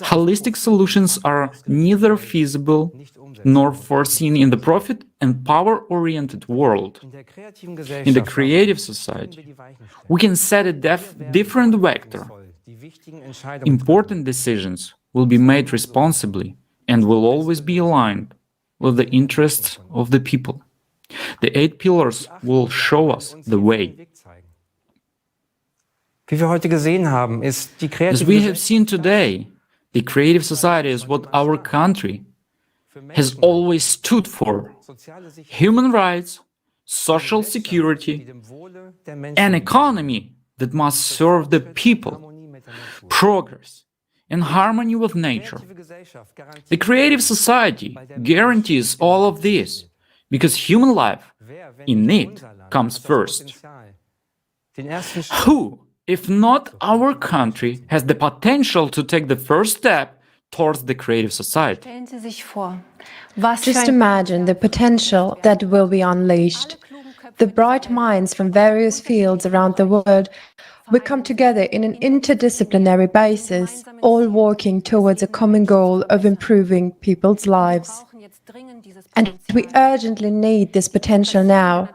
Holistic solutions are neither feasible nor foreseen in the profit and power-oriented world. In the creative society, we can set a different vector. Important decisions will be made responsibly and will always be aligned with the interests of the people. The 8 pillars will show us the way. Wie wir heute gesehen haben, ist die As we have seen today, the creative society is what our country has always stood for: human rights, social security, an economy that must serve the people, progress, in harmony with nature. The creative society guarantees all of this, because human life, in it, comes first. Who, if not our country, has the potential to take the first step towards the creative society? Just imagine the potential that will be unleashed. The bright minds from various fields around the world will come together in an interdisciplinary basis, all working towards a common goal of improving people's lives. And we urgently need this potential now,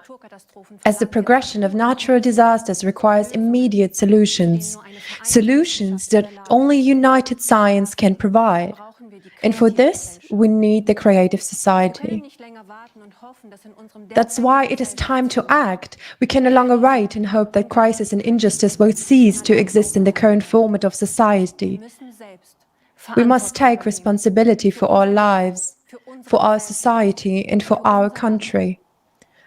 as the progression of natural disasters requires immediate solutions, solutions that only united science can provide. And for this, we need the creative society. That's why it is time to act. We can no longer wait and hope that crisis and injustice will cease to exist in the current format of society. We must take responsibility for our lives, for our society, and for our country.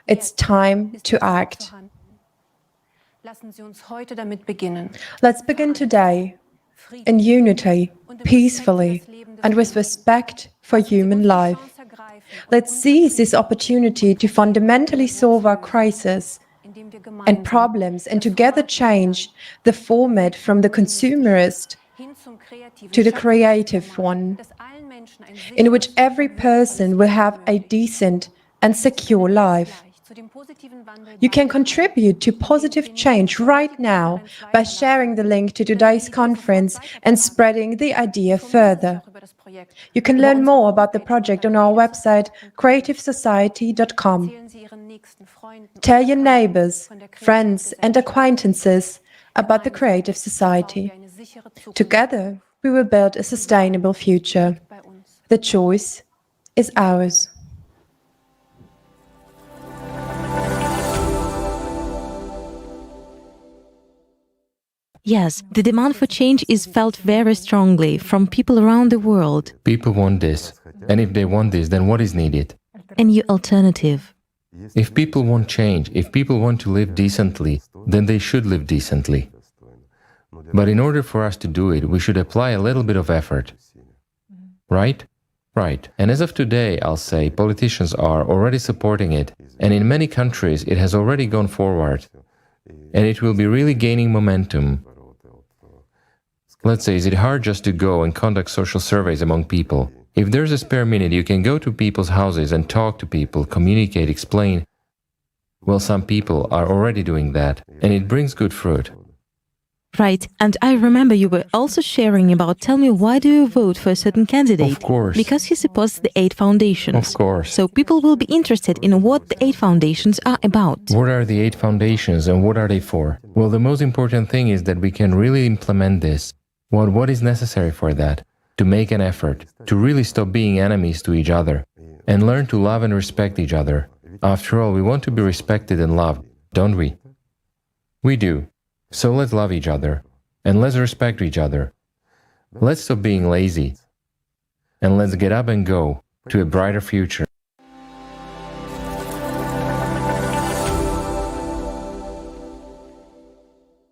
It's time to act. Let's begin today, in unity, peacefully, and with respect for human life. Let's seize this opportunity to fundamentally solve our crises and problems and together change the format from the consumerist to the creative one, in which every person will have a decent and secure life. You can contribute to positive change right now by sharing the link to today's conference and spreading the idea further. You can learn more about the project on our website, creativesociety.com. Tell your neighbors, friends, and acquaintances about the Creative Society. Together, we will build a sustainable future. The choice is ours. Yes, the demand for change is felt very strongly from people around the world. People want this. And if they want this, then what is needed? A new alternative. If people want change, if people want to live decently, then they should live decently. But in order for us to do it, we should apply a little bit of effort. Right? Right. And as of today, I'll say, politicians are already supporting it. And in many countries, it has already gone forward. And it will be really gaining momentum. Let's say, is it hard just to go and conduct social surveys among people? If there's a spare minute, you can go to people's houses and talk to people, communicate, explain. Well, some people are already doing that, and it brings good fruit. Right, and I remember you were also sharing about, tell me, why do you vote for a certain candidate? Of course. Because he supports the 8 foundations. Of course. So people will be interested in what the 8 foundations are about. What are the 8 foundations and what are they for? Well, the most important thing is that we can really implement this. What is necessary for that? To make an effort, to really stop being enemies to each other, and learn to love and respect each other. After all, we want to be respected and loved, don't we? We do. So let's love each other, and let's respect each other. Let's stop being lazy, and let's get up and go to a brighter future.